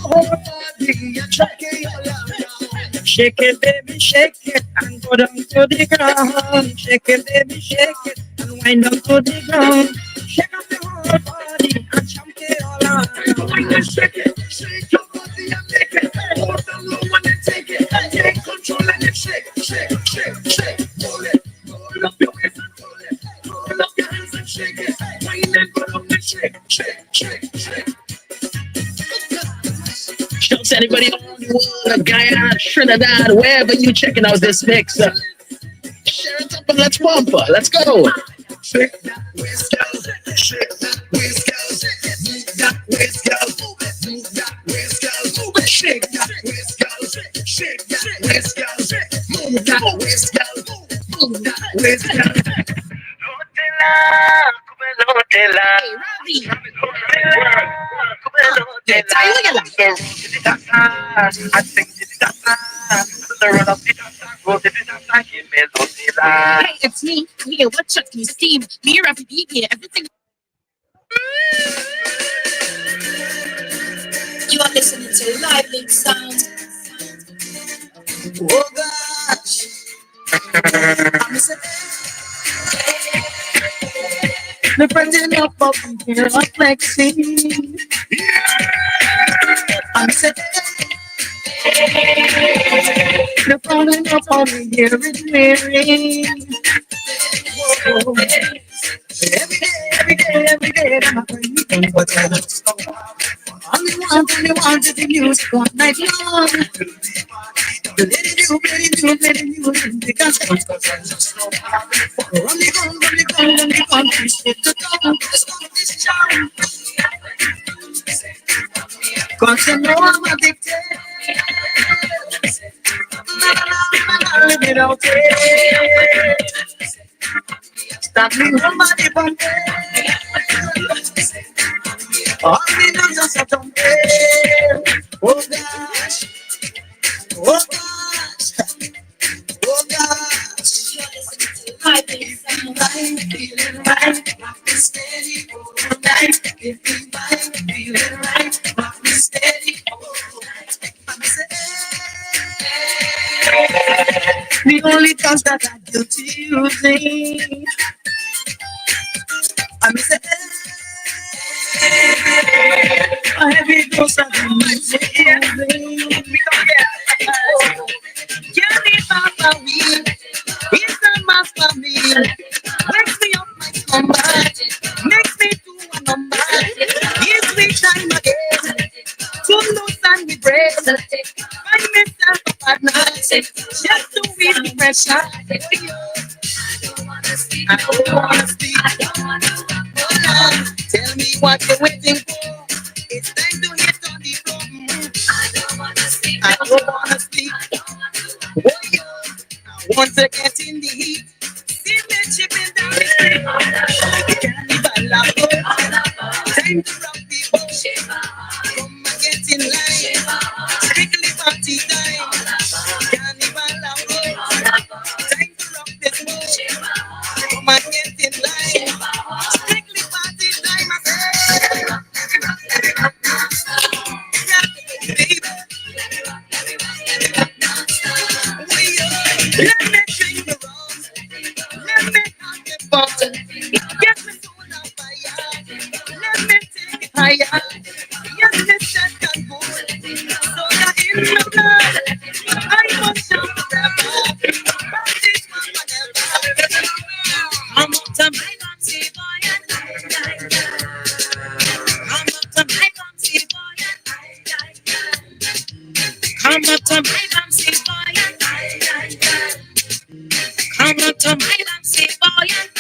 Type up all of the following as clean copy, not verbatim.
whole body and shake it all around. Shake it, baby, shake it, and go down to the ground. Shake it, baby, shake it, and wind down to the ground. Shake up your whole body and jump it all around. Wind and shake it, shake your body and make it. Hold the low and take it. Take control and then shake, shake, shake, shake. Hold it, hold up your waist and hold it. Hold up your hands and shake it. Wind and go down and shake, shake, shake, shake. Shouts to anybody around the world, Guyana, Trinidad, wherever you checking out this mix. Share it up and let's pump. Let's go. Shake that waist, girl. Shake that waist, girl. Move that waist, girl. Move that waist, girl. Move it. Shake that waist, girl. Shake that waist, girl. Move that waist, girl. Move that waist, girl. Hey, it's me. Here, what chucks me steam? Me, Rafi B here. Everything. You are listening to Live Link Sound. Oh gosh. I'm the friending up of here are flexing. I'm saying the falling up on me here is wearing. Every day, I'm a praying, but I don't stop. Only one to the music all night long. The lady do, because I'm just so happy. Run the gun, push it to down. Stop this charm. Cause you know I'm addicted. I'll live without it. Stop me on my bumping. All me do just a jumping. Oh gosh. Oh gosh. Oh gosh. Live Link Sound. I'm feeling right. Rock me steady all night. If you mind, feeling right. Rock me steady all night. I'm saying the only dance that I do to using. I'm saying a heavy dose of music. Can't be far from me. It's the master meal. Wakes me up like combat. Makes me do a number. Gives me time again. To lose and we break. Find myself a partner. Just to ease the pressure. I don't wanna speak. Hold on. Tell me what you're waiting for. It's time to hit on the floor. I don't wanna speak. Oh, yo. I want to get in the heat. See me chipping down the street. Carnival of love. Time to rock the boat. Come and get in line. Strictly party time. Carnival of love. Time to rock this boat. Come and get in line. Strictly party time. I say, yeah, baby. Let me drink the rum. Let me have the fun. Get me soul on fire. Let me take it higher. Yes, me set and good. So that in my blood, I must shout forever. But this one whatever. I'm up to my fancy boy and I'm up to my fancy boy and come up to my fancy boy and come up to my fancy boy and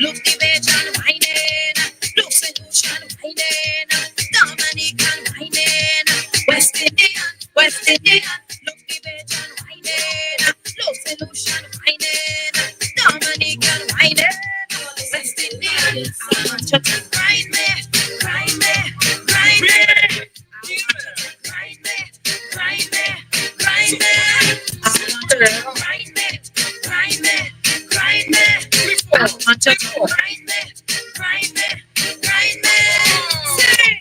look the bitch and whining. Look the douche and whining. Dominic and whining. West Indian. Look the bitch and whining. Look the douche and whining. Dominic and whining. West Indian. I want you to grind me. Grind me. Grind me. Grind me. Grind me. Grind me. Grind me. Grind me. Grind me. I want you to grind me. Grind me. Grind me. Sing.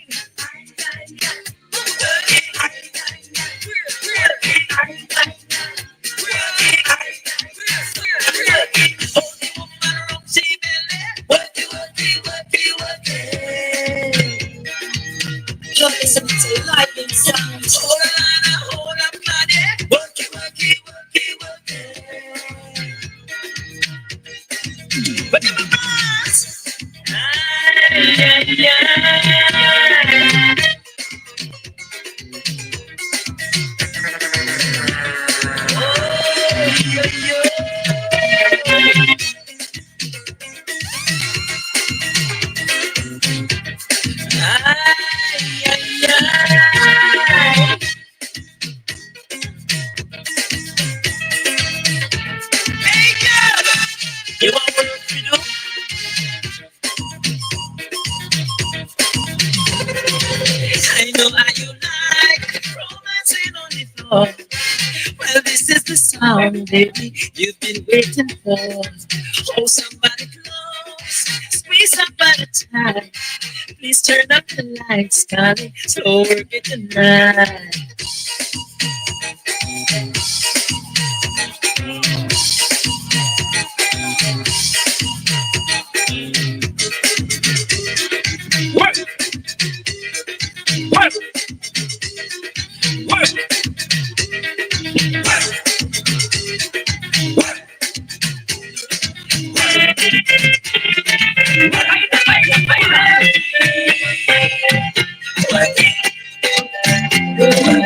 Well, this is the song, baby, you've been waiting for. Hold somebody close, squeeze somebody tight. Please turn up the lights, darling. Slow work it tonight.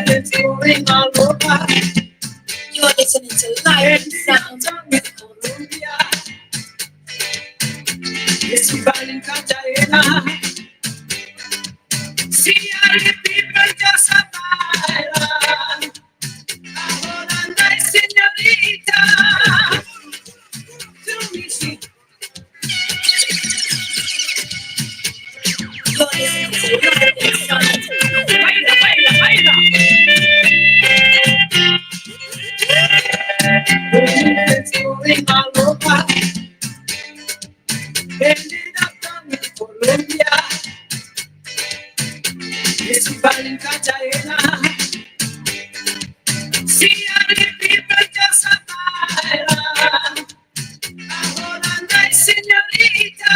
It's going all over. You're listening to Lion Sounds on Columbia. It's Valley Catalina. See all the people just a smile. Hold on, my señorita. To me, she. You're listening to Lion Sounds. Baila, baila, baila. It's going all over. Ended up down in Colombia. It's Valley Catalina. See how the people just smile. Hold on, my señorita.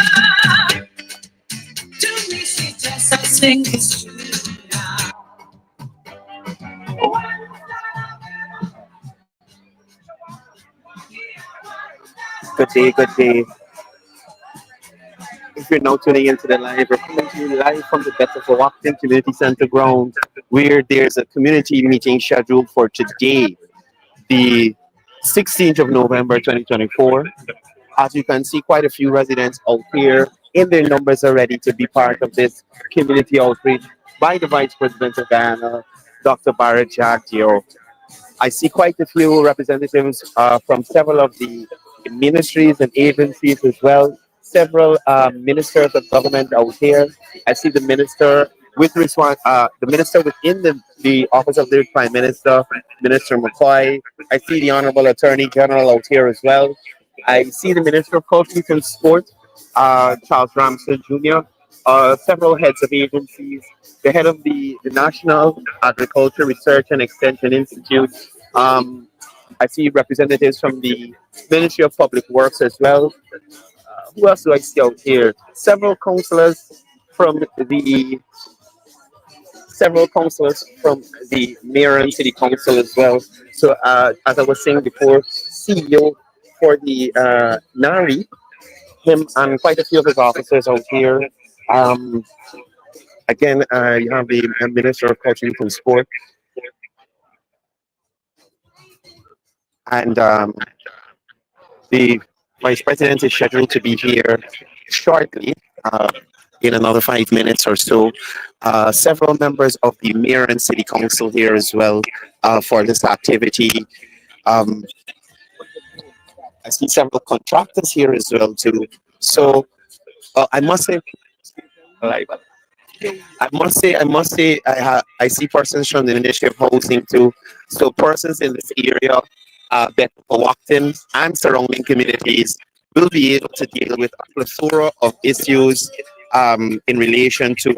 To me, she just a sing this tune. Good day, good day. If you're now tuning into the live, we're coming to you live from the Better for Walkton Community Center grounds, where there's a community meeting scheduled for today, the 16th of November 2024. As you can see, quite a few residents out here in their numbers are ready to be part of this community outreach by the Vice President of Guyana, Dr. Barrett Jagdeo. I see quite a few representatives from several of the ministries and agencies as well. Several ministers of government out here. I see the minister within the office of the Prime Minister, Minister McCoy. I see the Honorable Attorney General out here as well. I see the Minister of Culture and Sport, Charles Ramsey Jr., several heads of agencies, the head of the National Agriculture Research and Extension Institute. Um, I see representatives from the Ministry of Public Works as well. Who else do I see out here? Several councillors from the mayor and city council as well. So as I was saying before, CEO for the NARI, him and quite a few of his officers out here. Um, Again, you have the Minister of Culture, Youth and Sport, and the Vice President is scheduled to be here shortly, in another 5 minutes or so. Several members of the Mayor and City Council here as well for this activity. Um, I see several contractors here as well too. So I must say, like, I see persons from the Ministry of Housing too. So persons in this area, that Walkton and surrounding communities will be able to deal with a plethora of issues in relation to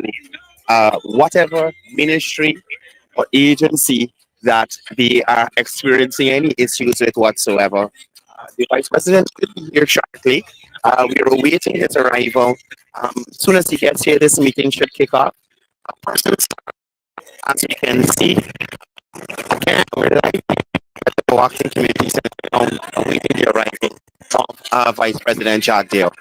whatever ministry or agency that they are experiencing any issues with whatsoever. The Vice President will be here shortly. We are awaiting his arrival. As soon as he gets here, this meeting should kick off. Persons, as you can see, again, we're live at the Walking Community Center, awaiting the arrival of Vice President Jagdeo.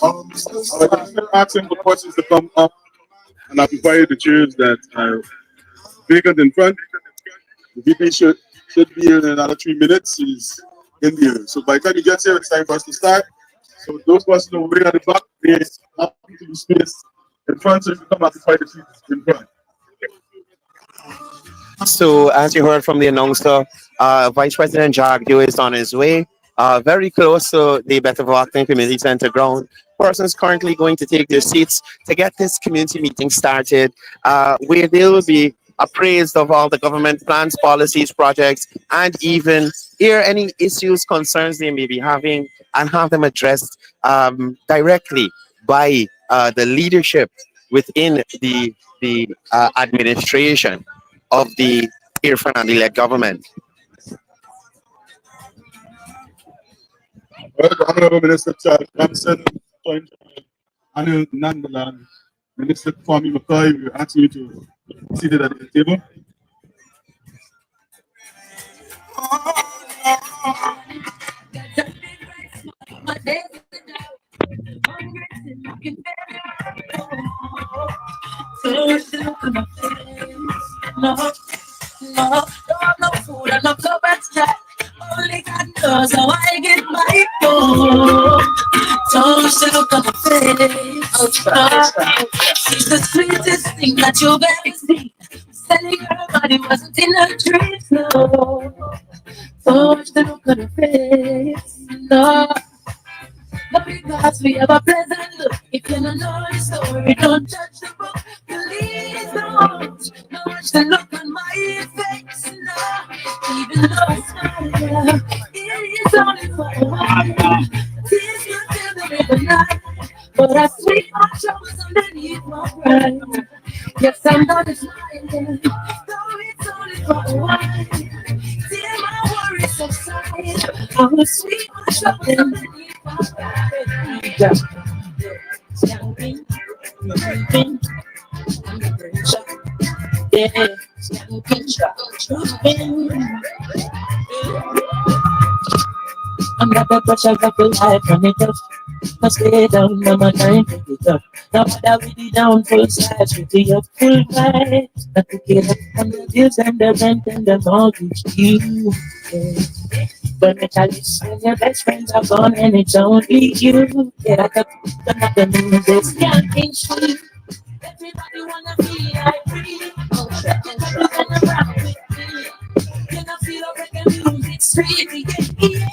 I'm asking for questions to come up, and I provided the chairs that are vacant in front. The VP should be here in another 3 minutes. He's in here. So by the time he gets here, it's time for us to start. So those persons who are waiting at the back, they happen to be space in front, so if you come occupy the seats in front. So, as you heard from the announcer, Vice President Jagdeo is on his way, very close to the Better Acting Community Center ground. Persons currently going to take their seats to get this community meeting started, where they will be appraised of all the government plans, policies, projects, and even hear any issues, concerns they may be having, and have them addressed directly by the leadership within the administration of the Irfan led government. Well, the Honorable Minister Charles Johnson, joined Anil Nandalan, Minister Kwame McCoy, we ask you to be seated at the table. No, no food and no club at that. Only God knows how I get my phone. Don't you look on the face. She's the sweetest thing that you've ever seen. Selling her body wasn't in her dreams, no. Don't you look on the face, no. But because we have a pleasant look, if you don't know the story, don't judge the book. Please don't. No, watch the look on my face. No, even though I smile, it is only for a while. Tears will fill the river night, but I sweep my troubles underneath my pride. Yes, I'm gonna smile, though it's only for a while. Till my worries subside, I will sweep my troubles underneath my pride. Yeah. Stamping, moving, under pressure. Yeah, stamping, moving. Under the pressure of the life from it up. I stay down, now my time to get up. Now that we be down full size, we be up full fight. Not to get up on the bills and the rent and the mortgage due. Yeah. But me tell you, when your best friends are gone and it's only you. Yeah, I got the music, can't think sweet. Everybody wanna be like free. Everybody wanna rock with me. Can I feel like the music sweet? Yeah,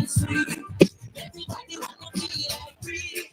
sweet. Everybody wanna be like free.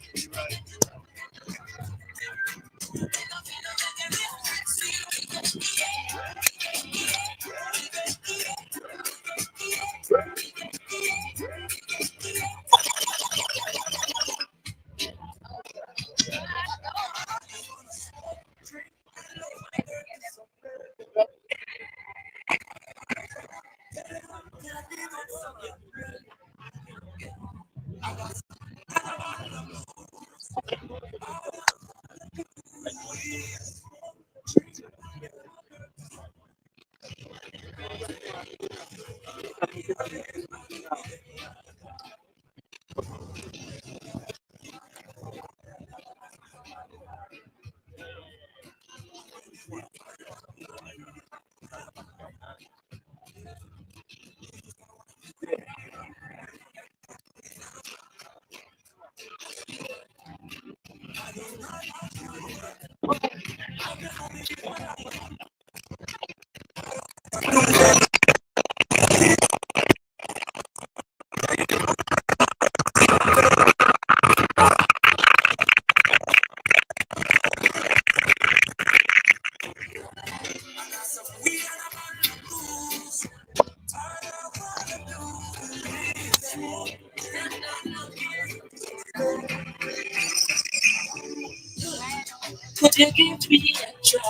Could you give me a try?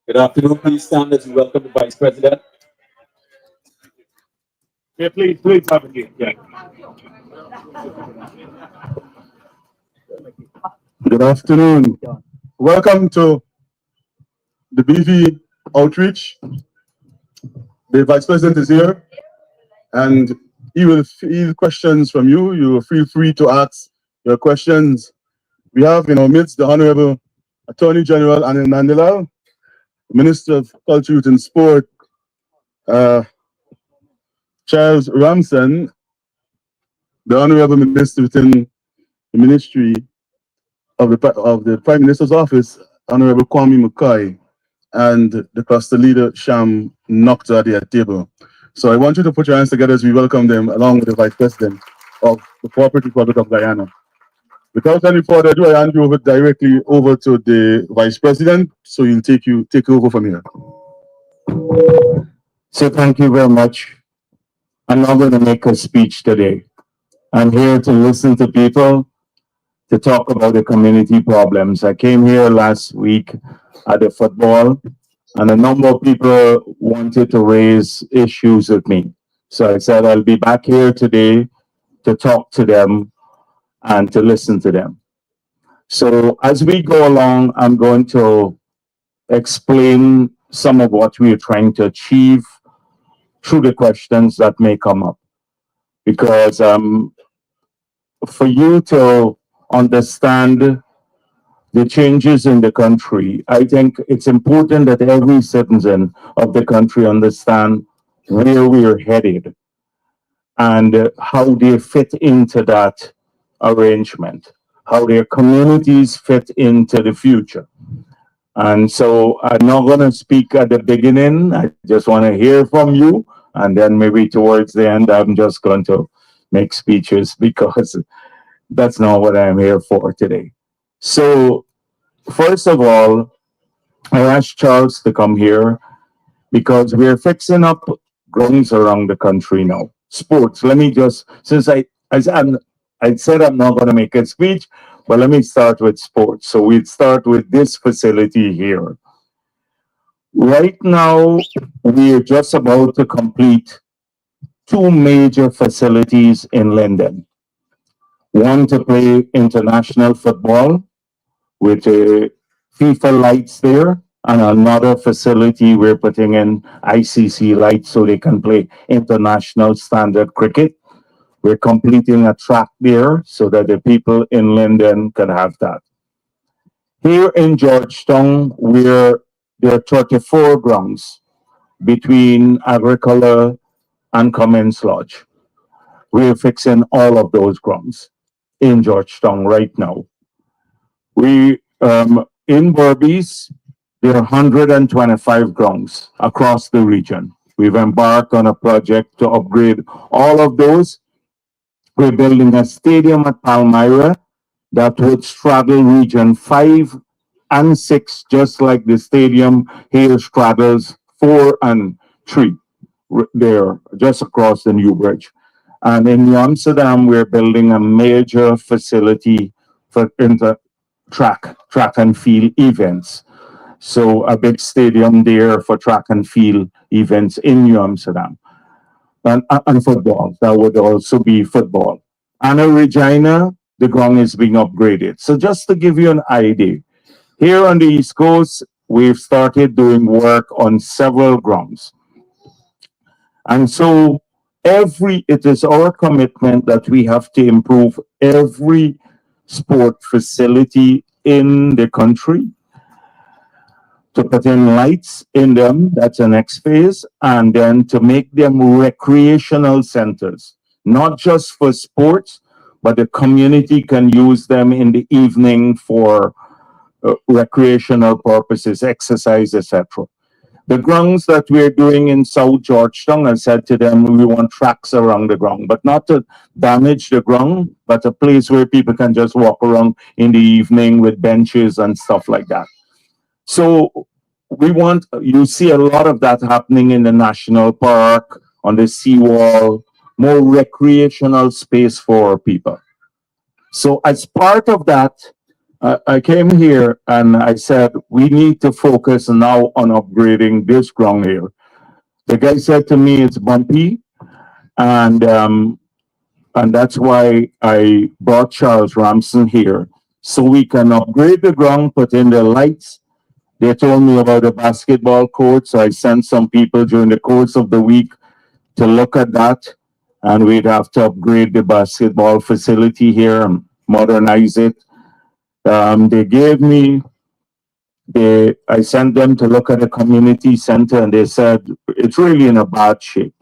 Good afternoon, please stand as we welcome the Vice President. Yeah, please have it here. Yeah. Good afternoon. Welcome to the BV outreach. The Vice President is here and he will field questions from you. You will feel free to ask your questions. We have in our midst the Honorable Attorney General Anil Nandilal, Minister of Culture, Youth and Sport, uh, Charles Ramson, the Honorable Minister within the Ministry of the Prime Minister's Office, Honorable Kwame McCoy, and the cluster leader, Sham Nokta, at the table. So I want you to put your hands together as we welcome them along with the Vice President of the Corporate Republic of Guyana. Without any further ado, I hand you over directly over to the Vice President, so he'll take over from here. So thank you very much. I'm not going to make a speech today. I'm here to listen to people, to talk about the community problems. I came here last week at the football, and a number of people wanted to raise issues with me. So I said I'll be back here today to talk to them and to listen to them. So as we go along, I'm going to explain some of what we are trying to achieve through the questions that may come up. Because for you to understand the changes in the country, I think it's important that every citizen of the country understand where we are headed and how they fit into that arrangement, how their communities fit into the future. And so I'm not going to speak at the beginning. I just want to hear from you. And then maybe towards the end, I'm just going to make speeches because that's not what I'm here for today. So, first of all, I asked Charles to come here because we're fixing up grounds around the country now. Sports. Let me just, since I said I'm not going to make a speech, but let me start with sports. So we'd start with this facility here. Right now, we're just about to complete two major facilities in Linden. One to play international football with FIFA lights there, and another facility we're putting in ICC lights so they can play international standard cricket. We're completing a track there so that the people in Linden can have that. Here in Georgetown, there are 34 grounds between Agricola and Cummins Lodge. We're fixing all of those grounds in Georgetown right now. We in Berbice, there are 125 grounds across the region. We've embarked on a project to upgrade all of those. We're building a stadium at Palmyra that would straddle region 5 and 6, just like the stadium here straddles 4 and 3 there, just across the new bridge. And in Amsterdam, we're building a major facility for track and field events. So a big stadium there for track and field events in New Amsterdam. And football, that would also be football. Anna Regina, the ground is being upgraded. So just to give you an idea, here on the East Coast, we've started doing work on several grounds. And so it is our commitment that we have to improve every sport facility in the country, to put in lights in them, that's the next phase, and then to make them recreational centers, not just for sports, but the community can use them in the evening for recreational purposes, exercise, etc. The grounds that we're doing in South Georgetown, I said to them, we want tracks around the ground, but not to damage the ground, but a place where people can just walk around in the evening with benches and stuff like that. So you see a lot of that happening in the national park, on the seawall, more recreational space for people. So as part of that, I came here and I said, we need to focus now on upgrading this ground here. The guy said to me, it's bumpy And and that's why I brought Charles Ramson here, so we can upgrade the ground, put in the lights. They told me about a basketball court, so I sent some people during the course of the week to look at that. And we'd have to upgrade the basketball facility here and modernize it. They gave me I sent them to look at a community center, and they said it's really in a bad shape.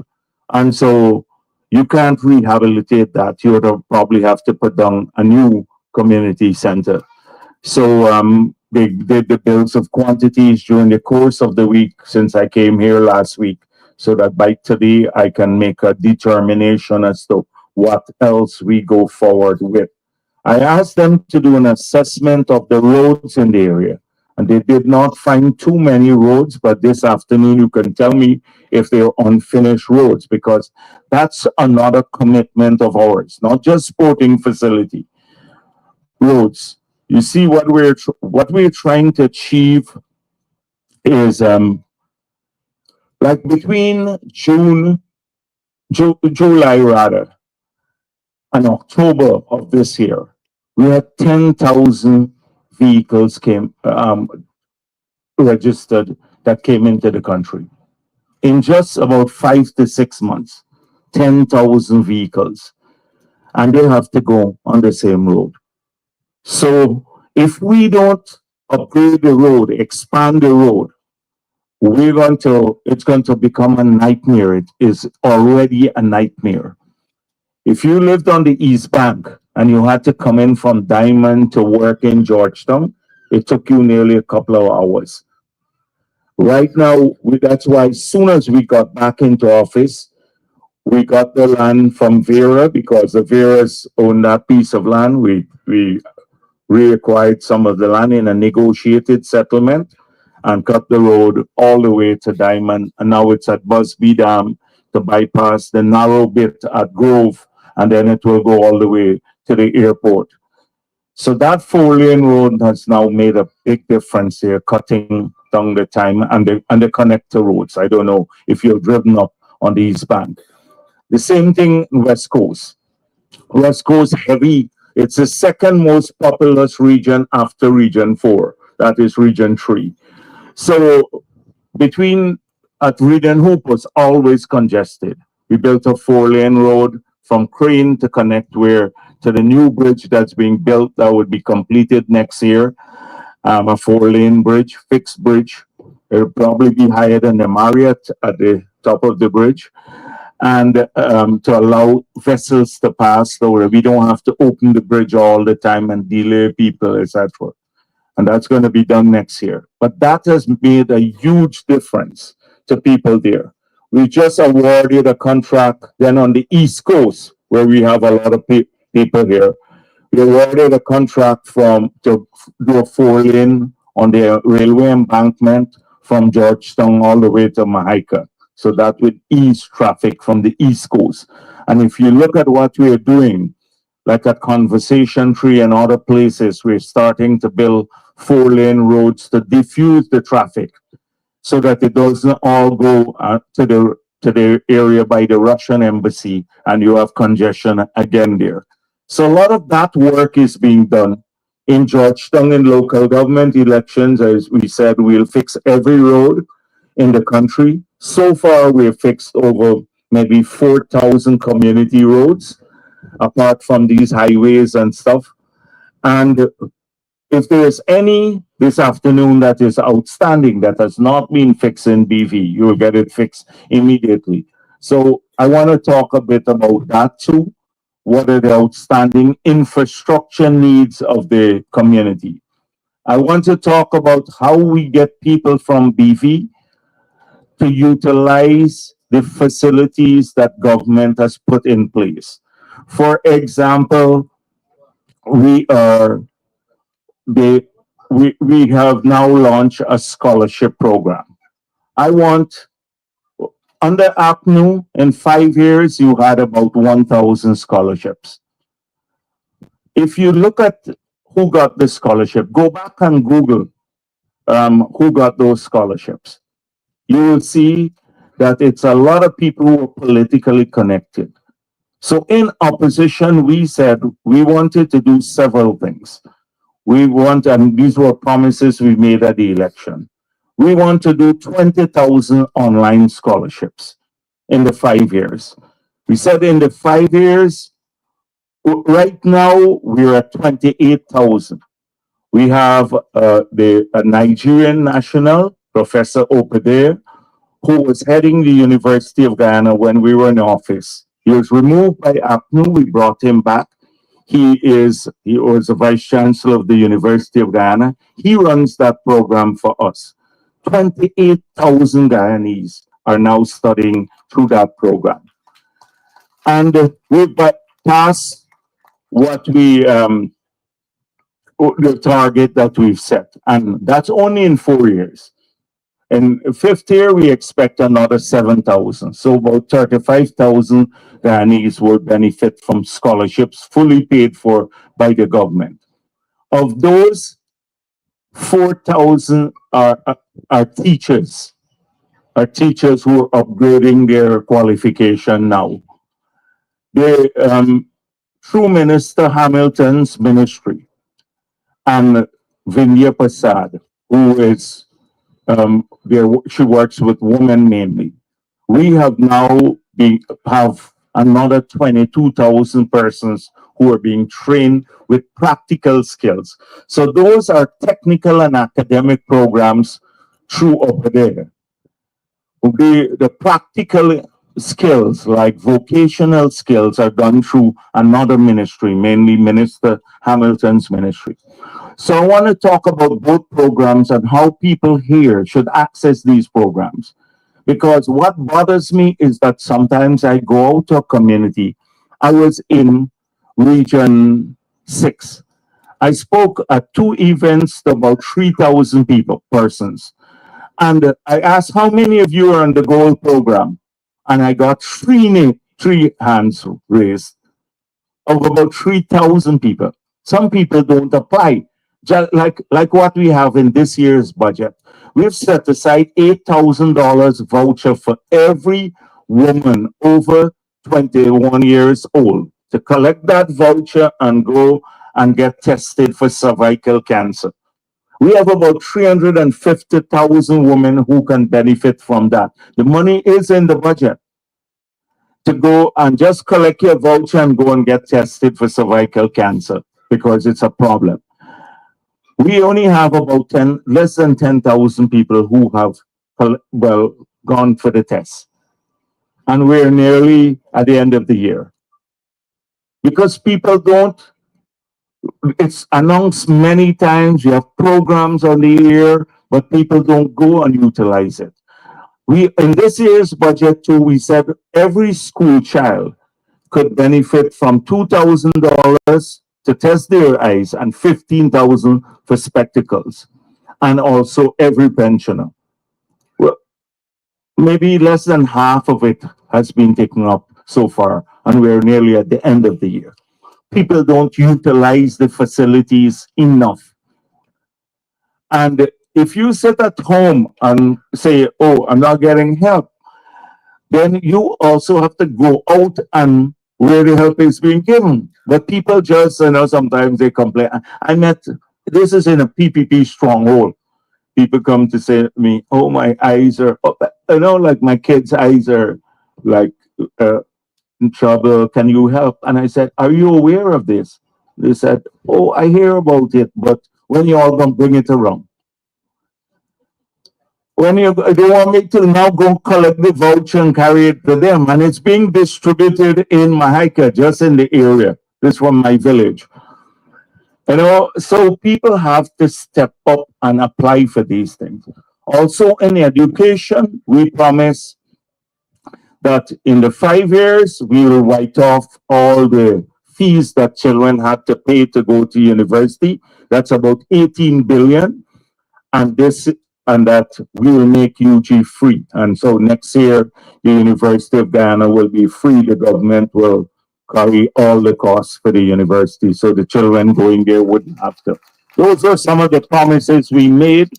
And so you can't rehabilitate that. You would probably have to put down a new community center. So they did the bills of quantities during the course of the week since I came here last week, so that by today I can make a determination as to what else we go forward with. I asked them to do an assessment of the roads in the area, and they did not find too many roads. But this afternoon, you can tell me if they're unfinished roads, because that's another commitment of ours, not just sporting facility, roads. You see, what we're trying to achieve is like between July rather, and October of this year, we had 10,000 vehicles came registered that came into the country. In just about 5 to 6 months, 10,000 vehicles, and they have to go on the same road. So if we don't upgrade the road, expand the road, it's going to become a nightmare. It is already a nightmare. If you lived on the East Bank and you had to come in from Diamond to work in Georgetown, it took you nearly a couple of hours. Right now, that's why as soon as we got back into office, we got the land from Vera, because the Veras own that piece of land. We reacquired some of the land in a negotiated settlement and cut the road all the way to Diamond. And now it's at Busby Dam to bypass the narrow bit at Grove, and then it will go all the way to the airport. So that 4-lane road has now made a big difference here, cutting down the time, and the connector roads. I don't know if you've driven up on the East Bank. The same thing in West Coast. West Coast heavy. It's the second most populous region after Region 4. That is Region 3. So between at Reed and Hoop was always congested. We built a 4-lane road from Crane to connect where to the new bridge that's being built that would be completed next year. A 4-lane bridge, fixed bridge. It'll probably be higher than the Marriott at the top of the bridge, and to allow vessels to pass so that we don't have to open the bridge all the time and delay people, etc. And that's going to be done next year. But that has made a huge difference to people there. We just awarded a contract then on the East Coast, where we have a lot of people here. We awarded a contract to do a 4-lane on the railway embankment from Georgetown all the way to Mahika. So that would ease traffic from the East Coast. And if you look at what we are doing, like at Conversation Tree and other places, we're starting to build 4-lane roads to diffuse the traffic so that it doesn't all go to the area by the Russian embassy, and you have congestion again there. So a lot of that work is being done in Georgetown. In local government elections, as we said, we'll fix every road in the country. So far, we've fixed over maybe 4,000 community roads, apart from these highways and stuff. And if there's any this afternoon that is outstanding that has not been fixed in BV, you will get it fixed immediately. So I want to talk a bit about that too. What are the outstanding infrastructure needs of the community? I want to talk about how we get people from BV to utilize the facilities that government has put in place. For example, we have now launched a scholarship program. I want, under ACNU, in 5 years, you had about 1,000 scholarships. If you look at who got the scholarship, go back and Google who got those scholarships. You will see that it's a lot of people who are politically connected. So in opposition, we said we wanted to do several things. And these were promises we made at the election. We want to do 20,000 online scholarships in the 5 years. We said in the 5 years, right now we're at 28,000. We have the Nigerian national, Professor Opede, who was heading the University of Guyana when we were in office. He was removed by APNU. We brought him back. He was the vice chancellor of the University of Guyana. He runs that program for us. 28,000 Guyanese are now studying through that program. And we've passed what the target that we've set. And that's only in 4 years. In fifth year, we expect another 7,000. So about 35,000 Guyanese will benefit from scholarships fully paid for by the government. Of those, 4,000 are teachers, who are upgrading their qualification now. They, through Minister Hamilton's ministry and Vinaya Prasad, who is she works with women mainly. We have now have another 22,000 persons who are being trained with practical skills. So those are technical and academic programs through over there. The practical skills, like vocational skills, are done through another ministry, mainly Minister Hamilton's ministry. So I want to talk about both programs and how people here should access these programs. Because what bothers me is that sometimes I go out to a community. I was in Region 6. I spoke at 2 events to about 3,000 persons. And I asked, how many of you are on the Gold program? And I got three hands raised of about 3,000 people. Some people don't apply. Just like what we have in this year's budget. We've set aside $8,000 voucher for every woman over 21 years old to collect that voucher and go and get tested for cervical cancer. We have about 350,000 women who can benefit from that. The money is in the budget to go and just collect your voucher and go and get tested for cervical cancer because it's a problem. We only have about less than 10,000 people who have, gone for the test. And we're nearly at the end of the year. Because people don't, it's announced many times, we have programs on the air, but people don't go and utilize it. In this year's budget too, we said every school child could benefit from $2,000 to test their eyes and 15,000 for spectacles, and also every pensioner. Well, maybe less than half of it has been taken up so far, and we're nearly at the end of the year. People don't utilize the facilities enough. And if you sit at home and say, oh, I'm not getting help, then you also have to go out and where the help is being given. But people just, sometimes they complain. This is in a PPP stronghold. People come to say to me, oh, my eyes are, like my kids' eyes are like in trouble. Can you help? And I said, are you aware of this? They said, oh, I hear about it, but when you all going to bring it around? They want me to now go collect the voucher and carry it to them. And it's being distributed in Mahika, just in the area. This from my village. So people have to step up and apply for these things. Also in education, we promise that in the 5 years, we will write off all the fees that children had to pay to go to university. That's about 18 billion. And that we will make UG free. And so next year, the University of Guyana will be free. The government will carry all the costs for the university, so the children going there wouldn't have to. Those are some of the promises we made.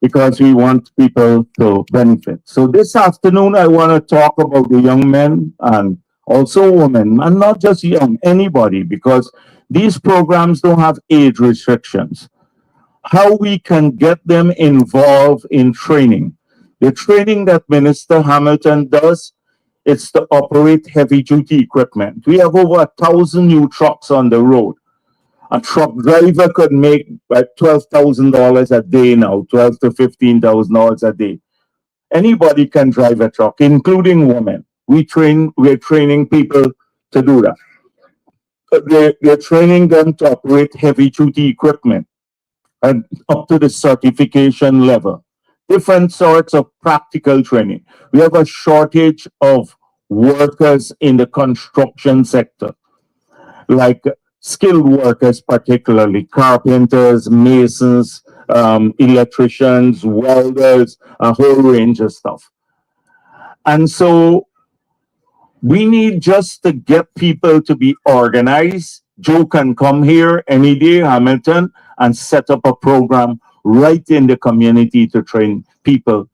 because we want people to benefit. So this afternoon, I want to talk about the young men and also women, and not just young, anybody, because these programs don't have age restrictions. How we can get them involved in training. The training that Minister Hamilton does, it's to operate heavy duty equipment. We have over 1,000 new trucks on the road. A truck driver could make like $12,000 a day now, 12 to $15,000 a day. Anybody can drive a truck, including women. We're training people to do that. They're training them to operate heavy duty equipment and up to the certification level. Different sorts of practical training. We have a shortage of workers in the construction sector, like skilled workers, particularly carpenters, masons, electricians, welders, a whole range of stuff. And so we need just to get people to be organized. Joe can come here any day, Hamilton, and set up a program right in the community to train people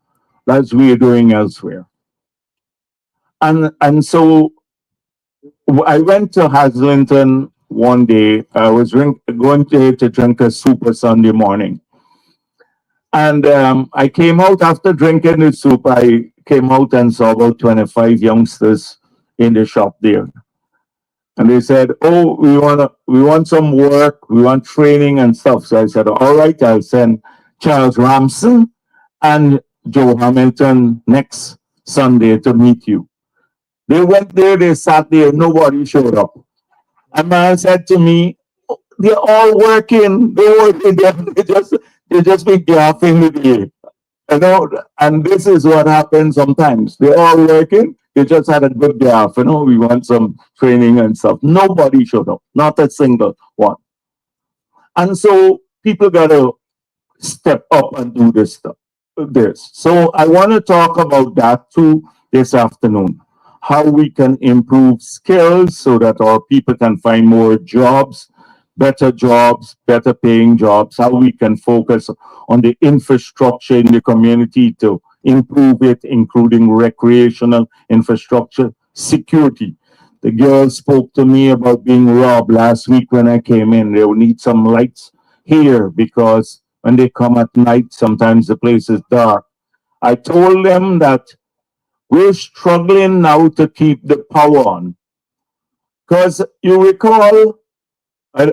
as we're doing elsewhere. And so I went to Haslington one day. I was going to drink a soup Sunday morning. And I came out after drinking the soup. I came out and saw about 25 youngsters in the shop there. And they said, "Oh, we want some work, we want training and stuff." So I said, "All right, I'll send Charles Ramson and Joe Hamilton next Sunday to meet you." They went there, they sat there, nobody showed up. A man said to me, "Oh, they're all working. They just be gaffing the day. You know, and this is what happens sometimes. They're all working. They just had a good gaff. You know, we want some training and stuff. Nobody showed up, not a single one. And so people gotta step up and do this stuff. This. So I want to talk about that too this afternoon. How we can improve skills so that our people can find more jobs, better paying jobs, how we can focus on the infrastructure in the community to improve it, including recreational infrastructure, security. The girls spoke to me about being robbed last week when I came in. They will need some lights here because when they come at night, sometimes the place is dark. I told them that we're struggling now to keep the power on. Because you recall,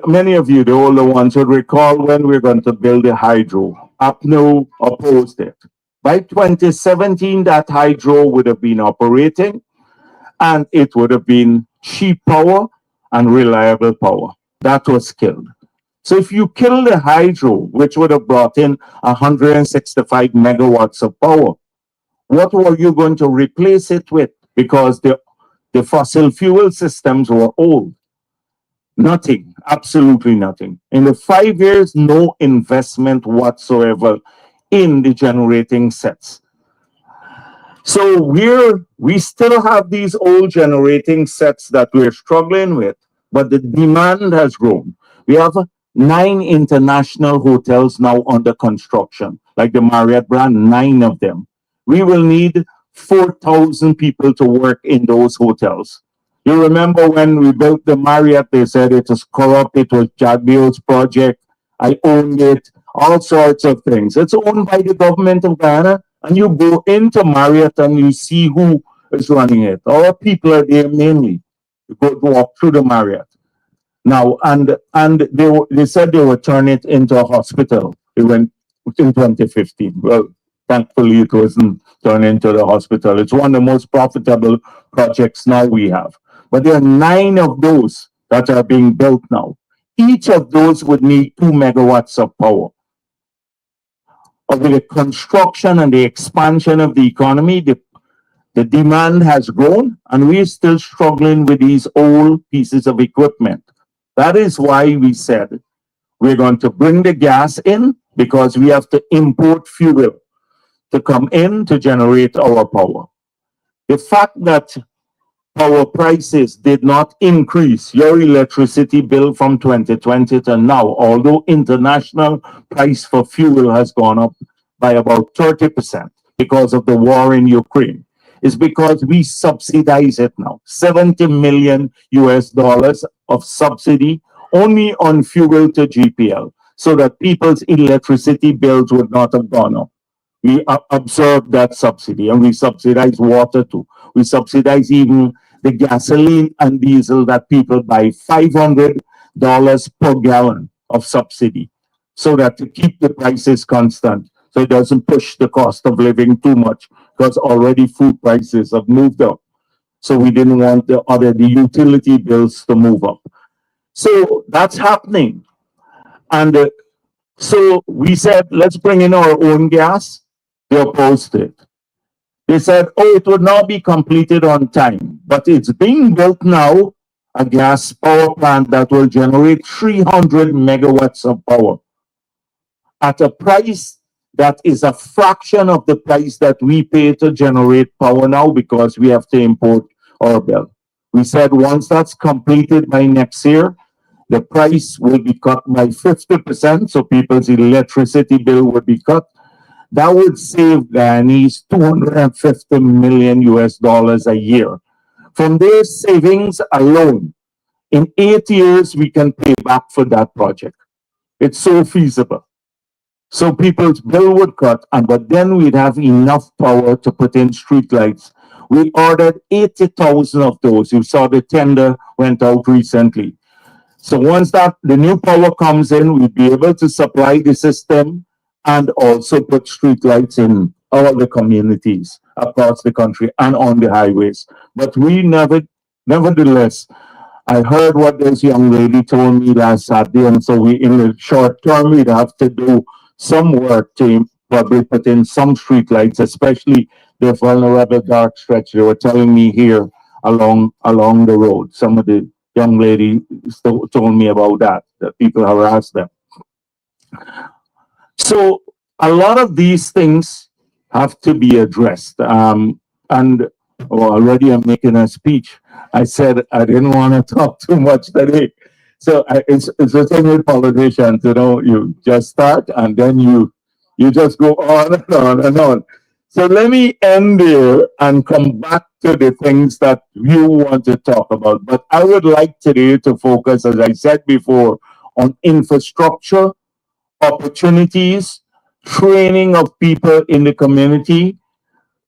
many of you, the older ones, would recall when we are going to build the hydro. APNO opposed it. By 2017, that hydro would have been operating and it would have been cheap power and reliable power. That was killed. So if you kill the hydro, which would have brought in 165 megawatts of power, what were you going to replace it with? Because the fossil fuel systems were old. Nothing, absolutely nothing. In the 5 years, no investment whatsoever in the generating sets. So we still have these old generating sets that we're struggling with, but the demand has grown. We have 9 international hotels now under construction, like the Marriott brand, 9 of them. We will need 4,000 people to work in those hotels. You remember when we built the Marriott, they said it was corrupt, it was Jagdeo's project, I owned it, all sorts of things. It's owned by the government of Ghana, and you go into Marriott and you see who is running it. Our people are there mainly. You go walk through the Marriott. Now, and they said they would turn it into a hospital. It went in 2015. Well, thankfully, it wasn't turned into the hospital. It's one of the most profitable projects now we have. But there are 9 of those that are being built now. Each of those would need 2 megawatts of power. With the construction and the expansion of the economy, the demand has grown, and we're still struggling with these old pieces of equipment. That is why we said we're going to bring the gas in, because we have to import fuel to come in to generate our power. The fact that power prices did not increase your electricity bill from 2020 to now, although international price for fuel has gone up by about 30% because of the war in Ukraine is because we subsidize it now. 70 million US dollars of subsidy only on fuel to GPL so that people's electricity bills would not have gone up. We absorb that subsidy and we subsidize water too. We subsidize even the gasoline and diesel that people buy, $500 per gallon of subsidy so that to keep the prices constant so it doesn't push the cost of living too much because already food prices have moved up. So we didn't want the utility bills to move up. So that's happening. And so we said, let's bring in our own gas. They opposed it. They said, oh, it would not be completed on time, but it's being built now, a gas power plant that will generate 300 megawatts of power at a price that is a fraction of the price that we pay to generate power now because we have to import our bill. We said once that's completed by next year, the price will be cut by 50%, so people's electricity bill would be cut. That would save Guyanese 250 million US dollars a year. From their savings alone, in 8 years, we can pay back for that project. It's so feasible. So people's bill would cut, but then we'd have enough power to put in streetlights. We ordered 80,000 of those. You saw the tender went out recently. So once that the new power comes in, we'll be able to supply the system and also put streetlights in all the communities across the country and on the highways. But nevertheless, I heard what this young lady told me last Saturday, and so in the short term, we'd have to do some work to probably put in some streetlights, especially the vulnerable dark stretch they were telling me here along the road. Some of the young lady told me about that people harass them. So a lot of these things have to be addressed. Already I'm making a speech. I said I didn't want to talk too much today. So it's the thing with politicians, you just start and then you just go on and on and on. So let me end there and come back to the things that you want to talk about. But I would like today to focus, as I said before, on infrastructure, opportunities, training of people in the community,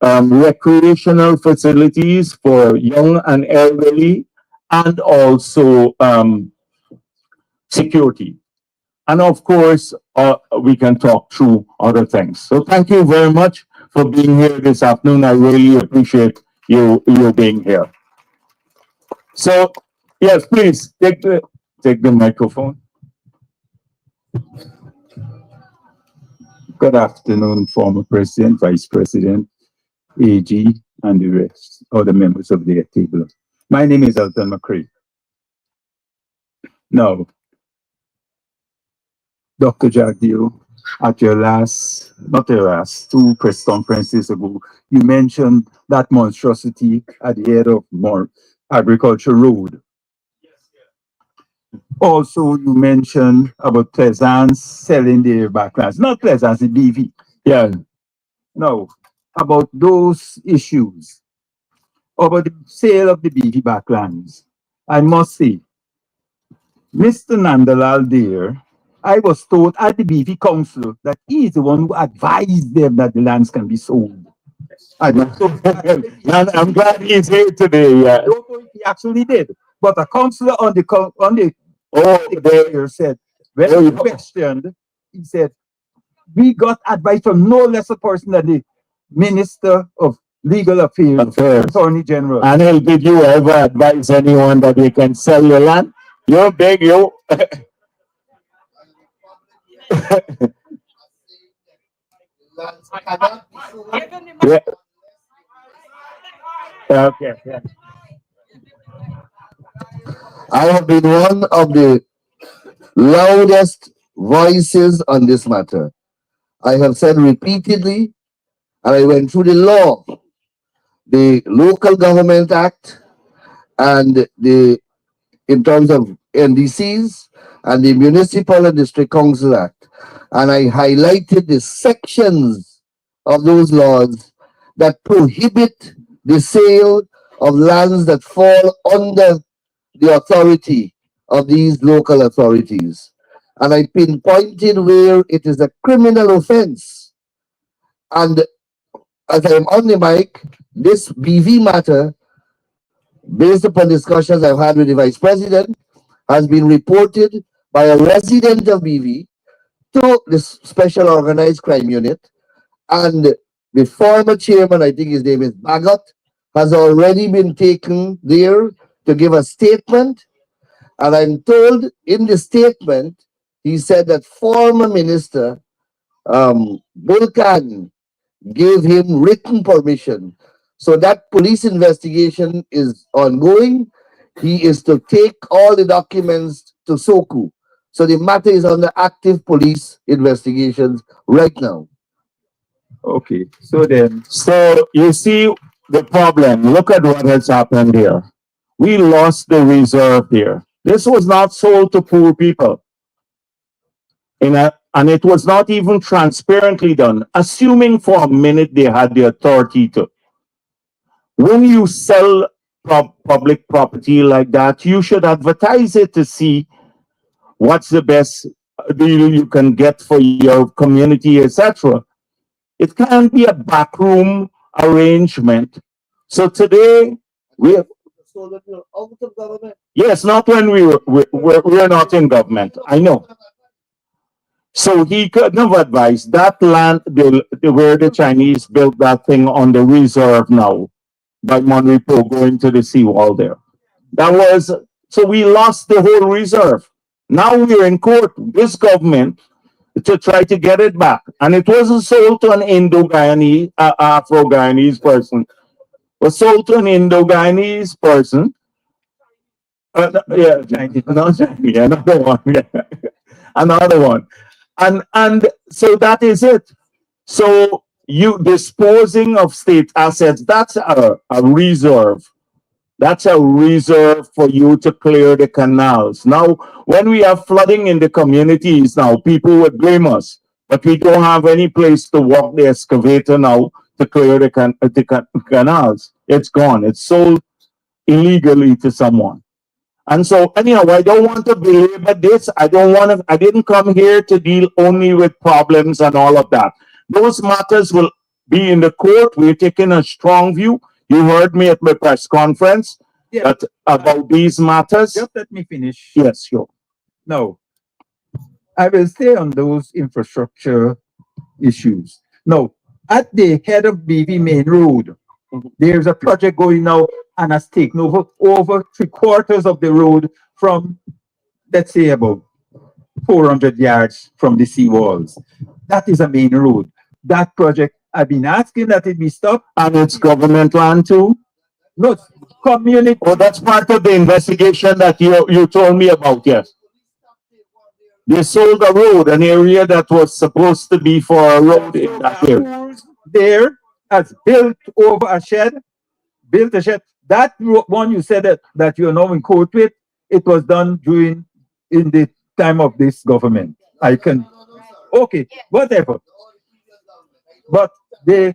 recreational facilities for young and elderly, and also security. And of course, we can talk through other things. So thank you very much for being here this afternoon. I really appreciate you being here. So yes, please take the microphone. Good afternoon, former President, Vice President, AG, and the rest, other members of the table. My name is Elton McCrae. Now, Dr. Jagdeo, at not your last, two press conferences ago, you mentioned that monstrosity at the head of Agriculture Road. Also, you mentioned about Pleasance selling their backlands. Not Pleasance, the BV. Yeah. No, about those issues, about the sale of the BV backlands. I must say, Mr. Nandalal there, I was told at the BV Council that he is the one who advised them that the lands can be sold. I'm glad he's here today. Yeah. I don't know if he actually did, but a councillor on the there said, when he questioned, he said, we got advice from no less a person than the Minister of Legal Affairs, Attorney General. And did you ever advise anyone that they can sell your land? You're big, you. Yeah. Okay. Yeah. I have been one of the loudest voices on this matter. I have said repeatedly, and I went through the law, the Local Government Act, and in terms of NDCs, and the Municipal and District Council Act. and I highlighted the sections of those laws that prohibit the sale of lands that fall under the authority of these local authorities. And I pinpointed where it is a criminal offense. And as I'm on the mic, this BV matter, based upon discussions I've had with the Vice President, has been reported by a resident of BV to the Special Organized Crime Unit. And the former chairman, I think his name is Bagot, has already been taken there to give a statement. And I'm told in the statement, he said that former minister Bulkan gave him written permission. So that police investigation is ongoing. He is to take all the documents to Soku. So the matter is under active police investigations right now. Okay, so you see the problem. Look at what has happened here. We lost the reserve here. This was not sold to poor people. And it was not even transparently done, assuming for a minute they had the authority to. When you sell public property like that, you should advertise it to see what's the best deal you can get for your community, etc. It can't be a backroom arrangement. So today we have, So that you're out of government. yes, not when we're not in government. I know. So he couldn't have advised that land, where the Chinese built that thing on the reserve now by Monrepo going to the seawall there. That was, so we lost the whole reserve. Now we're in court, this government, to try to get it back. And it wasn't sold to an Indo-Guyanese, Afro-Guyanese person. It was sold to an Indo-Guyanese person. Yeah, another one. Yeah. Another one. And so that is it. So you disposing of state assets, that's a reserve. That's a reserve for you to clear the canals. Now, when we have flooding in the communities now, people would blame us, but we don't have any place to walk the excavator now to clear the canals. It's gone. It's sold illegally to someone. And so, anyhow, I don't want to belabor this. I didn't come here to deal only with problems and all of that. Those matters will be in the court. We're taking a strong view. You heard me at my press conference about these matters. Just let me finish. Yes, sure. No, I will stay on those infrastructure issues. No, at the head of BV Main Road, there's a project going now and has taken over 3/4 of the road from, let's say, about 400 yards from the seawalls. That is a main road. That project, I've been asking that it be stopped. And it's government land too? No, community. Oh, that's part of the investigation that you told me about, yes. They sold a road, an area that was supposed to be for a road in that area. There has built over a shed, built a shed. That one you said that you're now in court with, it was done in the time of this government. Okay, whatever. But the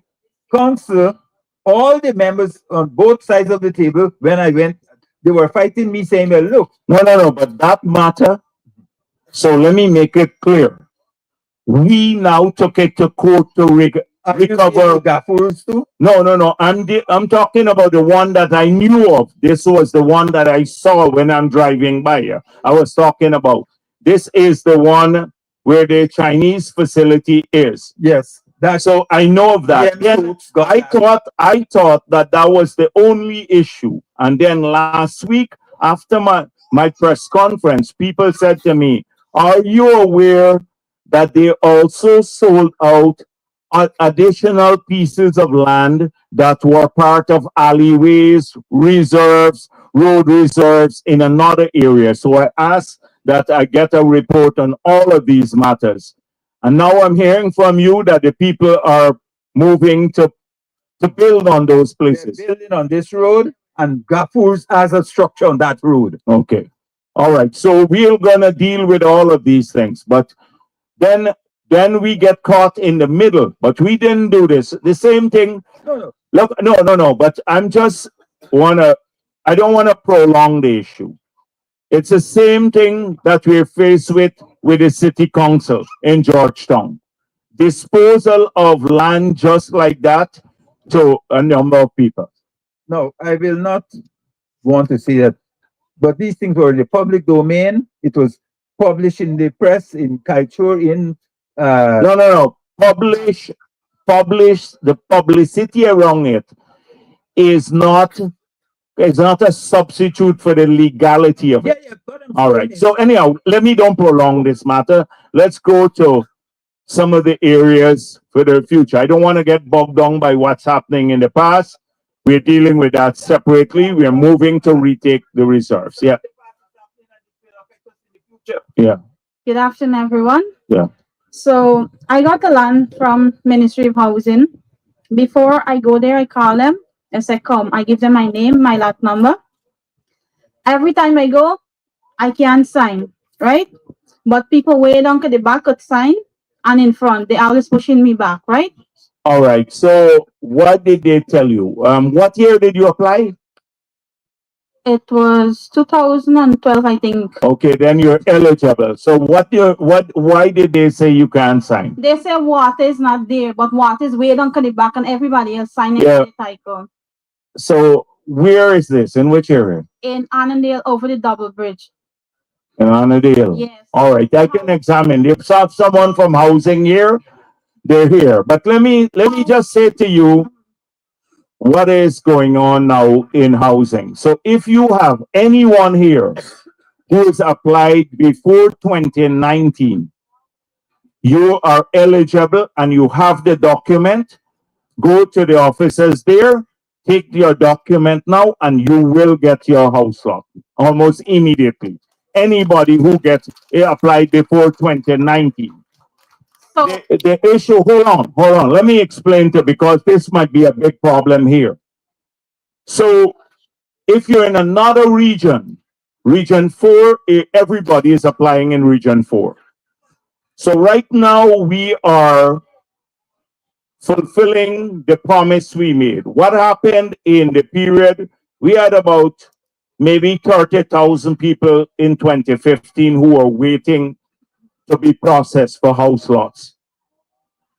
council, all the members on both sides of the table, when I went, they were fighting me saying, well, look. No, but that matter, so let me make it clear. We now took it to court to recover gaffers too? No. I'm talking about the one that I knew of. This was the one that I saw when I'm driving by here. I was talking about. This is the one where the Chinese facility is. Yes. So I know of that. Then I thought that was the only issue. And then last week, after my press conference, people said to me, are you aware that they also sold out additional pieces of land that were part of alleyways, reserves, road reserves in another area? So I asked that I get a report on all of these matters. And now I'm hearing from you that the people are moving to build on those places. They're building on this road, and Gaffurs has a structure on that road. Okay. All right. So we're going to deal with all of these things. But then then we get caught in the middle. But we didn't do this. The same thing. No, no. Look, no. But I don't wanna prolong the issue. It's the same thing that we're faced with the city council in Georgetown. Disposal of land just like that to a number of people. No, I will not want to say that. But these things were in the public domain. It was published in the press, in culture, in No. Publish the publicity around it is not a substitute for the legality of it. yeah, but I'm All saying right. is- So anyhow, let me don't prolong this matter. Let's go to some of the areas for the future. I don't want to get bogged down by what's happening in the past. We're dealing with that separately. We're moving to retake the reserves. Yeah. Yeah. Good afternoon, everyone. Yeah. So I got the land from Ministry of Housing. Before I go there, I call them. I say, come. I give them my name, my lot number. Every time I go, I can't sign, right? But people way down to the back could sign, and in front, they always pushing me back, right? All right. So what did they tell you? What year did you apply? It was 2012, I think. Okay, then you're eligible. So why did they say you can't sign? They say water is not there, but water is way down to the back, and everybody else signing Yeah. the title. So where is this? In which area? In Annandale over the double bridge. In Annandale. Yes. All right, I can examine. If someone from housing here, they're here. But let me just say to you what is going on now in housing. So if you have anyone here who has applied before 2019, you are eligible and you have the document, go to the offices there, take your document now, and you will get your house lot almost immediately. Anybody who gets applied before 2019. So The issue, hold on. Let me explain to you because this might be a big problem here. So if you're in another region, region 4, everybody is applying in region 4. So right now we are fulfilling the promise we made. What happened in the period? We had about maybe 30,000 people in 2015 who were waiting to be processed for house lots.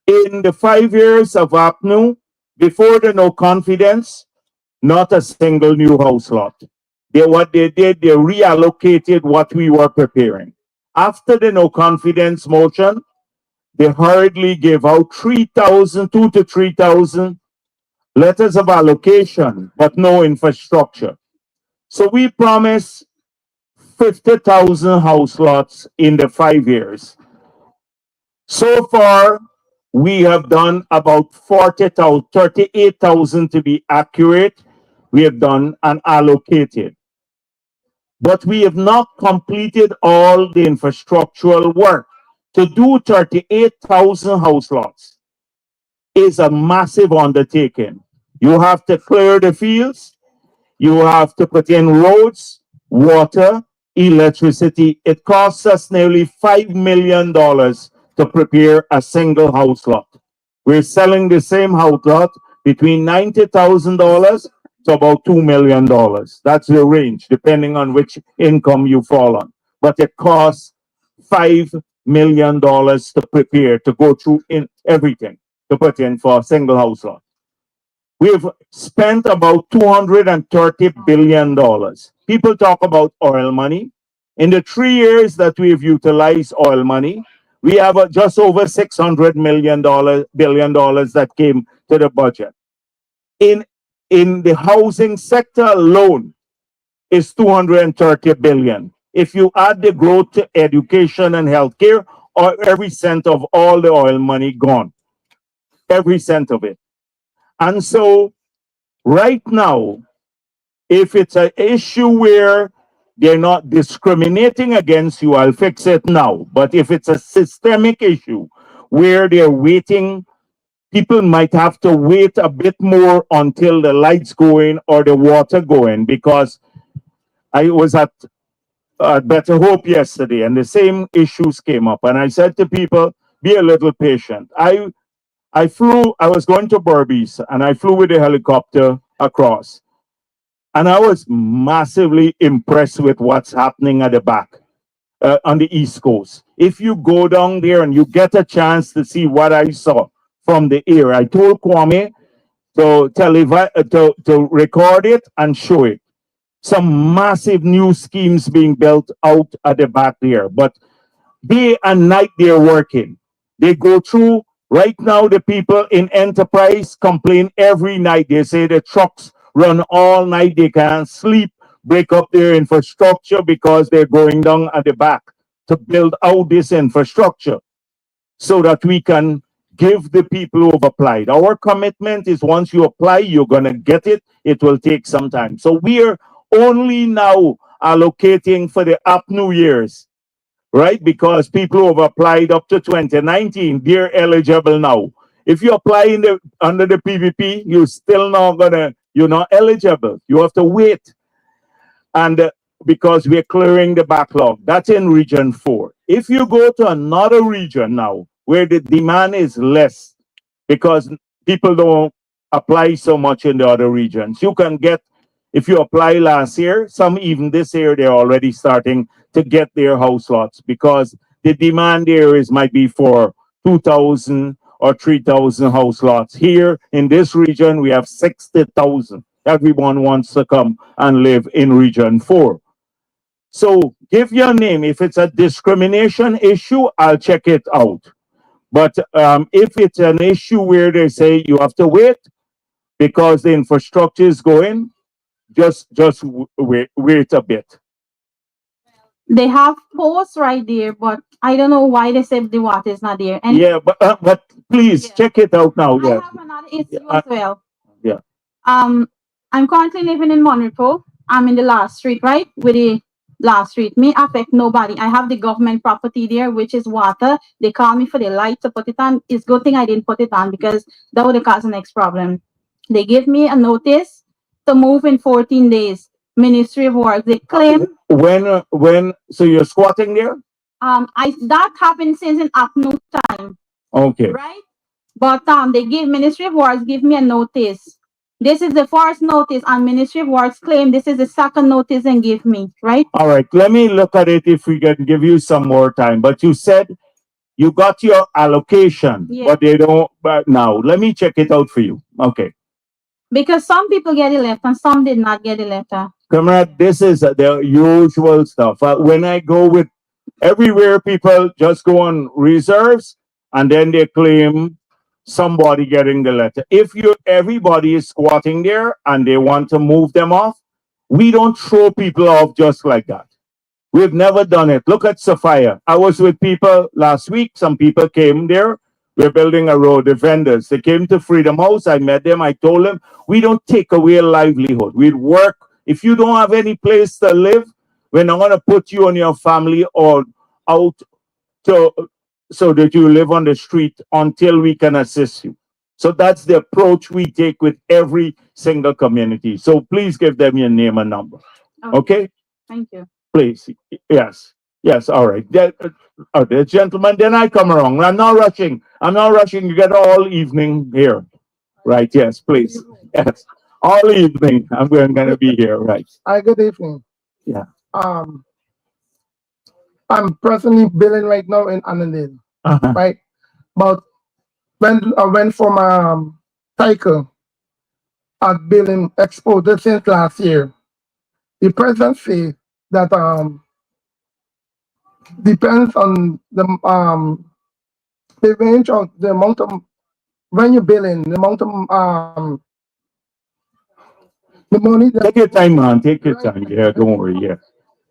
In the 5 years of APNU, before the no confidence, not a single new house lot. What they did, they reallocated what we were preparing. After the no confidence motion, they hurriedly gave out 2,000 to 3,000 letters of allocation, but no infrastructure. So we promised 50,000 house lots in the 5 years. So far, we have done about 40,000, 38,000 to be accurate. We have done and allocated. But we have not completed all the infrastructural work. To do 38,000 house lots is a massive undertaking. You have to clear the fields, you have to put in roads, water, electricity. It costs us nearly $5 million to prepare a single house lot. We're selling the same house lot between $90,000 to about $2 million. That's the range, depending on which income you fall on. But it costs $5 million to prepare, to go through in everything to put in for a single house lot. We've spent about $230 billion. People talk about oil money. In the 3 years that we've utilized oil money, we have just over $600 billion that came to the budget. In the housing sector alone, is $230 billion. If you add the growth to education and healthcare, or every cent of all the oil money gone, every cent of it. And so right now, if it's an issue where they're not discriminating against you, I'll fix it now. But if it's a systemic issue where they're waiting, people might have to wait a bit more until the lights go in or the water go in, because I was at Better Hope yesterday and the same issues came up. And I said to people, be a little patient. I was going to Berbice and I flew with a helicopter across. And I was massively impressed with what's happening at the back on the East Coast. If you go down there and you get a chance to see what I saw from the air, I told Kwame to record it and show it. Some massive new schemes being built out at the back there. But day and night they're working. They go through. Right now, the people in enterprise complain every night. They say the trucks run all night. They can't sleep, break up their infrastructure because they're going down at the back to build out this infrastructure so that we can give the people who have applied. Our commitment is once you apply, you're going to get it. It will take some time. So we're only now allocating for the up New Year's, right? Because people who have applied up to 2019, they're eligible now. If you apply under the PVP, you're not eligible. You have to wait. And because we're clearing the backlog, that's in region 4. If you go to another region now where the demand is less because people don't apply so much in the other regions, you can get, if you apply last year, some even this year, they're already starting to get their house lots because the demand there might be for 2,000 or 3,000 house lots. Here in this region, we have 60,000. Everyone wants to come and live in region 4. So give your name. If it's a discrimination issue, I'll check it out. But if it's an issue where they say you have to wait because the infrastructure is going, just wait a bit. They have posts right there, but I don't know why they said the water is not there. And Yeah, but please check it out now. I Yeah. have another issue as well. Yeah. I'm currently living in Monrepo. I'm in the last street, right? With the last street. Me affect nobody. I have the government property there, which is water. They call me for the light to put it on. It's good thing I didn't put it on because that would have caused the next problem. They give me a notice to move in 14 days. Ministry of Works. They claim So you're squatting there? That happened since in afternoon time. Okay. Right? But they give Ministry of Works give me a notice. This is the first notice, and Ministry of Works claim this is the second notice and give me, right? All right, let me look at it if we can give you some more time. But you said you got your allocation, but they don't. But now, let me check it out for you. Okay. Because some people get a letter and some did not get a letter. Comrade, this is the usual stuff. When I go with everywhere, people just go on reserves and then they claim somebody getting the letter. If everybody is squatting there and they want to move them off, we don't throw people off just like that. We've never done it. Look at Sophia. I was with people last week. Some people came there. We're building a road, the vendors. They came to Freedom House. I met them. I told them, we don't take away a livelihood. We work. If you don't have any place to live, we're not going to put you and your family or out so that you live on the street until we can assist you. So that's the approach we take with every single community. So please give them your name and number. Okay? Thank you. Please. Yes. Yes. All right. The gentleman, then I come around. I'm not rushing. You get all evening here. Right. Yes, please. Yes. All evening. I'm going to be here. Right. Hi, good evening. Yeah. I'm personally billing right now in Annandale, right? But when I went from cycle at billing exposure since last year, the president say that depends on the range of the amount of when you're billing, the amount of the money that take your time, man. Take your time. Yeah, don't worry. Yeah.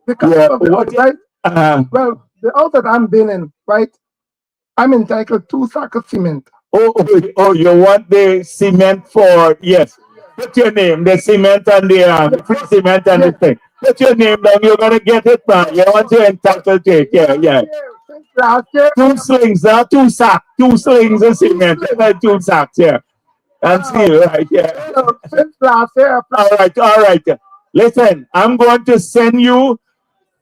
Right? Well, the house that I'm billing, right? I'm entitled 2 sacks of cement. Oh, you want the cement for, yes. Put your name, the cement and the free cement and the thing. Put your name down, you're going to get it, man. You want to entitled to it. Yeah. Last year, 2 slings, 2 sacks. 2 slings of cement. 2 sacks, yeah. And steel, right, yeah. Since last year, All right. Listen, I'm going to send you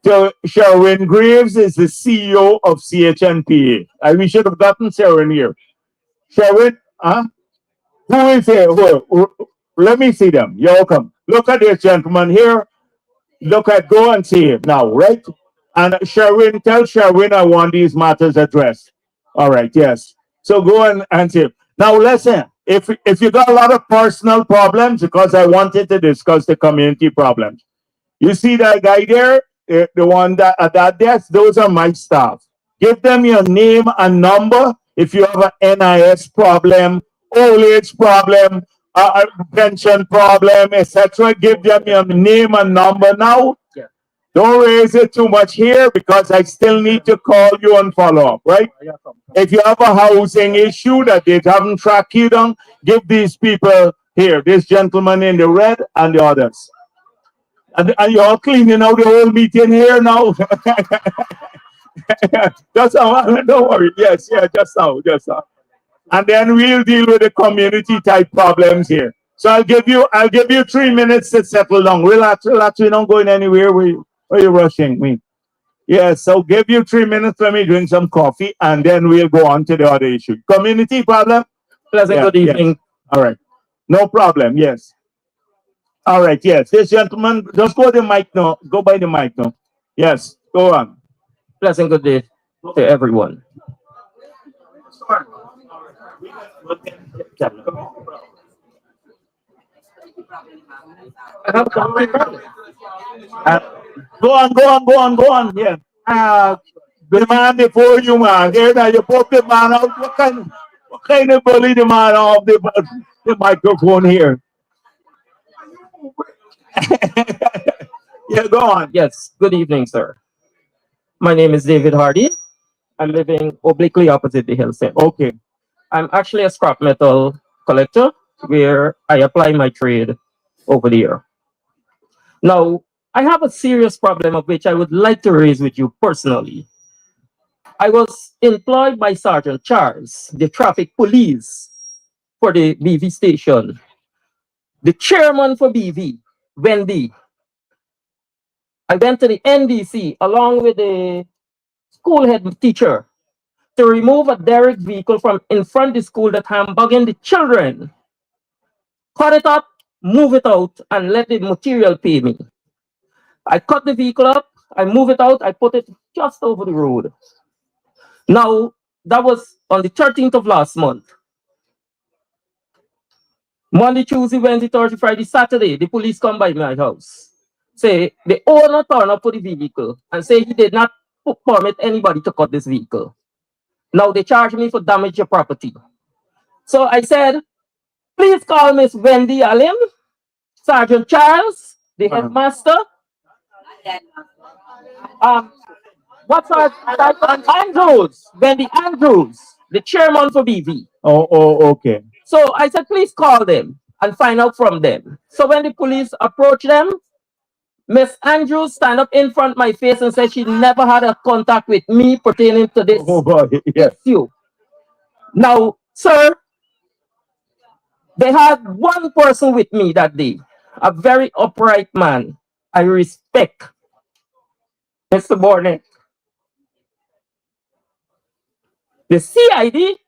So Sherwin Graves is the CEO of CHNPA. We should have gotten Sherwin here. Sherwin, huh? Who is here? Let me see them. You're welcome. Look at this gentleman here. Look at, go and see him now, right? And Sherwin, tell Sherwin I want these matters addressed. All right, yes. So go and see him. Now listen, if you got a lot of personal problems, because I wanted to discuss the community problems. You see that guy there, the one that at that desk, those are my staff. Give them your name and number if you have an NIS problem, old age problem, pension problem, etc. Give them your name and number now. Don't raise it too much here because I still need to call you and follow up, right? If you have a housing issue that they haven't tracked you down, give these people here, this gentleman in the red and the others. And you're cleaning out the whole meeting here now. Just now, don't worry. Yes, yeah, just now. And then we'll deal with the community type problems here. So I'll give you 3 minutes to settle down. Relax. We're not going anywhere. Where you rushing me? Yes, so give you 3 minutes. Let me drink some coffee, and then we'll go on to the other issue. Community problem. Pleasant good evening. Yes. All right. No problem. Yes. All right, yes. This gentleman, just go to the mic now. Go by the mic now. Yes, go on. Pleasant good day to everyone. Go on. Yeah. The man before you, man. Here now, you put the man out. What kind of bully the man off the microphone here? Yeah, go on. Yes, good evening, sir. My name is David Hardy. I'm living obliquely opposite the Hill Center. Okay. I'm actually a scrap metal collector where I apply my trade over the year. Now, I have a serious problem of which I would like to raise with you personally. I was employed by Sergeant Charles, the traffic police for the BV station. The chairman for BV, Wendy. I went to the NDC along with the school head teacher to remove a derrick vehicle from in front of the school that humbugging the children. Cut it up, move it out, and let the material pay me. I cut the vehicle up, I move it out, I put it just over the road. Now, that was on the 13th of last month. Monday, Tuesday, Wednesday, Thursday, Friday, Saturday, the police come by my house. Say, the owner turned up for the vehicle and say he did not permit anybody to cut this vehicle. Now they charge me for damage of property. So I said, please call Miss Wendy Allen, Sergeant Charles, the headmaster. What's her Andrews, Wendy Andrews, the chairman for BV. Oh, okay. So I said, please call them and find out from them. So when the police approached them, Miss Andrews stand up in front of my face and said she never had a contact with me pertaining to this issue. Now, sir, they had one person with me that day, a very upright man. I respect Mr. Bornet. The CID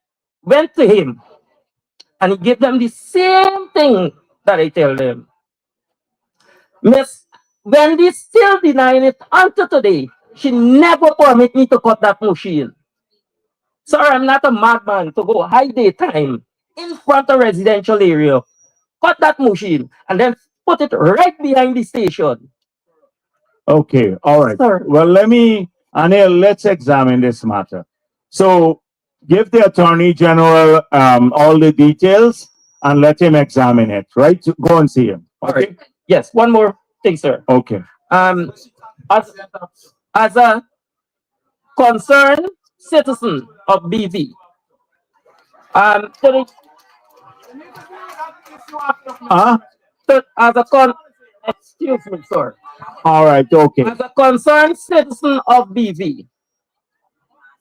went to him and he gave them the same thing that I tell them. Miss Wendy still denying it until today. She never permit me to cut that machine. Sir, I'm not a madman to go high daytime in front of residential area, cut that machine, and then put it right behind the station. Okay, all right. Sir. Well, Anil, let's examine this matter. So, give the Attorney General all the details and let him examine it, right? Go and see him. Okay? All right. Yes, one more thing, sir. Okay. As a concerned citizen of BV, excuse me, sir. All right, okay. As a concerned citizen of BV,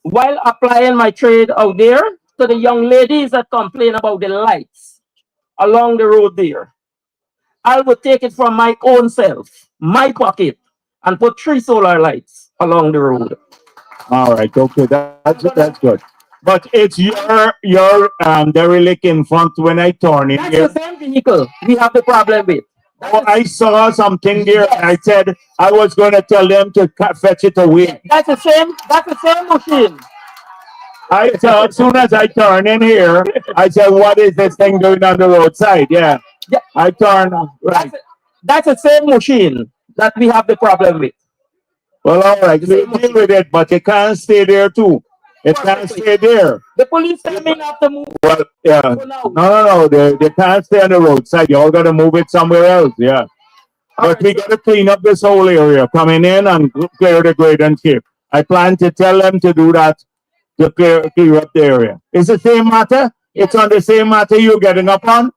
while applying my trade out there to the young ladies that complain about the lights along the road there, I would take it from my own self, my pocket, and put 3 solar lights along the road. All right, okay, that's good. But it's your derelict in front when I turn in That's here. the same vehicle we have the problem with. Oh, I saw something there, and I said I was going to tell them to fetch it away. That's the same machine. I saw as soon as I turn in here, I said, "What is this thing doing on the roadside?" Yeah, Yeah, I turn right. that's the same machine that we have the problem with. Well, all right, we'll deal with it, but it can't stay there too. It can't stay there. The police tell me not to move Well, yeah. for now. No, they can't stay on the roadside. You all got to move it somewhere else. Yeah. But we got to clean up this whole area, coming in and clear the grade and chip. I plan to tell them to do that to clear up the area. It's the same matter. It's on the same matter you're getting up on.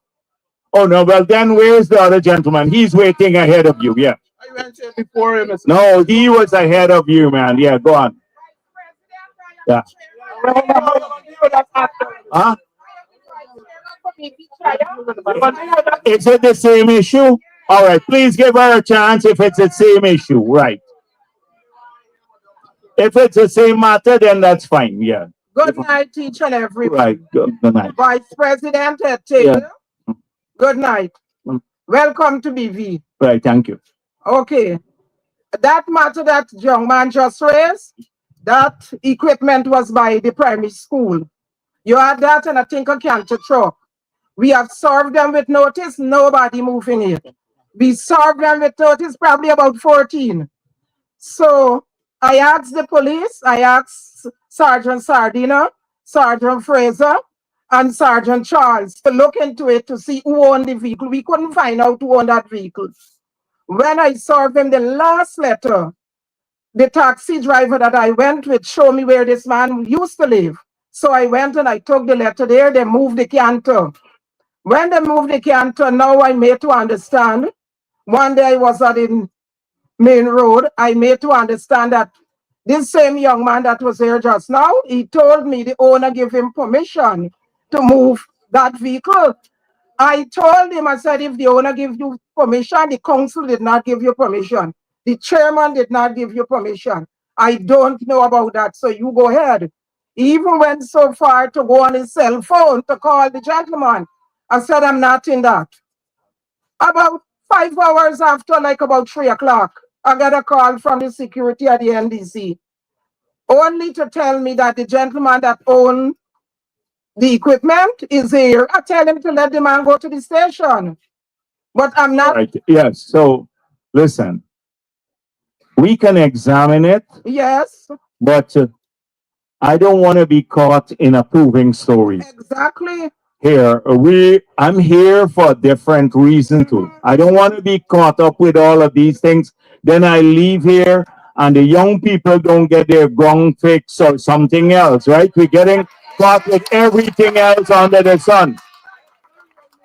Oh no, well then where's the other gentleman? He's waiting ahead of you. Yeah. I went here before him. No, he was ahead of you, man. Yeah, go on. Yeah. Huh? Is it the same issue? All right, please give her a chance if it's the same issue. Right. If it's the same matter, then that's fine. Yeah. Good night, teacher and everyone. Right. Good night. Vice President at table. Yeah. Good night. Welcome to BV. Right. Thank you. Okay. That matter that young man just raised, that equipment was by the primary school. You had that and I think a canter truck. We have served them with notice, nobody moving here. We served them with notice, probably about 14. So I asked the police, I asked Sergeant Sardina, Sergeant Fraser, and Sergeant Charles to look into it to see who owned the vehicle. We couldn't find out who owned that vehicle. When I served him the last letter, the taxi driver that I went with showed me where this man used to live. So I went and I took the letter there, they moved the canter. When they moved the canter, now I made to understand. One day I was at the main road, I made to understand that this same young man that was here just now, he told me the owner gave him permission to move that vehicle. I told him, I said, if the owner gives you permission, the council did not give you permission. The chairman did not give you permission. I don't know about that, so you go ahead. He even went so far to go on his cell phone to call the gentleman. I said, I'm not in that. About 5 hours after, like about 3 o'clock, I got a call from the security at the NDC, only to tell me that the gentleman that owned the equipment is here. I tell him to let the man go to the station. But I'm not. Right. Yes. So listen, we can examine it. Yes. But I don't want to be caught in a proving story. Exactly. Here, I'm here for a different reason too. I don't want to be caught up with all of these things. Then I leave here and the young people don't get their ground fix or something else, right? We're getting caught with everything else under the sun.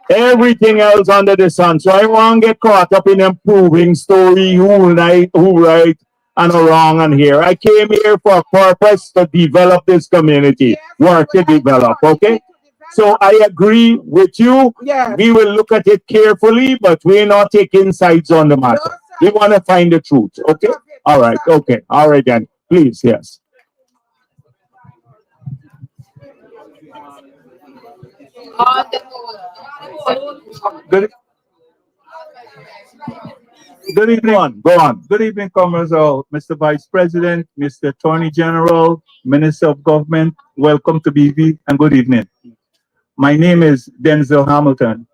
Everything else under the sun. So I won't get caught up in a proving story, who right and wrong and here. I came here for a purpose to develop this community, work to develop, okay? So I agree with you. Yes. We will look at it carefully, but we're not taking sides on the matter. We want to find the truth, okay? All right, okay. All right then. Please, yes. Good, good evening. Go on. Good evening, Comrades all. Mr. Vice President, Mr. Attorney General, Minister of Government, welcome to BV and good evening. My name is Denzel Hamilton.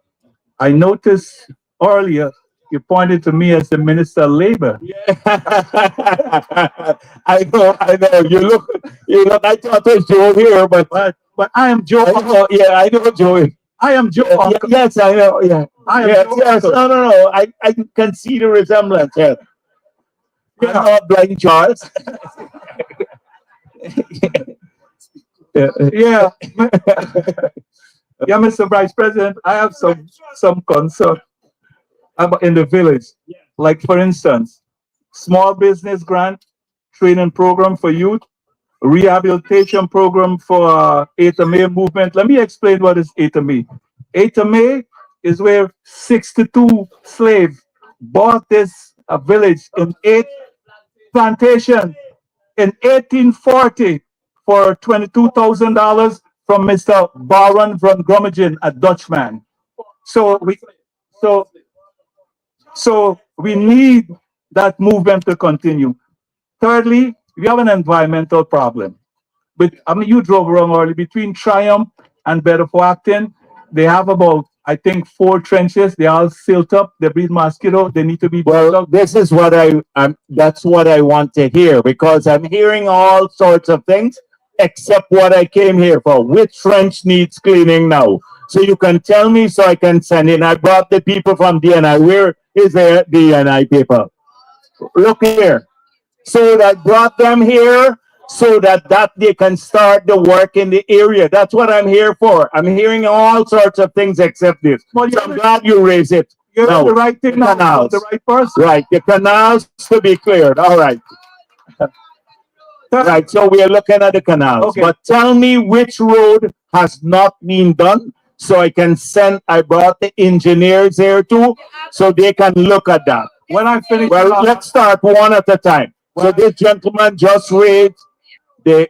I noticed earlier you pointed to me as the Minister of Labor. Yeah. I know. You look, I thought it was Joe here, but I am Joe. yeah, I know Joe. I am Joe. Yes, I know. Yeah. I am Yes, Joe. yes. No. I can see the resemblance. Yeah. I'm not blind Charles. Yeah. Yeah, Mr. Vice President, I have some concern about in the village. Like for instance, small business grant training program for youth, rehabilitation program for May movement. Let me explain what is May. May is where 62 slaves bought this village in plantation in 1840 for $22,000 from Mr. Baron von Grummingen, a Dutchman. So so we need that movement to continue. Thirdly, we have an environmental problem. But I mean, you drove around early between Triumph and Bedford. They have about, I think, 4 trenches. They all silt up. They breed mosquito. They need to be. Well, this is what that's what I want to hear, because I'm hearing all sorts of things except what I came here for. Which trench needs cleaning now? So you can tell me so I can send in. I brought the people from DNI. Where is the DNI people? Look here. So I brought them here so that they can start the work in the area. That's what I'm here for. I'm hearing all sorts of things except this. Well, So I'm glad you raised it. You're Now, the right thing now. canals. The right person. Right, the canals to be cleared. All right. Right, so we are looking at the canals. Okay. But tell me which road has not been done so I can send, I brought the engineers here too, so they can look at that. When I finish, Well, let's start one at a time. So this gentleman just raised the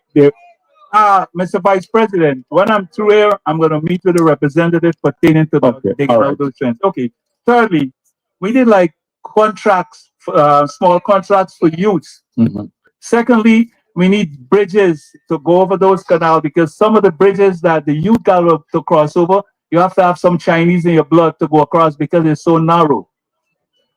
Mr. Vice President, when I'm through here, I'm going to meet with the representative pertaining to the digging out those trends. Okay. Thirdly, we did like contracts, small contracts for youths. Secondly, we need bridges to go over those canals, because some of the bridges that the youth got to cross over, you have to have some Chinese in your blood to go across because it's so narrow.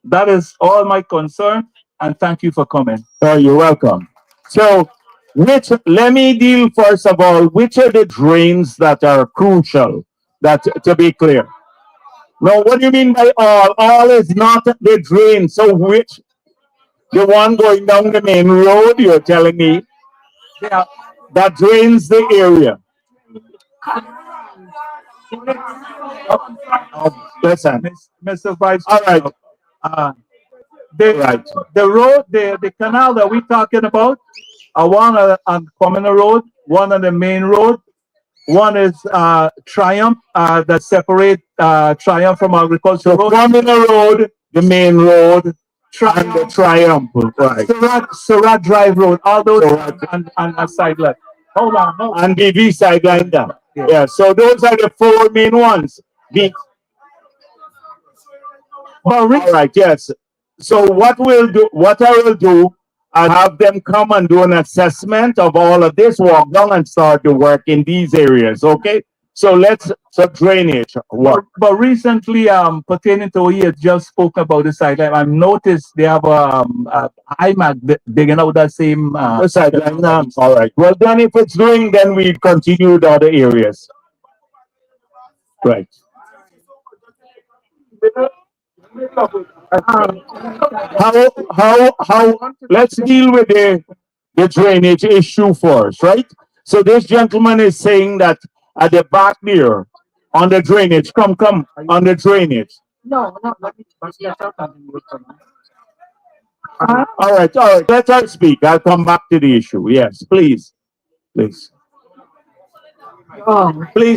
That is all my concern, and thank you for coming. Oh, you're welcome. So, let me deal first of all, which are the drains that are crucial, that to be clear. Now, what do you mean by all? All is not the drain. So which, the one going down the main road, you're telling me, that drains the area? Listen. Mr. Vice All right. The road, the canal that we're talking about, one on Commoner Road, one on the main road, one is Triumph that separate Triumph from Agricultural Road. Commoner Road, the main road, and the Triumph. Right. Surratt Drive Road, all those on side left. Hold on. And BV sideline down. Yeah, so those are the 4 main ones. All right, yes. So what I will do, I'll have them come and do an assessment of all of this, walk down and start the work in these areas, okay? So drainage work. But recently, pertaining to what you had just spoken about the sideline, I've noticed they have IMAC digging out that same sideline. All right. Well, then if it's doing, then we continue with other areas. Right. How let's deal with the drainage issue first, right? So this gentleman is saying that at the back there, on the drainage, come on the drainage. No. All right, let her speak. I'll come back to the issue. Yes, please. Please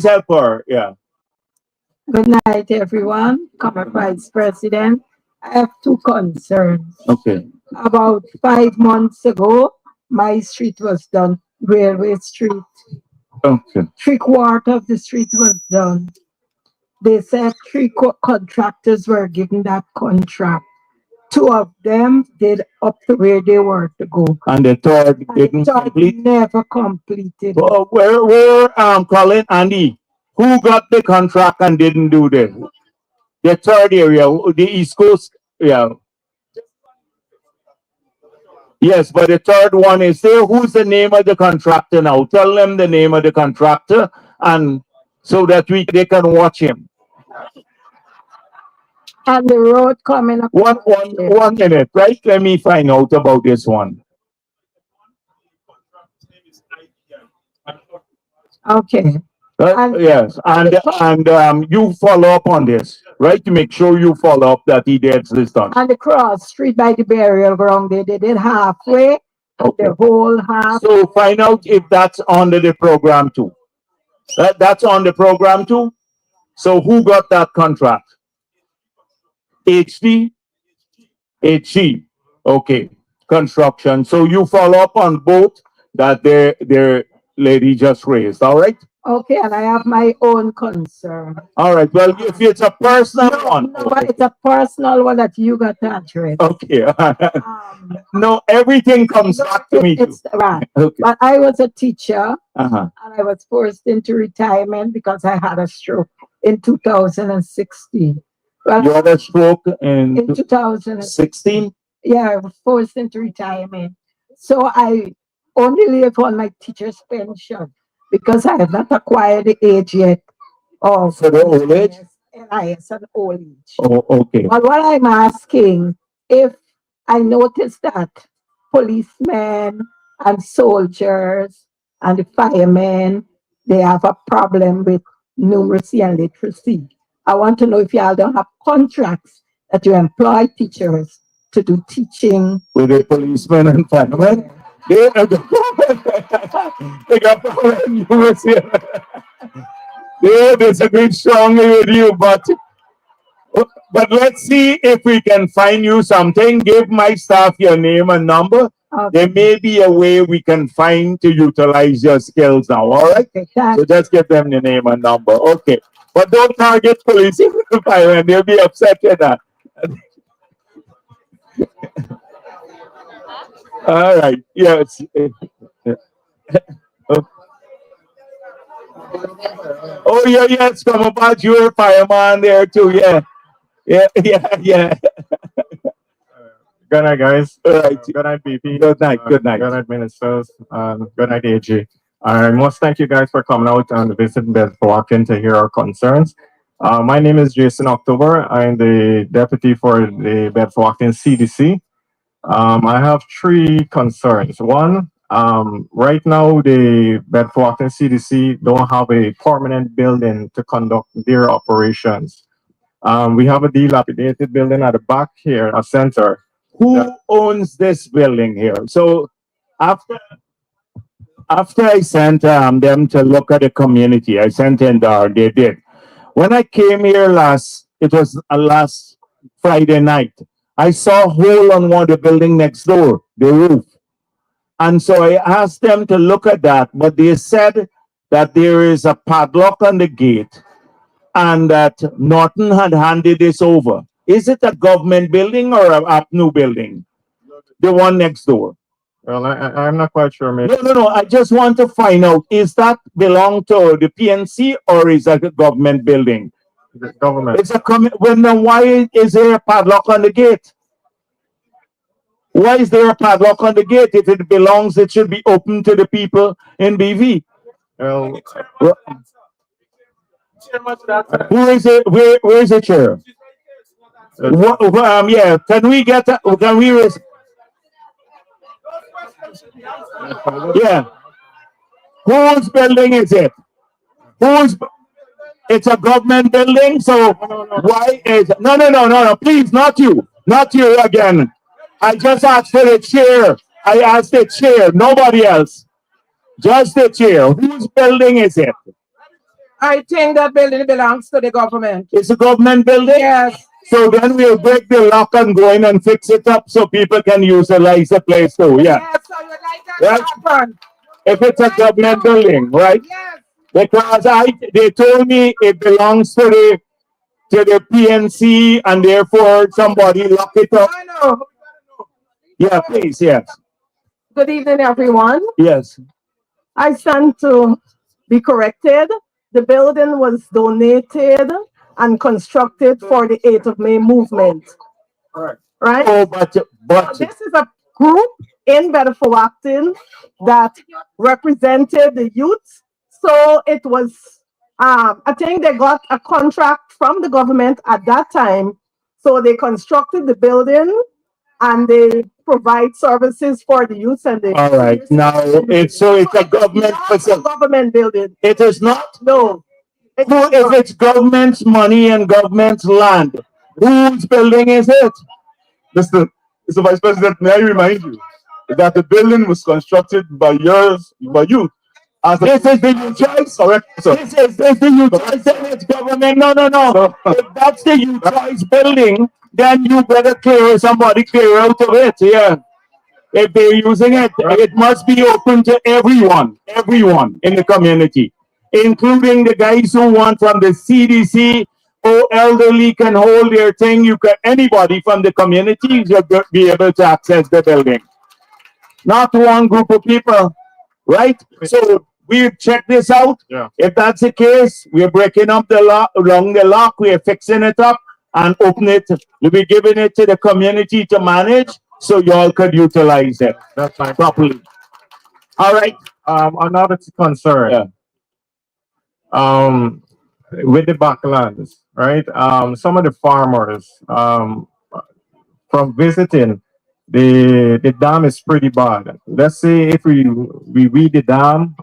help her. Yeah. Good night, everyone. Comrade Vice President, I have 2 concerns. Okay. About 5 months ago, my street was done, Railway Street. Okay. 3/4 of the street was done. They said 3 contractors were given that contract. 2 of them did up to where they were to go. And the third didn't complete? Never completed. Oh, where Colin, Andy, who got the contract and didn't do the third area, the East Coast? Yeah. Yes, but the third one is there. Who's the name of the contractor now? Tell them the name of the contractor, and so that they can watch him. And the road coming up. One minute, right? Let me find out about this one. Okay. Yes, and you follow up on this, right? To make sure you follow up that he gets this done. And the cross street by the burial ground, they did it halfway, the whole half. So find out if that's under the program too. That's on the program too. So who got that contract? HG. Okay. construction. So you follow up on both that their lady just raised. All right. Okay, and I have my own concern. All right. Well, if it's a personal one, No, but it's a personal one that you got to address. okay. Um, No, everything comes no, back to me too. it's right. Okay. But I was a teacher Uh-huh. and I was forced into retirement because I had a stroke in 2016. Well, You had a stroke in in 2016. 16? Yeah, I was forced into retirement. So I only live on my teacher's pension because I have not acquired the age yet of For the old age? NIS and old age. Oh, okay. But what I'm asking, if I notice that policemen and soldiers and the firemen, they have a problem with numeracy and literacy. I want to know if y'all don't have contracts that you employ teachers to do teaching. With the policemen and firemen? They have the they got problem. They disagree strongly with you, but let's see if we can find you something. Give my staff your name and number. Okay. There may be a way we can find to utilize your skills now. All right. Okay, So just give them the name and number. Okay. But don't target police and firemen. They'll be upset with that. All right. Yes. Oh yeah, yes. Come about you're a fireman there too. Yeah. Yeah. Good night, guys. All right. Good night, BP. Good night. Good night. Good night, ministers. Good night, AG. I must thank you guys for coming out and visiting Bedford to hear our concerns. My name is Jason October. I'm the deputy for the Bedford CDC. I have three concerns. One, right now the Bedford CDC don't have a permanent building to conduct their operations. We have a dilapidated building at the back here, a center. Who owns this building here? So after I sent them to look at the community, I sent in there, they did. When I came here it was last Friday night, I saw a hole on one of the building next door, the roof. And so I asked them to look at that, but they said that there is a padlock on the gate and that Norton had handed this over. Is it a government building or a new building? The one next door. Well, I'm not quite sure. Maybe. No. I just want to find out, is that belong to the PNC or is that a government building? The government. It's a then why is there a padlock on the gate? Why is there a padlock on the gate? If it belongs, it should be open to the people in BV. Well, who is it? Where is the chair? Yeah, can we get can we yeah, whose building is it? It's a government building, so why is no, please, not you again. I just asked for the chair. I asked the chair, nobody else, just the chair. Whose building is it? I think that building belongs to the government. It's a government building? Yes. So then we'll break the lock and go in and fix it up so people can utilize the place too. Yeah. Yes, so you like that to happen. If it's a government building, right? Yes. Because they told me it belongs to the PNC and therefore somebody lock it up. I know. Yeah, please, yes. Good evening, everyone. Yes. I stand to be corrected. The building was donated and constructed for the 8th of May movement. Right? Oh, but So this is a group in Bedford that represented the youth. So it was, I think they got a contract from the government at that time. So they constructed the building and they provide services for the youth and the. All right. Now it's a government facility. Government building. It is not? No. If it's government's money and government's land, whose building is it? Mr. Vice President, may I remind you that the building was constructed by you. This is the youth choice. Correct, sir. This is the youth choice. Then it's government. No. If that's the youth choice building, then you better somebody clear out of it. Yeah. If they're using it, it must be open to everyone in the community, including the guys who want from the CDC or elderly can hold their thing. You can anybody from the community should be able to access the building, not one group of people, right? So we check this out. Yeah. If that's the case, we're breaking up the lock along the lock, we're fixing it up and open it. We'll be giving it to the community to manage so y'all could utilize it That's fine. properly. All right. Another concern. Yeah. With the backlands, right? Some of the farmers, from visiting, the dam is pretty bad. Let's say if we read the dam,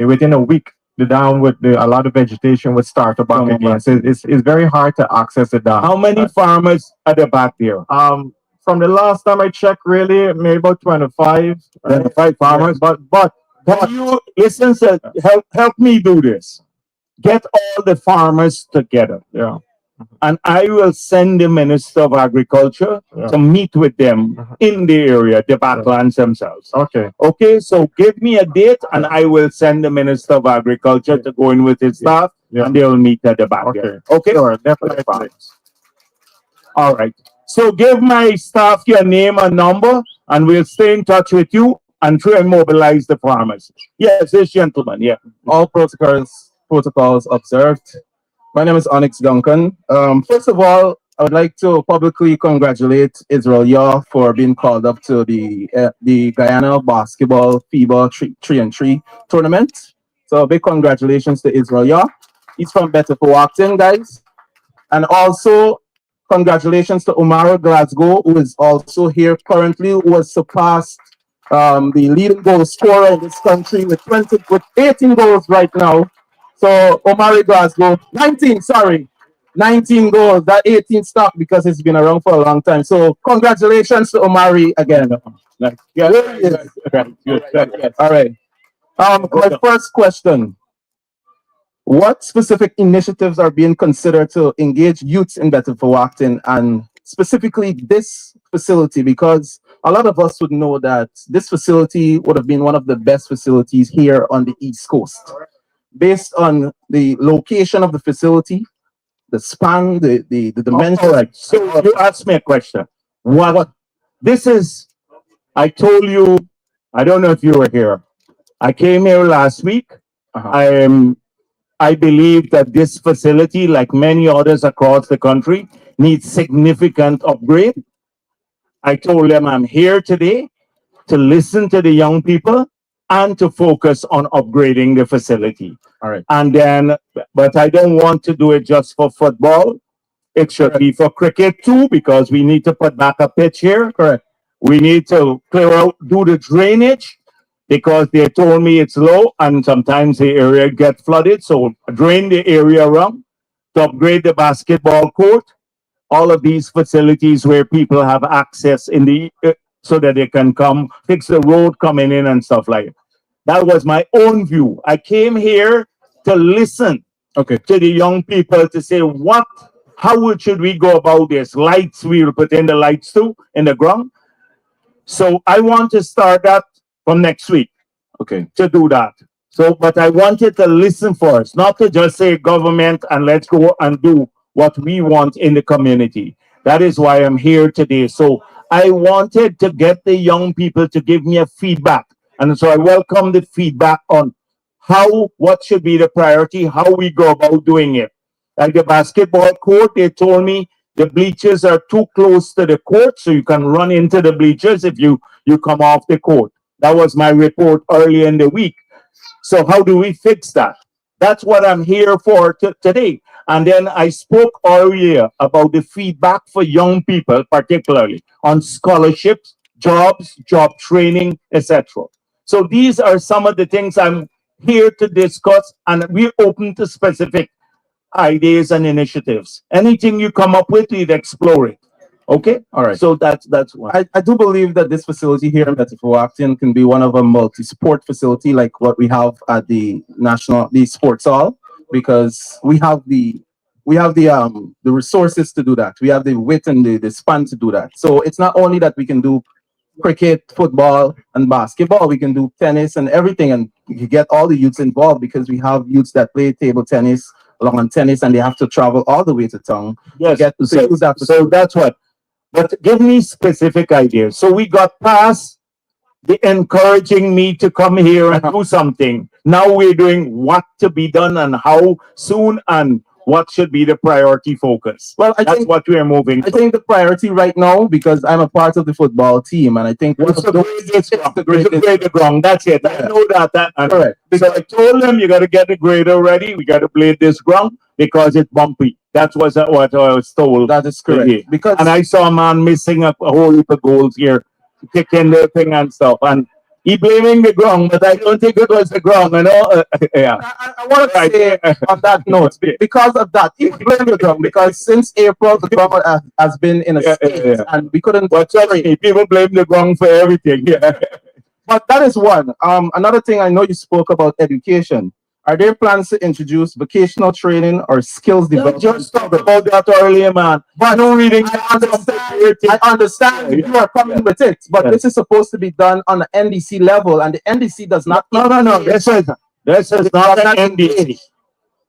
within a week, the dam with a lot of vegetation would start to back again. So it's very hard to access the dam. How many farmers are there back there? From the last time I checked, really, maybe about 25. 25 farmers. But Can you listen, sir? Help me do this. Get all the farmers together. yeah, And I will send the Minister of Agriculture Yeah. to meet with them in the area, the backlands themselves. okay, Okay, so give me a date and I will send the Minister of Agriculture to go in with his staff Yeah. and they'll meet at the back there. Okay? sure, definitely. All right. So give my staff your name and number and we'll stay in touch with you and try and mobilize the farmers. Yes, this gentleman, yeah. All protocols observed. My name is Onyx Duncan. First of all, I would like to publicly congratulate Israel Yaw for being called up to the Guyana Basketball FIBA 3-on-3 tournament. So big congratulations to Israel Yaw. He's from Better for Walkton, guys. And also congratulations to Omar Glasgow, who is also here currently, who has surpassed the leading goal scorer in this country with 18 goals right now. So Omari Glasgow, 19 goals. That 18 stuck because it's been around for a long time. So congratulations to Omari again. Yes. All right. My first question. What specific initiatives are being considered to engage youths in Better for Walkton and specifically this facility? Because a lot of us would know that this facility would have been one of the best facilities here on the East Coast. Based on the location of the facility, the span, the dimension. All right. So you asked me a question. What? This is, I told you, I don't know if you were here. I came here last week. I believe that this facility, like many others across the country, needs significant upgrade. I told them I'm here today to listen to the young people and to focus on upgrading the facility. All right. And then, but I don't want to do it just for football. It should be for cricket too, because we need to put back a pitch here. Correct. We need to clear out, do the drainage, because they told me it's low and sometimes the area gets flooded. So drain the area around to upgrade the basketball court, all of these facilities where people have access in the so that they can come fix the road coming in and stuff like that. That was my own view. I came here to listen to the young people to say how should we go about this? Lights, we will put in the lights too in the ground. So I want to start that from next week. To do that. So, but I wanted to listen first, not to just say government and let's go and do what we want in the community. That is why I'm here today. So I wanted to get the young people to give me a feedback. And so I welcome the feedback on what should be the priority, how we go about doing it. Like the basketball court, they told me the bleachers are too close to the court, so you can run into the bleachers if you come off the court. That was my report early in the week. So how do we fix that? That's what I'm here for today. And then I spoke earlier about the feedback for young people, particularly on scholarships, jobs, job training, etc. So these are some of the things I'm here to discuss, and we're open to specific ideas and initiatives. Anything you come up with, we'd explore it. Okay. All right. So that's one. I do believe that this facility here in Better for Walkton can be one of a multi-sport facility like what we have at the sports hall, because we have the resources to do that. We have the width and the span to do that. So it's not only that we can do cricket, football, and basketball. We can do tennis and everything, and we can get all the youths involved because we have youths that play table tennis, lawn tennis, and they have to travel all the way to town to get to use that. So that's what. But give me specific ideas. So we got past the encouraging me to come here and do something. Now we're doing what to be done and how soon and what should be the priority focus. Well, That's what we're moving. I think the priority right now, because I'm a part of the football team, and I think It's the grader ground. That's it. I know that. Correct. So I told them you got to get the grader ready. We got to blade this ground because it's bumpy. That's what I was told. That is correct. today. Because And I saw a man missing a whole heap of goals here, kicking the thing and stuff. And he blaming the ground, but I don't think it was the ground. You know? Yeah. I want to say on that note, because of that, you blame the ground because since April the ground has been in a state and we couldn't. But trust me, people blame the ground for everything. Yeah. But that is one. Another thing I know you spoke about education. Are there plans to introduce vocational training or skills development? Just talk about that earlier, man. But no reading. I understand you are coming with it, but this is supposed to be done on the NDC level, and the NDC does not. No. This is not an NDC.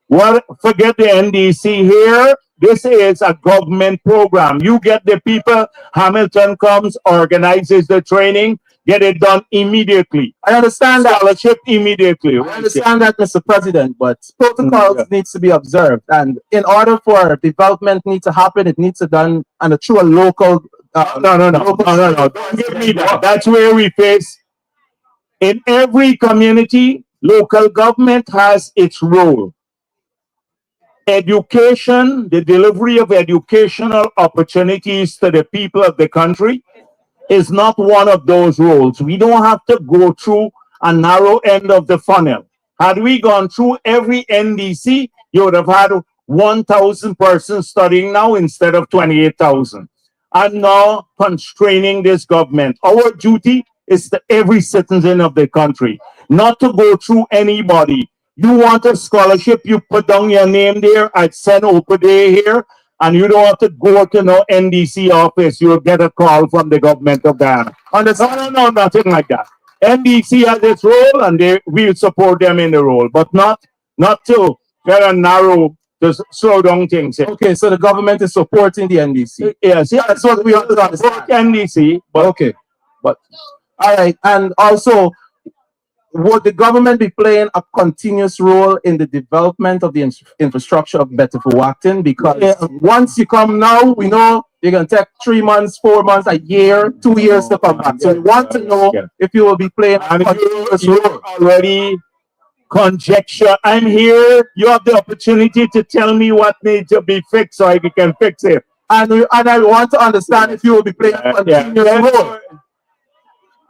What? Forget the NDC here. This is a government program. You get the people. Hamilton comes, organizes the training, get it done immediately. I understand that. Scholarship immediately. I understand that, Mr. President, but protocols needs to be observed, and in order for development need to happen, it needs to done and through a local. No. Don't give me that. That's where we face. In every community, local government has its role. Education, the delivery of educational opportunities to the people of the country is not one of those roles. We don't have to go through a narrow end of the funnel. Had we gone through every NDC, you would have had 1,000 persons studying now instead of 28,000. And now constraining this government. Our duty is to every citizen of the country, not to go through anybody. You want a scholarship, you put down your name there at Sen Opade here, and you don't have to go to no NDC office. You'll get a call from the government of Ghana. No, nothing like that. NDC has its role, and we'll support them in the role, but not to get a narrow, just slow down things. Okay, so the government is supporting the NDC. Yes, that's what we have to support NDC. But okay, but all right, and also, would the government be playing a continuous role in the development of the infrastructure of Better for Wacton? Because once you come now, we know you're going to take 3 months, 4 months, a year, 2 years to come back. So we want to know if you will be playing a continuous role. Already conjecture. I'm here. You have the opportunity to tell me what needs to be fixed so I can fix it. And I want to understand if you will be playing a continuous role.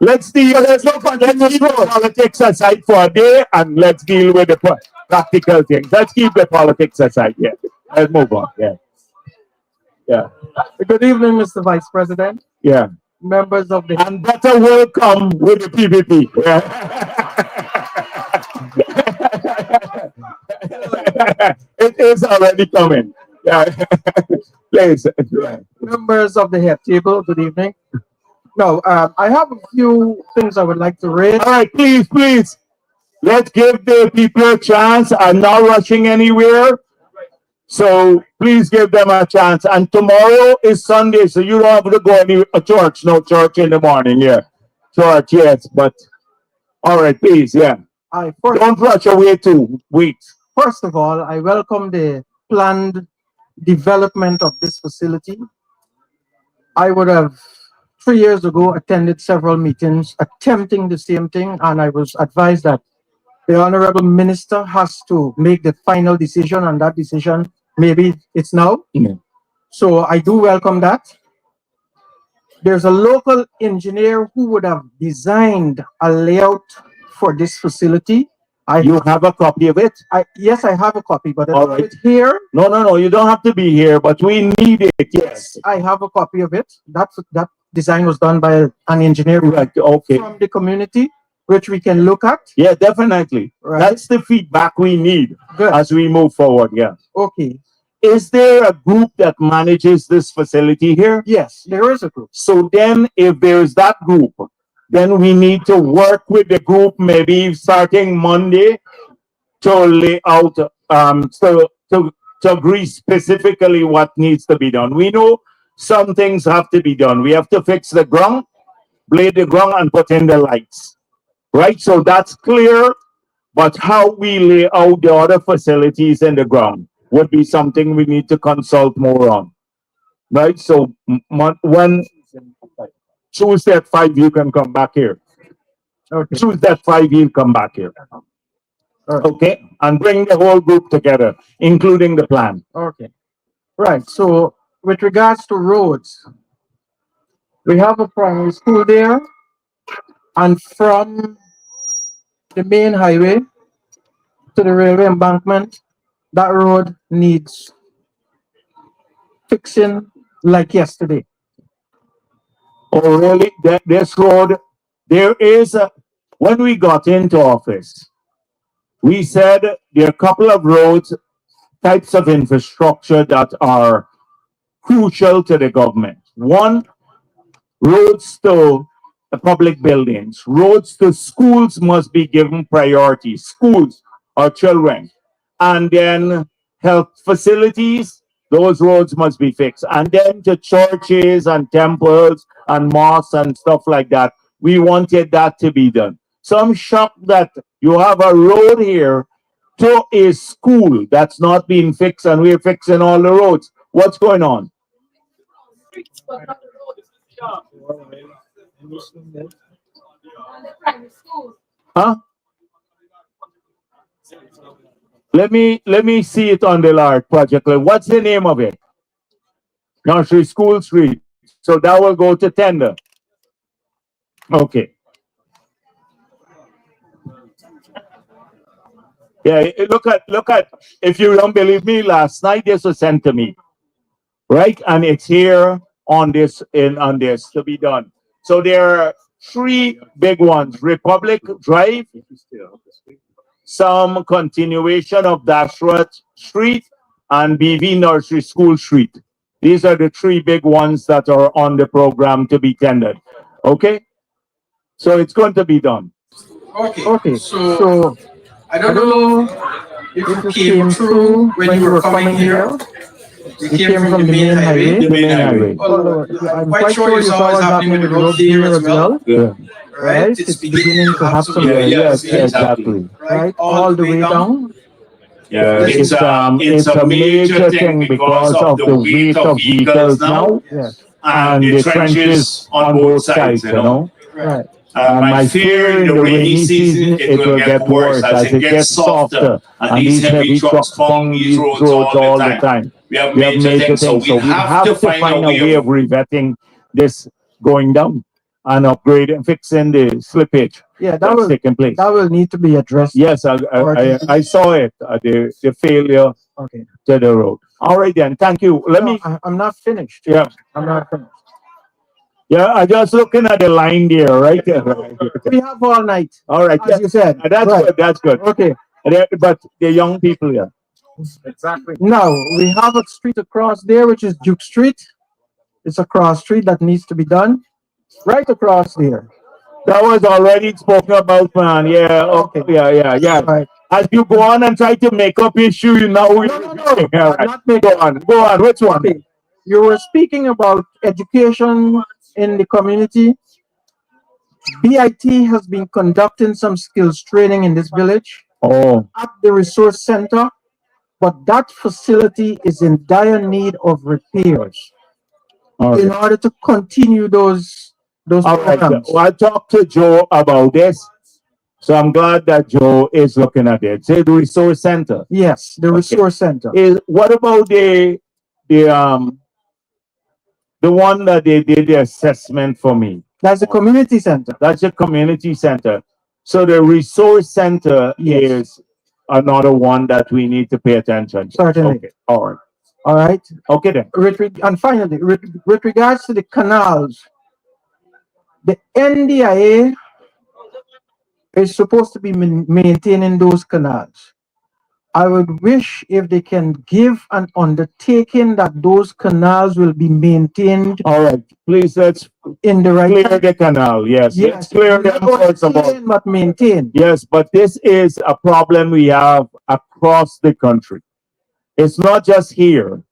Let's keep politics aside for a day and let's deal with the practical things. Let's keep the politics aside. Yeah. Let's move on. Yeah. Good evening, Mr. Vice President. Yeah. Members of the and better welcome with the PPP. It is already coming. Yeah. Please. Members of the head table, good evening. No, I have a few things I would like to raise. All right, please. Let's give the people a chance. I'm not rushing anywhere. So please give them a chance. And tomorrow is Sunday, so you don't have to go to church. No church in the morning, yeah. Church, yes. But all right, please, yeah. Don't rush away too. Wait. First of all, I welcome the planned development of this facility. I would have 3 years ago attended several meetings attempting the same thing, and I was advised that the Honorable Minister has to make the final decision, and that decision, maybe it's now. Yeah. So I do welcome that. There's a local engineer who would have designed a layout for this facility. You have a copy of it? Yes, I have a copy, but All right. here. No, you don't have to be here, but we need it, yes. I have a copy of it. That design was done by an engineer from the community, which we can look at. Yeah, definitely. Right. That's the feedback we need as we move forward, yeah. Okay. is there a group that manages this facility here? Yes, there is a group. So then if there's that group, then we need to work with the group maybe starting Monday to lay out, to agree specifically what needs to be done. We know some things have to be done. We have to fix the ground, blade the ground, and put in the lights, right? So that's clear, but how we lay out the other facilities in the ground would be something we need to consult more on, right? So when Tuesday at 5, you can come back here. Okay. Tuesday at 5, you'll come back here. Alright. Okay, and bring the whole group together, including the plan. Okay. Right. So with regards to roads, we have a primary school there, and from the main highway to the railway embankment, that road needs fixing like yesterday. Oh, really? This road, there is a, when we got into office, we said there are a couple of roads, types of infrastructure that are crucial to the government. One, roads to public buildings, roads to schools must be given priority, schools or children. And then health facilities, those roads must be fixed. And then to churches and temples and mosques and stuff like that, we wanted that to be done. So I'm shocked that you have a road here to a school that's not being fixed and we're fixing all the roads. What's going on? Huh? Let me see it on the large project. What's the name of it? Nursery School Street. So that will go to tender. Okay. Yeah, look at if you don't believe me, last night this was sent to me. Right? And it's here on this on this to be done. So there are 3 big ones: Republic Drive, some continuation of Dashwood Street, and BV Nursery School Street. These are the 3 big ones that are on the program to be tendered. Okay? So it's going to be done. Okay. So I don't know if you came through when you were coming here. You came from the main highway. The main highway. Although I'm quite sure you saw what's happening with the road there as well. Yeah. Right? It's beginning to have some Yes, exactly. right all the way down. Yeah, it's a major thing because of the weight of vehicles now. Yes. And the trenches on both sides, you know. Right. My fear in the rainy season, it will get worse as it gets softer. And these heavy trucks found these roads all the time. We have major things, so we have to find a way of revetting this going down and upgrading, fixing the slippage. Yeah, that's taking place. That will need to be addressed. Yes, I saw it, the failure Okay. to the road. All right then, thank you. I'm not finished. Yeah. I'm not finished. Yeah, I just looking at the line there, right? We have all night. All right, As you said. that's Right. good. That's good. Okay. But the young people, yeah. Exactly. Now we have a street across there, which is Duke Street. It's a cross street that needs to be done. Right across there. That was already spoken about, man. Yeah. Okay. Yeah. Right. As you go on and try to make up issue, now we. No. All right. Not make Go on. Which one? Okay. You were speaking about education in the community. BIT has been conducting some skills training in this village at the resource center, but that facility is in dire need of repairs in order to continue those All right. programs. Well, I talked to Joe about this, so I'm glad that Joe is looking at it. Say the resource center. Yes, the resource center. What about the one that they did the assessment for me? That's a community center. That's a community center. So the resource center is another one that we need to pay attention to. Certainly. Okay. All right. All right. Okay then. And finally, with regards to the canals, the NDIA is supposed to be maintaining those canals. I would wish if they can give an undertaking that those canals will be maintained All right, please let's in the right clear time. the canal. Yes, let's Yes, clear them not first of all. clean, but maintain. Yes, but this is a problem we have across the country. It's not just here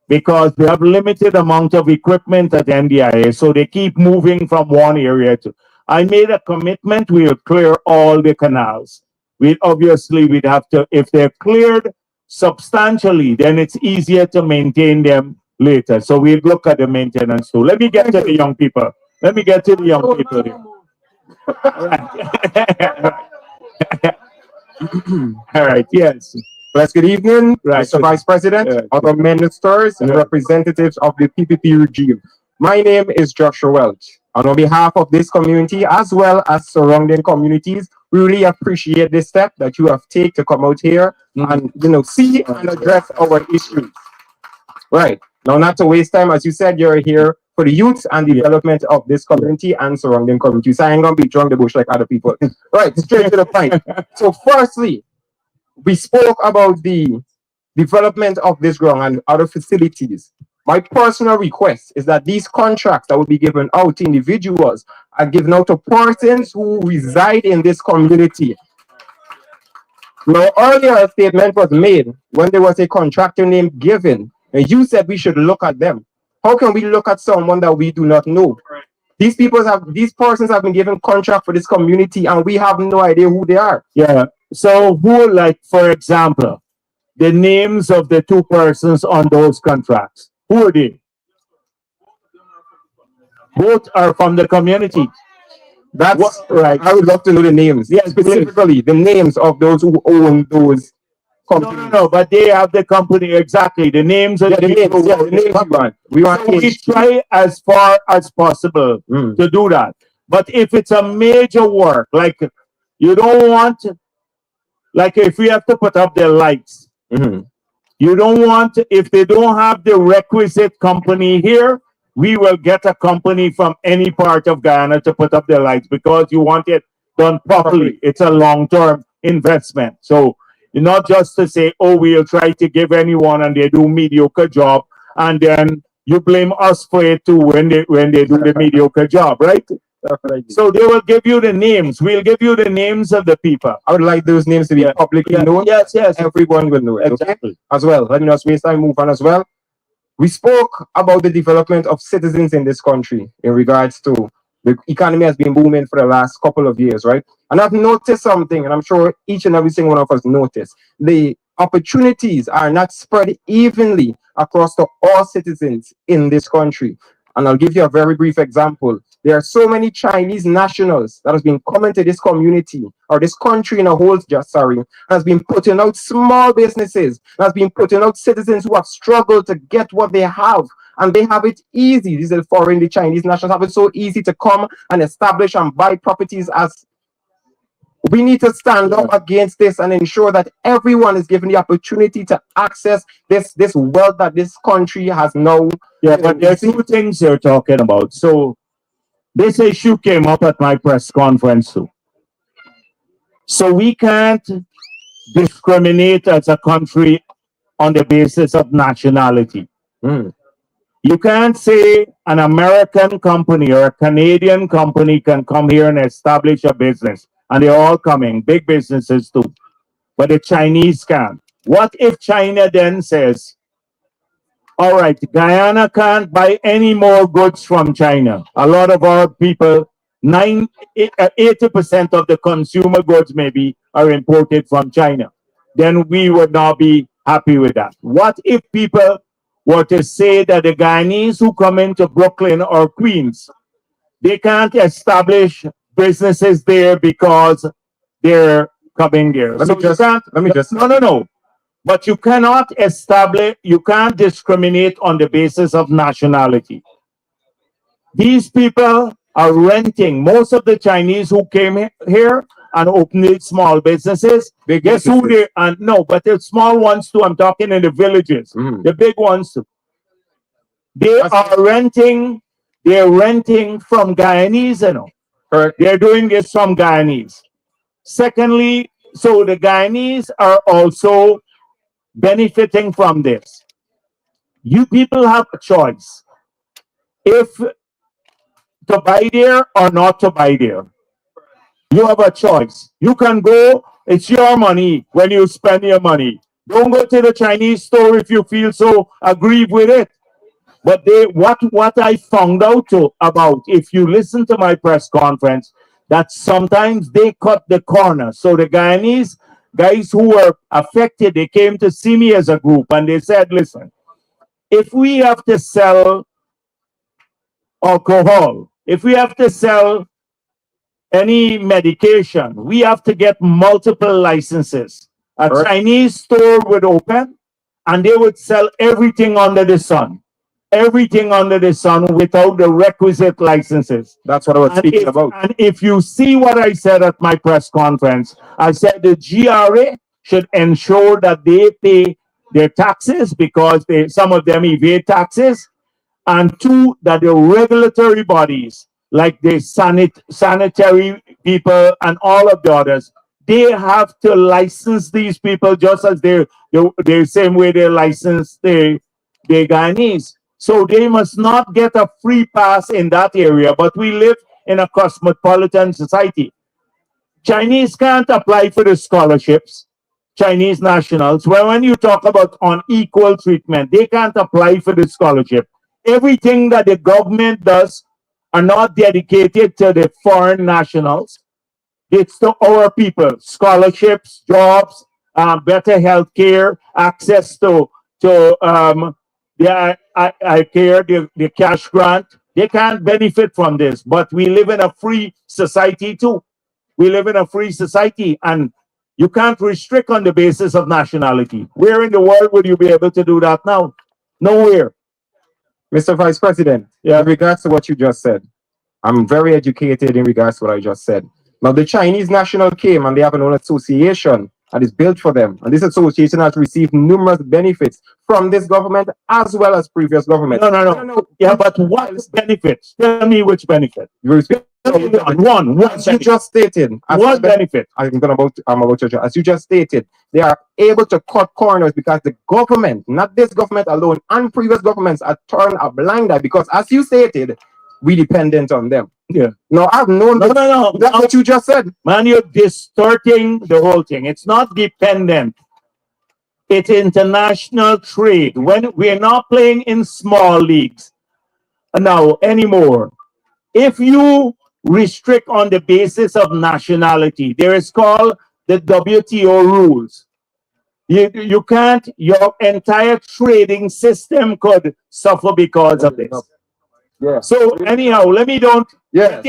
because we have limited amount of equipment at NDIA, so they keep moving from one area to. I made a commitment we will clear all the canals. We obviously we'd have to, if they're cleared substantially, then it's easier to maintain them later. So we'll look at the maintenance too. Let me get to the young people. Let me get to the young people here. All right, yes. Bless good evening, Right. Mr. Vice President, other ministers, and representatives of the PPP regime. My name is Joshua Welch. And on behalf of this community, as well as surrounding communities, we really appreciate this step that you have taken to come out here and see and address our issues. Right. Now, not to waste time, as you said, you're here for the youth and development of this community and surrounding communities. So I ain't gonna be drunk the bush like other people. Right, straight to the point. So firstly, we spoke about the development of this ground and other facilities. My personal request is that these contracts that will be given out to individuals are given out to persons who reside in this community. Now, earlier a statement was made when there was a contractor name given, and you said we should look at them. How can we look at someone that we do not know? These persons have been given contract for this community, and we have no idea who they are. Yeah. So who, like, for example, the names of the two persons on those contracts? Who are they? Both are from the community. That's right. I would love to know the names. Yes, specifically the names of those who own those companies. No, but they have the company exactly. The names of Yeah, the names. people. Yeah, the names we want. We want So we try as far as possible to do that. But if it's a major work, like you don't want, like if we have to put up the lights, you don't want, if they don't have the requisite company here, we will get a company from any part of Guyana to put up the lights because you want it done properly. It's a long-term investment. So not just to say, oh, we'll try to give anyone and they do mediocre job, and then you blame us for it too when they do the mediocre job, right? So they will give you the names. We'll give you the names of the people. I would like those names to be publicly known. Yes, yes. Everyone will know it. Exactly. Okay? As well. Let me not waste time, move on as well. We spoke about the development of citizens in this country in regards to the economy has been booming for the last couple of years, right? And I've noticed something, and I'm sure each and every single one of us noticed. The opportunities are not spread evenly across to all citizens in this country. And I'll give you a very brief example. There are so many Chinese nationals that has been coming to this community or this country in a whole, has been putting out small businesses, has been putting out citizens who have struggled to get what they have. And they have it easy. These are foreign, the Chinese nationals have it so easy to come and establish and buy properties. As we need to stand up against this and ensure that everyone is given the opportunity to access this wealth that this country has now. Yeah, but there are two things you're talking about. So this issue came up at my press conference too. So we can't discriminate as a country on the basis of nationality. You can't say an American company or a Canadian company can come here and establish a business, and they're all coming, big businesses too, but the Chinese can't. What if China then says, all right, Guyana can't buy any more goods from China. A lot of our people, 80% of the consumer goods maybe are imported from China. Then we would not be happy with that. What if people were to say that the Guyanese who come into Brooklyn or Queens, they can't establish businesses there because they're coming there. Let me just. No. But you cannot establish, you can't discriminate on the basis of nationality. These people are renting. Most of the Chinese who came here and opened small businesses, guess who they are? No, but the small ones too. I'm talking in the villages, the big ones too. They are renting. They're renting from Guyanese, you know. Correct. They're doing this from Guyanese. Secondly, so the Guyanese are also benefiting from this. You people have a choice if to buy there or not to buy there. You have a choice. You can go, it's your money when you spend your money. Don't go to the Chinese store if you feel so aggrieved with it. But what I found out about, if you listen to my press conference, that sometimes they cut the corner. So the Guyanese guys who were affected, they came to see me as a group and they said, listen, if we have to sell alcohol, if we have to sell any medication, we have to get multiple licenses. A Chinese store would open and they would sell everything under the sun. Everything under the sun without the requisite licenses. That's what I was speaking about. And if you see what I said at my press conference, I said the GRA should ensure that they pay their taxes because some of them evade taxes. And two, that the regulatory bodies, like the sanitary people and all of the others, they have to license these people just as the same way they license the Guyanese. So they must not get a free pass in that area, but we live in a cosmopolitan society. Chinese can't apply for the scholarships, Chinese nationals. Well, when you talk about unequal treatment, they can't apply for the scholarship. Everything that the government does are not dedicated to the foreign nationals. It's to our people. Scholarships, jobs, better health care, access to the care, the cash grant. They can't benefit from this. But we live in a free society too. We live in a free society, and you can't restrict on the basis of nationality. Where in the world would you be able to do that now? Nowhere. Mr. Vice President, in regards to what you just said, I'm very educated in regards to what I just said. Now, the Chinese national came and they have an own association and it's built for them. And this association has received numerous benefits from this government as well as previous governments. No. Yeah, but what benefits? Tell me which benefit. One. As you just stated. What benefit? I'm about to. As you just stated, they are able to cut corners because the government, not this government alone, and previous governments are turned a blind eye because, as you stated, we dependent on them. Yeah. No, I've known. No. That's what you just said. Man, you're distorting the whole thing. It's not dependent. It's international trade. When we're not playing in small leagues now anymore. If you restrict on the basis of nationality, there is called the WTO rules. You can't, your entire trading system could suffer because of this. Yeah. So anyhow, let me don't. Yeah.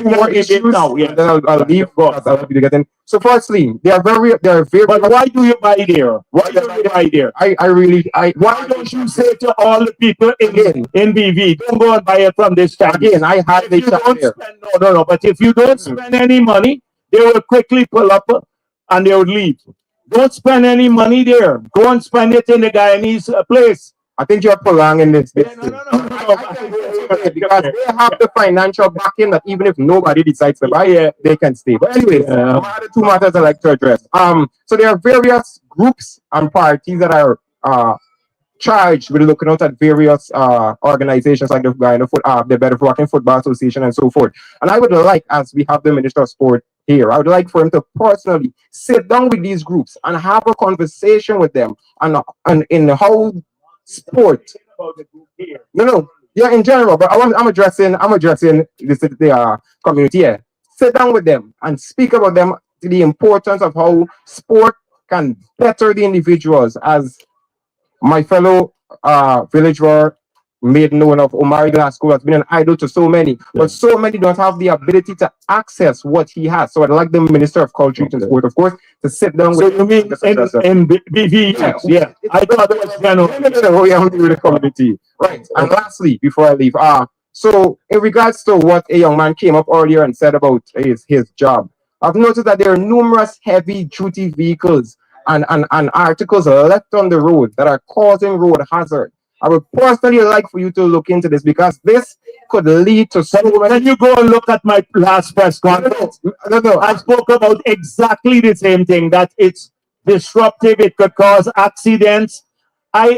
More issues now. Yeah. Then I'll leave. I'll be getting. So firstly, they are very. But why do you buy there? Why do you buy there? Why don't you say to all the people in BV, don't go and buy it from this time? Again, I had the shop there. No. But if you don't spend any money, they will quickly pull up and they will leave. Don't spend any money there. Go and spend it in the Guyanese place. I think you're prolonging this. No. Because they have the financial backing that even if nobody decides to buy it, they can stay. But anyways, the two matters I like to address. So there are various groups and parties that are charged with looking out at various organizations like the Better for Walking Football Association and so forth. And I would like, as we have the Minister of Sport here, I would like for him to personally sit down with these groups and have a conversation with them and in how sport. No. Yeah, in general, but I'm addressing the community here. Sit down with them and speak about them, the importance of how sport can better the individuals, as my fellow villager made known of Omari Glasgow has been an idol to so many, but so many don't have the ability to access what he has. So I'd like the Minister of Culture and Sport, of course, to sit down with. So you mean in BV? Yeah. I thought it was No, we have to do the community. Right. And lastly, before I leave, so in regards to what a young man came up earlier and said about his job, I've noticed that there are numerous heavy duty vehicles and articles left on the road that are causing road hazard. I would personally like for you to look into this because this could lead to so many. When you go and look at my last press conference, no. I spoke about exactly the same thing, that it's disruptive. It could cause accidents.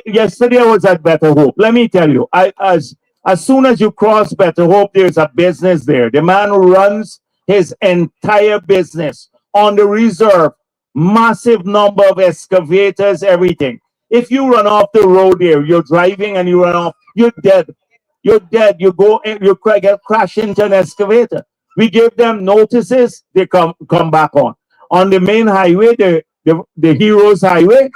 Yesterday I was at Better Hope. Let me tell you, as soon as you cross Better Hope, there's a business there. The man runs his entire business on the reserve, massive number of excavators, everything. If you run off the road there, you're driving and you run off, you're dead. You're dead. You go in, get crash into an excavator. We give them notices, they come back on. On the main highway, the Heroes Highway,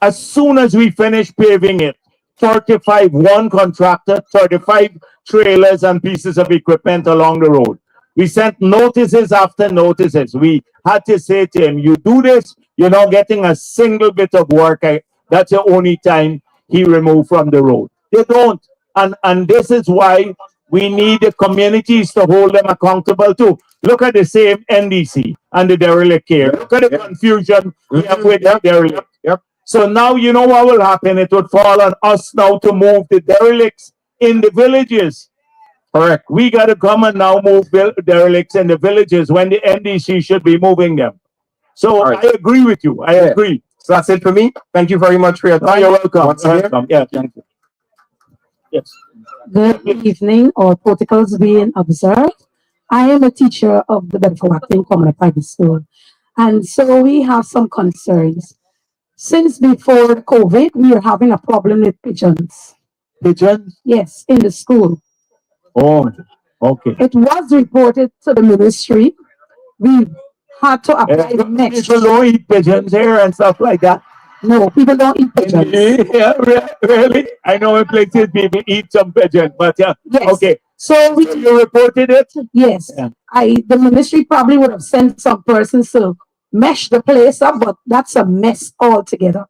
as soon as we finish paving it, 35, one contractor, 35 trailers and pieces of equipment along the road. We sent notices after notices. We had to say to him, you do this, you're not getting a single bit of work. That's the only time he removed from the road. They don't. And this is why we need the communities to hold them accountable too. Look at the same NDC and the derelict care. Look at the confusion we have with the derelict. So now you know what will happen. It would fall on us now to move the derelicts in the villages. Correct. We got to come and now move derelicts in the villages when the NDC should be moving them. So I agree with you. I agree. So that's it for me. Thank you very much for your time. You're welcome. Once again. Yeah, thank you. Yes. Good evening, all protocols being observed. I am a teacher of the Bedford Acting Common Private School. And so we have some concerns. Since before COVID, we are having a problem with pigeons. Pigeons? Yes, in the school. Oh, okay. It was reported to the ministry. We had to apply the mesh. People don't eat pigeons here and stuff like that. No, people don't eat pigeons. Yeah, really? I know in places people eat some pigeon, but yeah. Yes. Okay. So you reported it? Yes. Yeah. The ministry probably would have sent some persons to mesh the place up, but that's a mess altogether.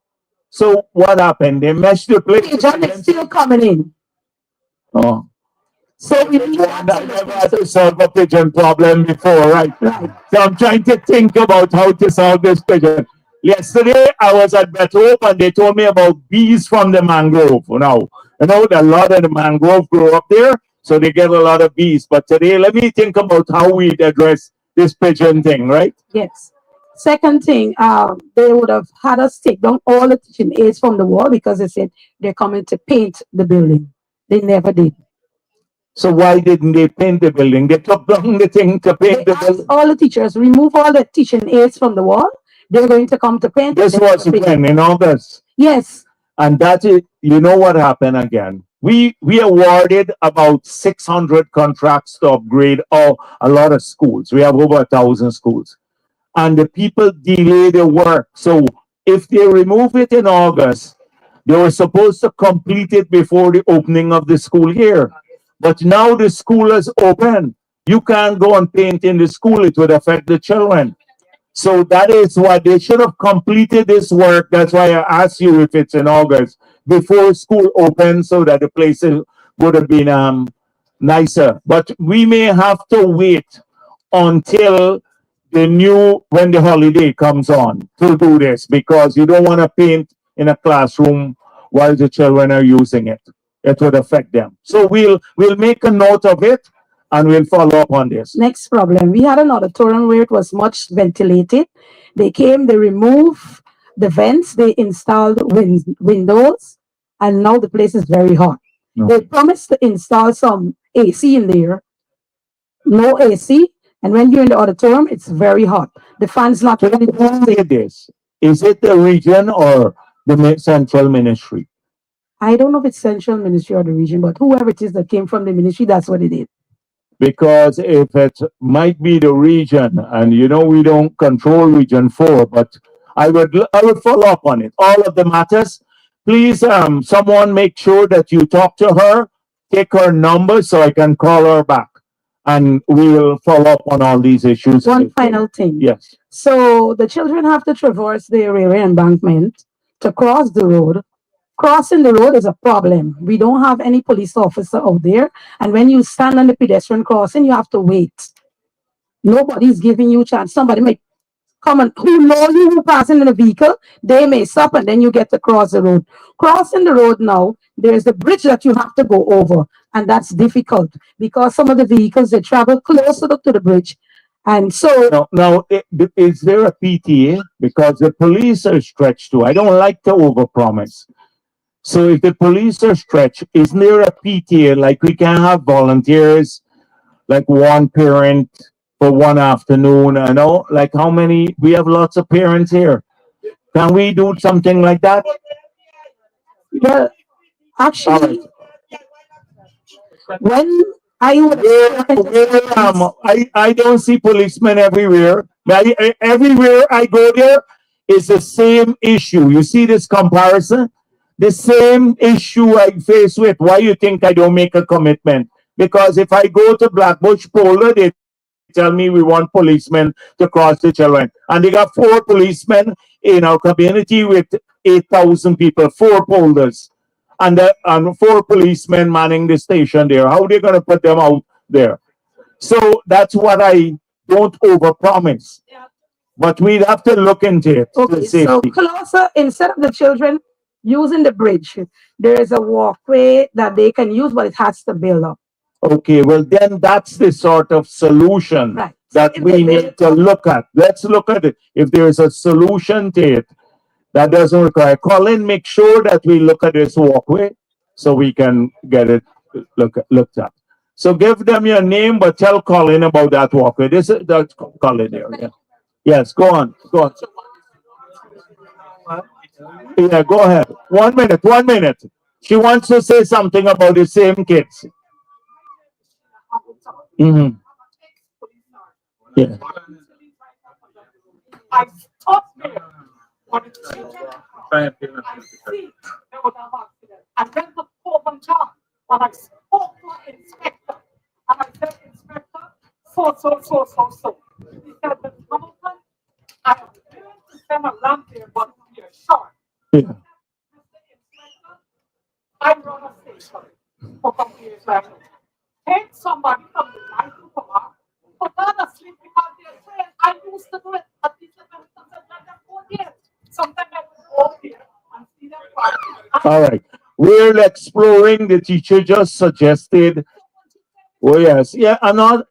So what happened? They meshed the place. Pigeon is still coming in. Oh. So we need I never had to solve a pigeon problem before, right? So I'm trying to think about how to solve this pigeon. Yesterday, I was at Better Hope and they told me about bees from the mangrove. Now, you know, a lot of the mangrove grow up there, so they get a lot of bees. But today, let me think about how we address this pigeon thing, right? Yes. Second thing, they would have had us take down all the teaching aids from the wall because they said they're coming to paint the building. They never did. So why didn't they paint the building? They took down the thing to paint the building. All the teachers remove all the teaching aids from the wall. They're going to come to paint. This was when in August. Yes. And that is, you know what happened again? We awarded about 600 contracts to upgrade a lot of schools. We have over 1,000 schools. And the people delay the work. So if they remove it in August, they were supposed to complete it before the opening of the school year. But now the school is open. You can't go and paint in the school. It would affect the children. So that is why they should have completed this work. That's why I asked you if it's in August, before school opens, so that the places would have been nicer. But we may have to wait until when the holiday comes on to do this, because you don't want to paint in a classroom while the children are using it. It would affect them. So we'll make a note of it and we'll follow up on this. Next problem. We had an auditorium where it was much ventilated. They came, they removed the vents, they installed windows, and now the place is very hot. They promised to install some AC in there. No AC. And when you're in the auditorium, it's very hot. The fan's not really doing this. Is it the region or the central ministry? I don't know if it's central ministry or the region, but whoever it is that came from the ministry, that's what it is. Because if it might be the region, and you know we don't control Region 4, but I would follow up on it. All of the matters, please, someone make sure that you talk to her, take her number so I can call her back, and we will follow up on all these issues. One final thing. Yes. So the children have to traverse the railway embankment to cross the road. Crossing the road is a problem. We don't have any police officer out there. And when you stand on the pedestrian crossing, you have to wait. Nobody's giving you a chance. Somebody might come and who know you who passing in a vehicle, they may stop and then you get to cross the road. Crossing the road now, there's a bridge that you have to go over. And that's difficult because some of the vehicles, they travel closer to the bridge. And so Is there a PTA? Because the police are stretched too. I don't like to overpromise. So if the police are stretched, isn't there a PTA? Like we can have volunteers, like one parent for one afternoon. I know, like how many? We have lots of parents here. Can we do something like that? well, actually, when I was I don't see policemen everywhere. Everywhere I go there is the same issue. You see this comparison? The same issue I face with. Why you think I don't make a commitment? Because if I go to Blackbush Polder, they tell me we want policemen to cross the children. And they got 4 policemen in our community with 8,000 people, 4 polders and 4 policemen manning the station there. How are they going to put them out there? So that's what I don't overpromise. But we'd have to look into it. Okay, so closer, instead of the children using the bridge, there is a walkway that they can use, but it has to build up. Okay, well then that's the sort of solution that we need to look at. Let's look at it. If there is a solution to it that doesn't require Colin, make sure that we look at this walkway so we can get it looked at. So give them your name, but tell Colin about that walkway. That's Colin there. Yeah. Yes, go on. Yeah, go ahead. 1 minute, 1 minute. She wants to say something about the same kids. Mm-hmm. Yeah. I stopped there when the children I see there was an accident. I went to Coleman John and I spoke to an inspector and I said, Inspector, so. He said, the government, I am willing to send a lamp there, but we are short. Yeah. Mr. Inspector, I run a station for companies like this. Take somebody from the line to come out, put them asleep because they're trained. I used to do it at these events like 4 years. Sometimes I would go there and see them fight. All right. We're exploring. The teacher just suggested. Oh, yes. Yeah. Another.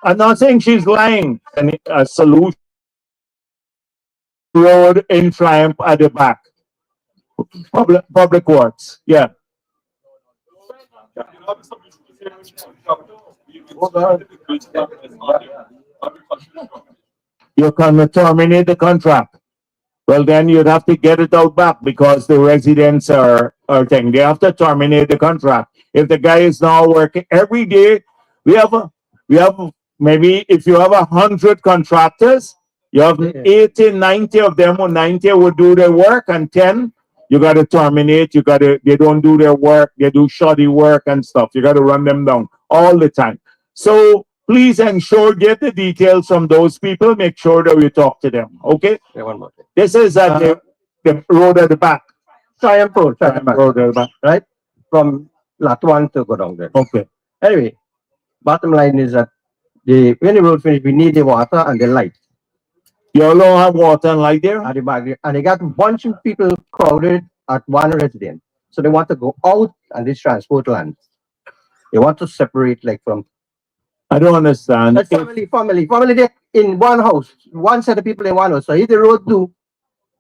I'm not saying she's lying. And a solution road in Triumph at the back. Public works. Yeah. You can terminate the contract. Well, then you'd have to get it out back because the residents are thing. They have to terminate the contract. If the guy is now working every day, we have maybe if you have 100 contractors, you have 80, 90 of them, or 90 would do their work, and 10 you got to terminate. They don't do their work. They do shoddy work and stuff. You got to run them down all the time. So please ensure, get the details from those people. Make sure that we talk to them. Okay. Yeah, one more thing. This is at the road at the back. Triumph Road Road at the back. right? From Latuan to go down there. Okay. Anyway, bottom line is that when the road finish, we need the water and the light. You all don't have water and light there? At the back there. And they got a bunch of people crowded at one residence. So they want to go out and this transport land. They want to separate like from. I don't understand. Like family they in one house, one set of people in one house. So if the road do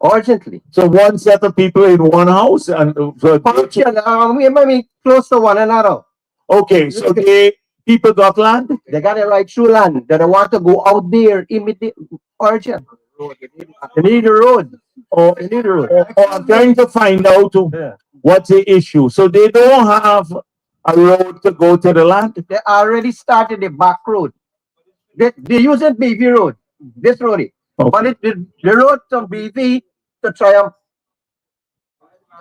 urgently. So one set of people in one house and we might be close to one another. Okay, so people got land? They got a right through land. They don't want to go out there immediate urgent. They need a road. They need a road. I'm trying to find out what's the issue. So they don't have a road to go to the land? They already started the back road. They use it BV road. This road. But the road from BV to Triumph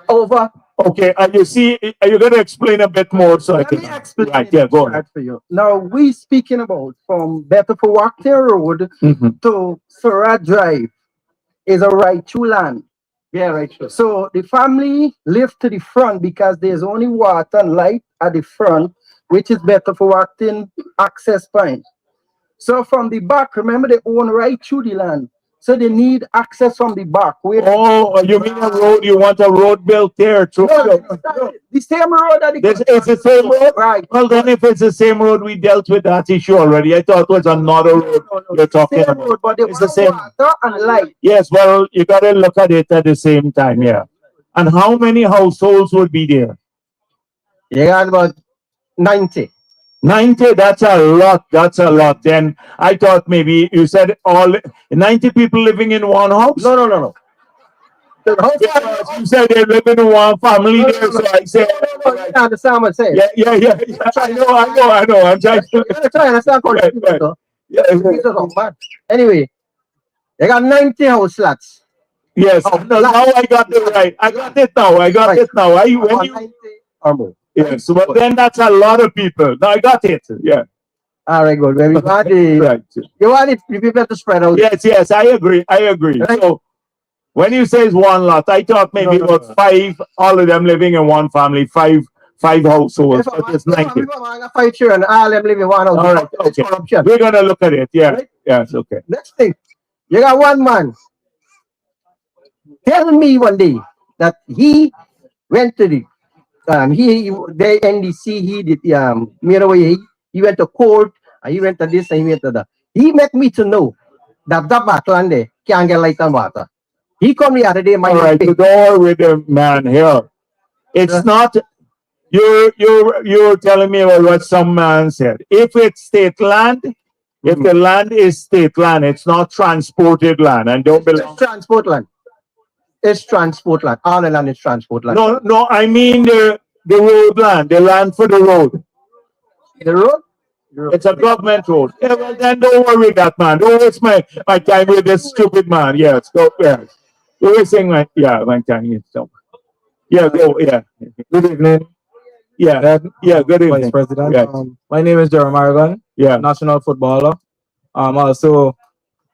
over. Okay, and you see, are you going to explain a bit more so I can explain? Right, yeah, go on. For you. Now we speaking about from Better for Walktail Road to Surratt Drive is a right to land. Yeah, right. Sure. So the family live to the front because there's only water and light at the front, which is better for walking access point. So from the back, remember they own right through the land. So they need access from the back. Oh, you mean a road? You want a road built there too? No, the same road that It's the same road? Right. Well, then if it's the same road, we dealt with that issue already. I thought it was another road you're talking Same about. road, but they It's the want same. water and light. Yes, well, you gotta look at it at the same time, yeah. And how many households would be there? You got about 90. 90, that's a lot. That's a lot. Then I thought maybe you said all 90 people living in one house? No, no, no, no. Because you said they live in one family there, so I said, No, you understand what I'm saying? yeah. I know. I'm trying to. You try to understand what I'm saying, though. Yeah. Anyway, they got 90 house lots. Yes, no, now I got it right. I got it now. When you 90 or more. yes, but then that's a lot of people. Now I got it. Yeah. All right, good. When we want the, Right. you want it, the people to spread out. Yes, I agree. Right. So when you say it's one lot, I thought maybe it was five, all of them living in one family, five households. But it's 90. If I got 5 children, all them live in one house. All right, It's okay. corruption. We're gonna look at it. Yeah. Right. Yes, okay. Next thing, you got one man tell me one day that he went to the the NDC, he did he went to court and he went to this and he went to that. He make me to know that backland there can't get light and water. He come the other day, my All right, the door with the man here. It's not you're telling me about what some man said. If it's state land, if the land is state land, it's not transported land and don't belong. It's transport land. It's transport land. All the land is transport land. No, I mean the road land, the land for the road. The road? It's a government road. Yeah, well then don't worry with that man. Don't waste my time with this stupid man. Yes, go yes. You're wasting my time. Yes, so. Yeah, go, yeah. Good evening. Yeah, good evening. Vice President. Yes. My name is Jeremiah Gunn, Yeah. national footballer. Also,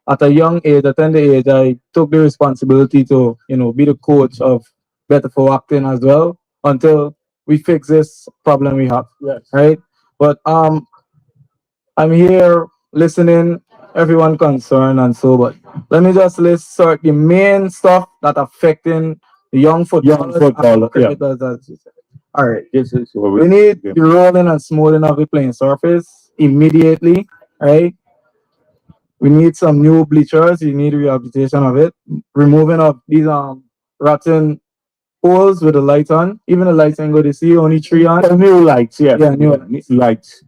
at a young age, at tender age, I took the responsibility to, be the coach of Better for Acting as well until we fix this problem we have. Yes. Right? But I'm here listening, everyone concerned and so, but let me just list sort the main stuff that affecting the young footballers and cricketers, as you said. All right. This is what We need the rolling and smoothing of the playing surface immediately, right? We need some new bleachers. You need rehabilitation of it. Removing of these rotten poles with the light on. Even the lights ain't good to see. Only 3 on. new lights. Yeah, new lights.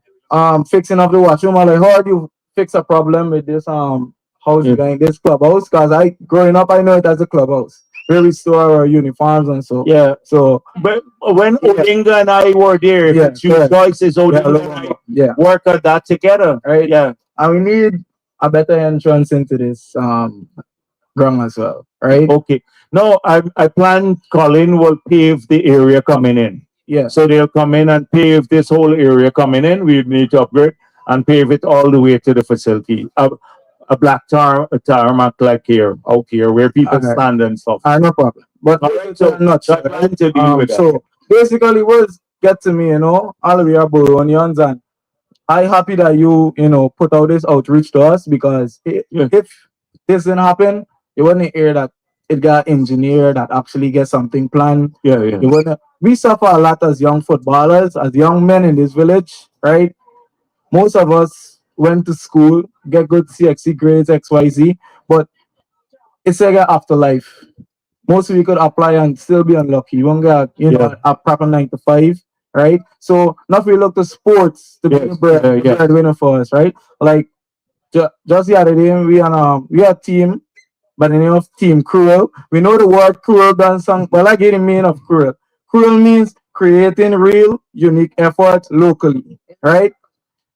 Fixing up the washroom. I heard you fix a problem with this house behind this clubhouse. Cause growing up, I know it as a clubhouse where we store our uniforms and so. Yeah. So, but when Odinga and I were there, choices Odinga and I work on that together. Right. Yeah. And we need a better entrance into this ground as well. Right. Okay. No, I plan Colin will pave the area coming in. Yeah. So they'll come in and pave this whole area coming in. We need to upgrade and pave it all the way to the facility. A black tarmac like here, out here, where people stand and stuff. No problem. But so not to deal with that. So basically, words get to me, all we are Buronians, and I happy that you, put out this outreach to us because if this didn't happen, you wouldn't hear that it got engineered, that actually get something planned. Yeah. You wouldn't. We suffer a lot as young footballers, as young men in this village, right? Most of us went to school, get good CXC grades, XYZ, but it's like an afterlife. Most of you could apply and still be unlucky. You won't get, a proper 9 to 5, right? So now we look to sports to be a breadwinner for us, right? Like just the other day, we are a team by the name of Team Cruel. We know the word cruel done some, well, I get the meaning of cruel. Cruel means creating real, unique effort locally, right?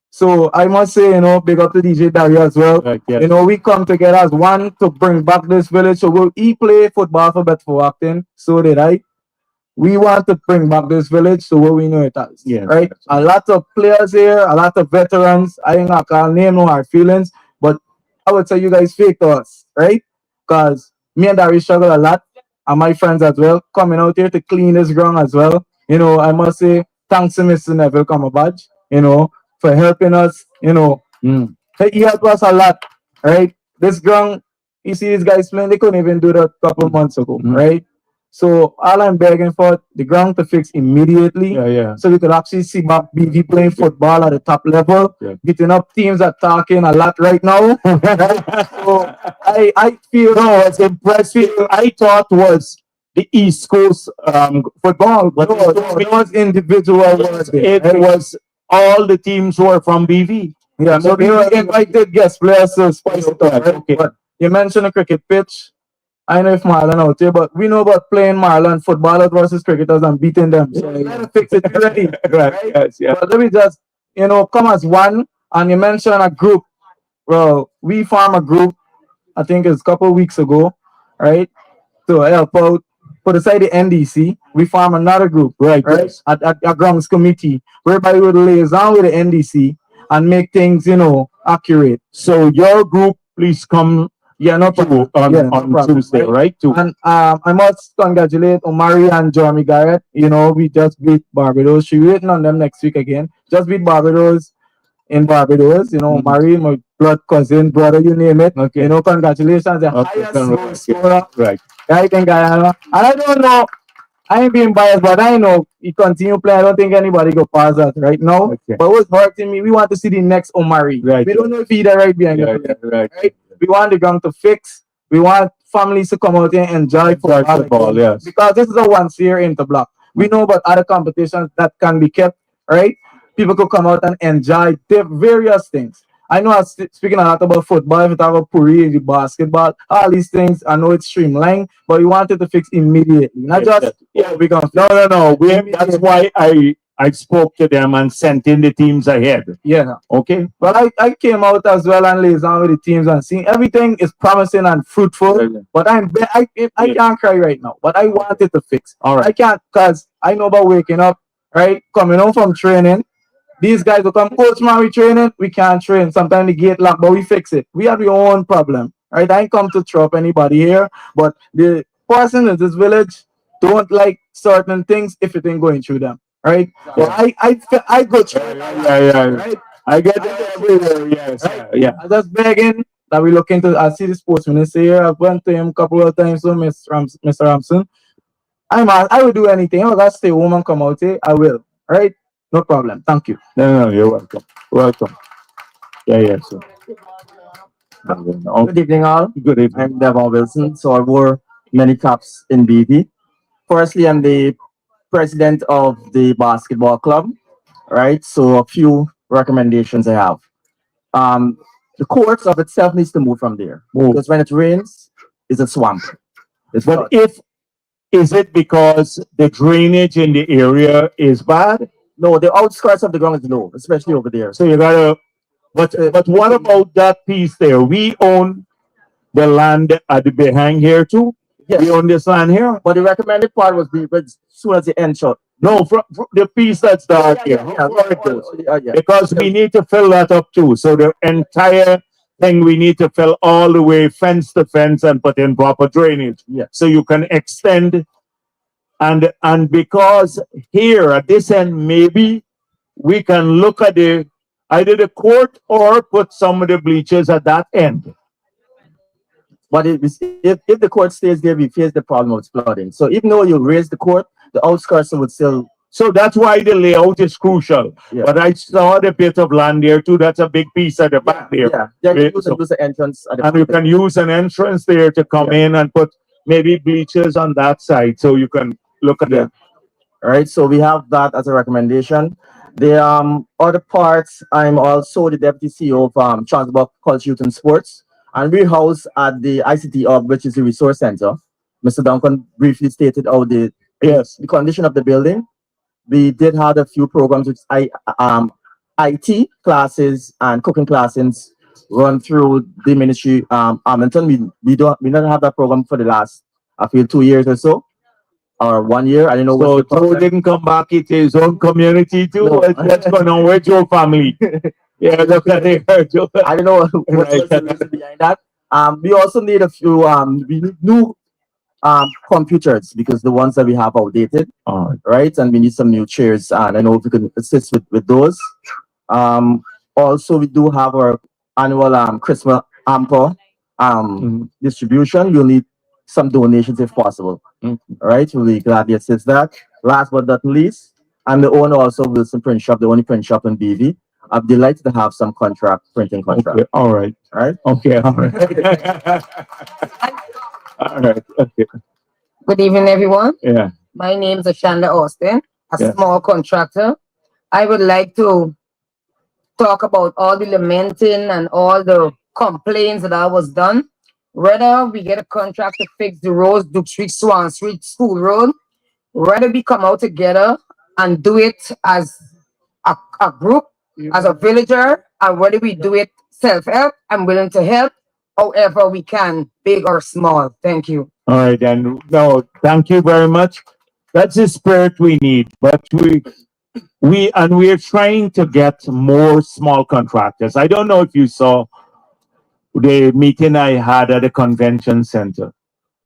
So I must say, big up to DJ Dario as well. Right, yes. We come together as one to bring back this village. So he play football for Bedford Acton. So did I. We want to bring back this village to where we know it as. Yes. Right? A lot of players here, a lot of veterans. I ain't gonna call name no hard feelings, but I would say you guys fake to us, right? Because me and Dario struggle a lot. and my friends as well coming out here to clean this ground as well. I must say thanks to Mr. Neville Cumberbatch, for helping us, he helped us a lot, right? This ground, you see these guys playing, they couldn't even do that a couple months ago, right? So all I'm begging for the ground to fix immediately, so we could actually see back BV playing football at the top level, getting up teams are talking a lot right now. So I feel No, it's impressive. I thought was the East Coast football, but it was individual work. it was all the teams were from BV. Yeah, so we invited guest players to spice it up, right? Okay. But you mentioned a cricket pitch. I know if Marlon out here, but we know about playing Marlon footballers versus cricketers and beating them. So we gotta fix it already. Right. Yes, yeah. But let me just, come as one. And you mentioned a group. Well, we formed a group, I think it's a couple of weeks ago, right? To help out. Put aside the NDC, we form another group, Right. At a grounds committee, whereby we would liaison with the NDC and make things, accurate. So your group, please come Yeah, no problem. on Yeah, no problem, Tuesday, right? And I must congratulate Omari and Jeremy Garrett. We just beat Barbados. She waiting on them next week again. Just beat Barbados in Barbados. Omari, my blood cousin, brother, you name it. Okay. Congratulations. The Okay, highest congrats. scorer Right. right in Guyana. And I don't know, I ain't being biased, but I know he continue playing. I don't think anybody go past that right now. Okay. But what's hurting me, we want to see the next Omari. Right. We don't know if he's the right behind Yeah, the yeah, right. We want the ground to fix. We want families to come out here and enjoy football. Football, yes. Because this is a once a year interblock. We know about other competitions that can be kept, right? People could come out and enjoy the various things. I know I'm speaking a lot about football, if you talk about Puri, the basketball, all these things, I know it's streamlined, but we wanted to fix immediately. Not Yes, just, yes. we're going to No. That's why I spoke to them and sent in the teams ahead. Yeah. Okay. Well, I came out as well and liaison with the teams and seeing everything is promising and fruitful. Yeah. But I can't cry right now. But I wanted to fix. All right. I can't because I know about waking up, right? Coming home from training. These guys will come, coach, man, we training. We can't train. Sometimes the gate locked, but we fix it. We have your own problem, right? I ain't come to throw up anybody here, but the person in this village don't like certain things if it ain't going through them, right? So I go through it, Yeah. right? I get that everywhere. Yes. Right? Yeah. I'm just begging that we look into. I see the sports minister here. I've went to him a couple of times, so Mr. Ramson. I will do anything. If I gotta stay home and come out here, I will. Right? No problem. Thank you. No, you're welcome. Welcome. Yeah. So. Good evening, all. Good evening. I'm Devon Wilson. So I wore many caps in BV. Firstly, I'm the president of the basketball club, right? So a few recommendations I have. The courts of itself needs to move from there because when it rains, it's a swamp. But is it because the drainage in the area is bad? No, the outskirts of the ground is low, especially over there. So you gotta. But what about that piece there? We own the land at the behind here too. Yes. We own this land here. But the recommended part was as soon as the end shot. No, from the piece that's dark here. How far it goes? Because we need to fill that up too. So the entire thing we need to fill all the way fence to fence and put in proper drainage. Yeah. So you can extend and because here at this end maybe we can look at either the court or put some of the bleachers at that end. But if the court stays there, we face the problem of flooding. So even though you raise the court, the outskirts would still. So that's why the layout is crucial. Yeah. But I saw the bit of land there too. That's a big piece at the back there. Yeah, you can use the entrance at the and you can use an entrance there to come in and put maybe bleachers on that side so you can look at it. All right, so we have that as a recommendation. The other parts, I'm also the deputy CEO of Transport, Culture, Youth and Sports, and we house at the ICT Hub, which is the resource center. Mr. Duncan briefly stated how the condition of the building. We did have a few programs which IT classes and cooking classes run through the ministry. Hamilton, we don't have that program for the last, I feel, 2 years or so. Or 1 year, I don't know. So Joe didn't come back into his own community too. No. What's going on with your family? Yeah, look at it. I don't know what's the reason behind that. We also need a few we need new computers because the ones that we have outdated. Right, and we need some new chairs, and I know if you can assist with those. Um, Also, we do have our annual Christmas hamper distribution. We'll need some donations if possible. All right, we'll be glad to assist that. Last but not least, I'm the owner also of Wilson Print Shop, the only print shop in BV. I'm delighted to have some printing contract. Okay, all right. All right. Okay, all right. All right. Okay. Good evening, everyone. Yeah. My name is Ashanda Austin, a Yeah. small contractor. I would like to talk about all the lamenting and all the complaints that I was done. Whether we get a contract to fix the roads, Duke Street, Swan Street, School Road, whether we come out together and do it as a group, as a villager, and whether we do it self-help, I'm willing to help however we can, big or small. Thank you. All right, then. No, thank you very much. That's the spirit we need. But we're trying to get more small contractors. I don't know if you saw the meeting I had at the convention center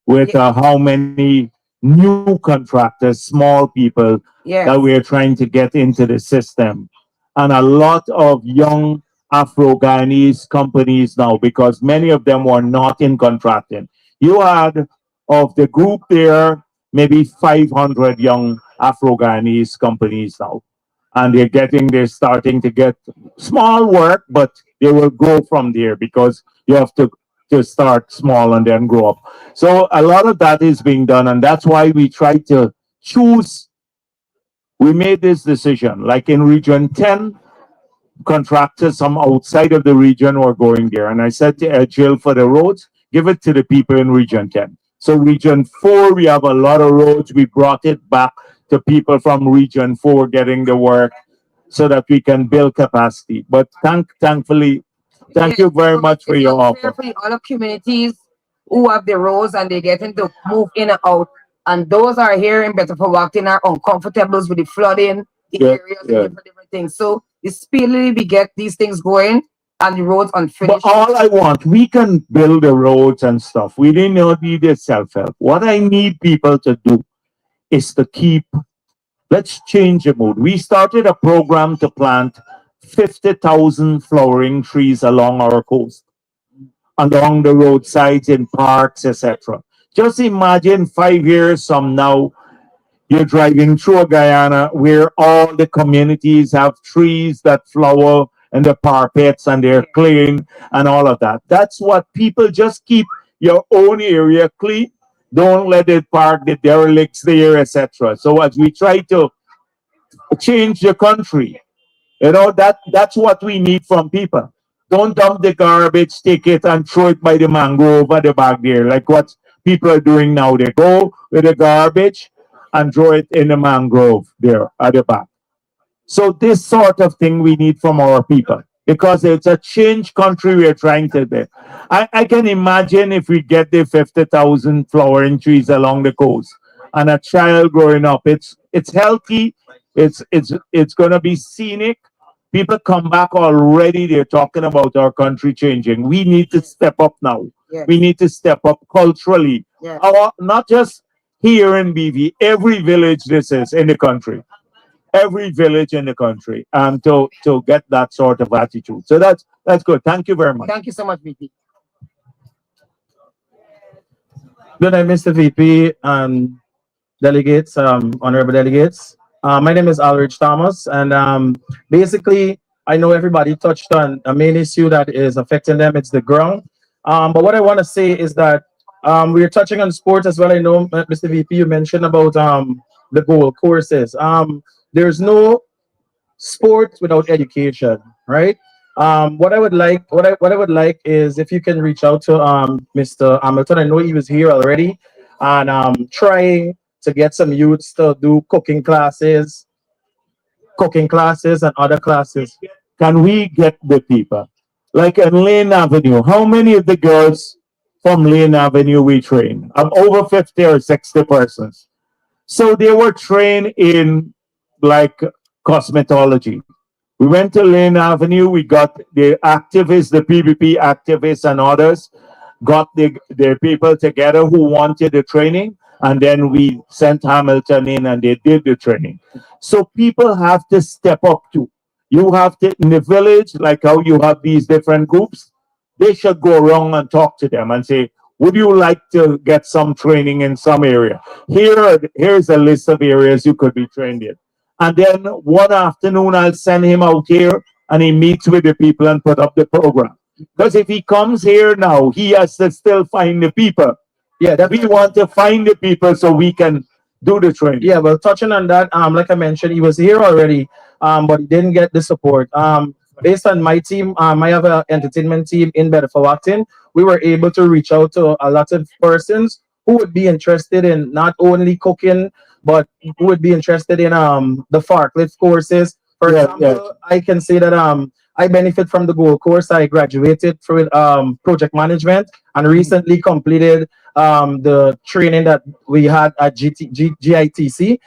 with how many new contractors, small people that we're trying to get into the system. And a lot of young Afro-Guyanese companies now, because many of them were not in contracting. You had of the group there, maybe 500 young Afro-Guyanese companies now. And they're starting to get small work, but they will grow from there because you have to start small and then grow up. So a lot of that is being done, and that's why we try to choose. We made this decision, like in Region 10, contractors from outside of the region were going there. And I said to Jill, for the roads, give it to the people in Region 10. So Region 4, we have a lot of roads. We brought it back to people from Region 4 getting the work so that we can build capacity. But thankfully, thank you very much for your offer. For the other communities who have the roads and they're getting to move in and out, and those are here in Bedford Walking are uncomfortable with the flooding, the areas, and different things. So it's speedily we get these things going and the roads unfinished. But all I want, we can build the roads and stuff. We didn't need a self-help. What I need people to do is to let's change the mood. We started a program to plant 50,000 flowering trees along our coast, along the roadsides, in parks, etc. Just imagine 5 years from now, you're driving through a Guyana where all the communities have trees that flower and the parapets and they're clean and all of that. That's what people just keep your own area clean. Don't let it park the derelicts there, etc. So as we try to change the country, that's what we need from people. Don't dump the garbage, take it and throw it by the mangrove at the back there, like what people are doing now. They go with the garbage and throw it in the mangrove there at the back. So this sort of thing we need from our people, because it's a change country we're trying to do. I can imagine if we get the 50,000 flowering trees along the coast and a child growing up, it's healthy, it's gonna be scenic. People come back already, they're talking about our country changing. We need to step up now. We need to step up culturally. Not just here in BV, every village this is in the country. Every village in the country, to get that sort of attitude. So that's good. Thank you very much. Thank you so much, VP. Good night, Mr. VP and delegates, honorable delegates. My name is Alridge Thomas, and basically, I know everybody touched on a main issue that is affecting them. It's the ground. But what I want to say is that we're touching on sports as well. I know, Mr. VP, you mentioned about the goal courses. There's no sport without education, right? What I would like, what I would like is if you can reach out to Mr. Hamilton. I know he was here already, and trying to get some youths to do cooking classes and other classes. Can we get the people? Like in Lane Avenue, how many of the girls from Lane Avenue we train? Over 50 or 60 persons. So they were trained in like cosmetology. We went to Lane Avenue, we got the activists, the PVP activists and others, got the people together who wanted the training, and then we sent Hamilton in and they did the training. So people have to step up too. You have to, in the village, like how you have these different groups, they should go around and talk to them and say, would you like to get some training in some area? Here's a list of areas you could be trained in. And then one afternoon, I'll send him out here and he meets with the people and put up the program. Because if he comes here now, he has to still find the people. Yeah, that We want to find the people so we can do the training. Yeah, well, touching on that, like I mentioned, he was here already, but he didn't get the support. Based on my team, I have an entertainment team in Bedford. We were able to reach out to a lot of persons who would be interested in not only cooking, but who would be interested in the forklift courses. For example, I can say that I benefit from the Gold course. I graduated through project management and recently completed the training that we had at GITC,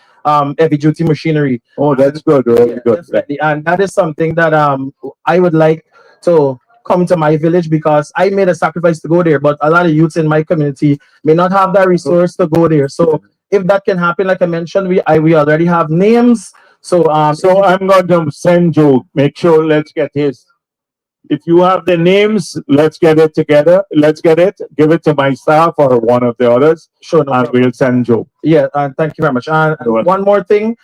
heavy duty machinery. Oh, that's good. Really good. Definitely. And that is something that I would like to come to my village because I made a sacrifice to go there, but a lot of youths in my community may not have that resource to go there. So if that can happen, like I mentioned, we already have names. So So I'm going to send Joe. Make sure let's get his. If you have the names, let's get it together. Let's get it. Give it to my staff or one of the others. Sure, no and problem. we'll send Joe. Yeah, thank you very much. And one more thing,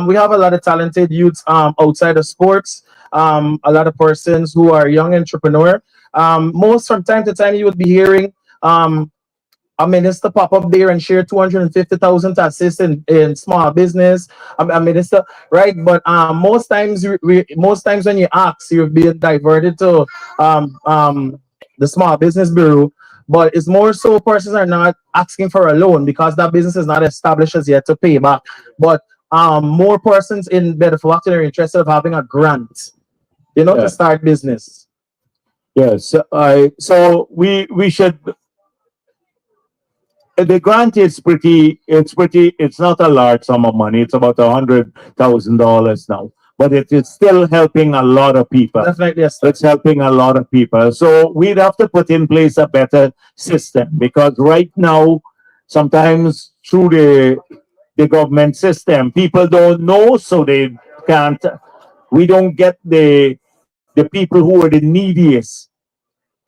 we have a lot of talented youths outside of sports. A lot of persons who are young entrepreneur. Most from time to time, you would be hearing a minister pop up there and share 250,000 to assist in small business. A minister, right? But most times, most times when you ask, you're being diverted to the small business bureau. But it's more so persons are not asking for a loan because that business is not established as yet to pay back. But more persons in Bedford are interested of having a grant, to start business. Yes. So we should. The grant is it's not a large sum of money. It's about $100,000 now, but it is still helping a lot of people. Definitely, yes. It's helping a lot of people. So we'd have to put in place a better system because right now, sometimes through the government system, people don't know, so they can't. We don't get the people who are the neediest.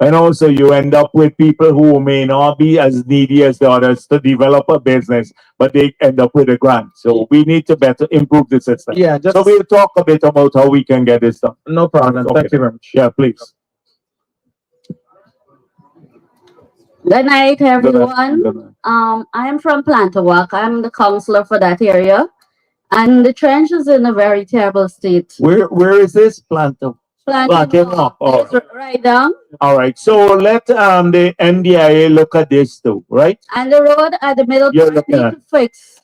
And also, you end up with people who may not be as needy as the others to develop a business, but they end up with a grant. So we need to better improve the system. Yeah, so we'll talk a bit about how we can get this done. No problem. Okay. Thank you very much. Yeah, please. Good night, everyone. I am from Plantawak. I'm the counselor for that area. And the trench is in a very terrible state. Where is this? Plantawak. Plantawak. Oh. Right down. All right. So let the NDIA look at this too, right? And the road at the middle You're need looking to at. fix.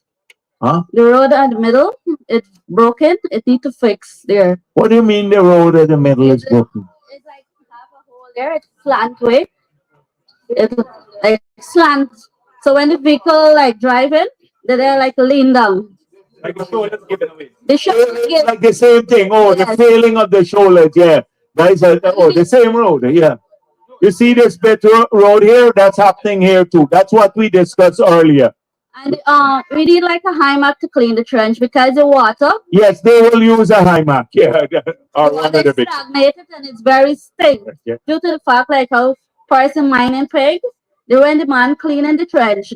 Huh? The road at the middle, it's broken. It need to fix there. What do you mean the road at the middle is broken? It's like half a hole there. It's slant way. It's like slant. So when the vehicle like driving, they're like lean down. Like the shoulders given away. The shoulders give. Like the same thing. Oh, the failing of the shoulders. Yeah. Guys, the same road. Yeah. You see this bit road here? That's happening here too. That's what we discussed earlier. And we need like a Hymac to clean the trench because the water. Yes, they will use a Hymac. Yeah. Or one of the big. Stagnated and it's very stink. Yeah. Due to the fact like how person mining pig, they were the man cleaning the trench.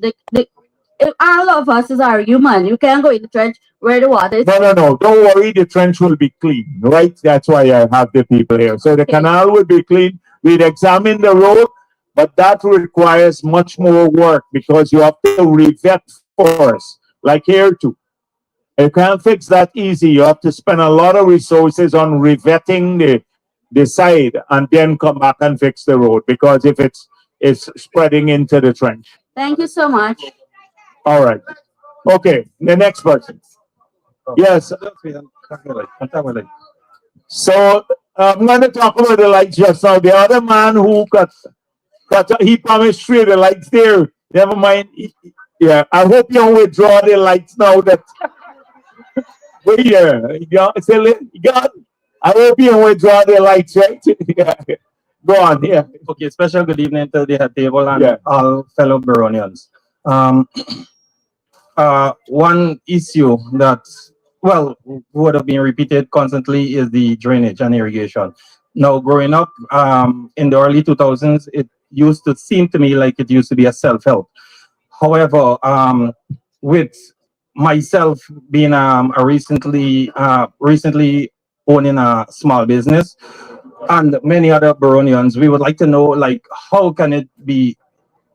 All of us are human. You can't go in the trench where the water is. No. Don't worry. The trench will be clean, right? That's why I have the people here. So the canal will be clean. We'd examine the road, but that requires much more work because you have to revet first, like here too. You can't fix that easy. You have to spend a lot of resources on revetting the side and then come back and fix the road because if it's spreading into the trench. Thank you so much. All right. Okay, the next person. Yes. So I'm going to talk about the lights just now. The other man who he promised 3 of the lights there. Never mind. Yeah, I hope you don't withdraw the lights now. That wait here. I hope you don't withdraw the lights, right? Go on, yeah. Okay, special good evening to the head table and Yeah. all fellow Baronians. One issue that, well, would have been repeated constantly is the drainage and irrigation. Now, growing up in the early 2000s, it used to seem to me like it used to be a self-help. However, with myself being a recently owning a small business, and many other Baronians, we would like to know, like, how can it be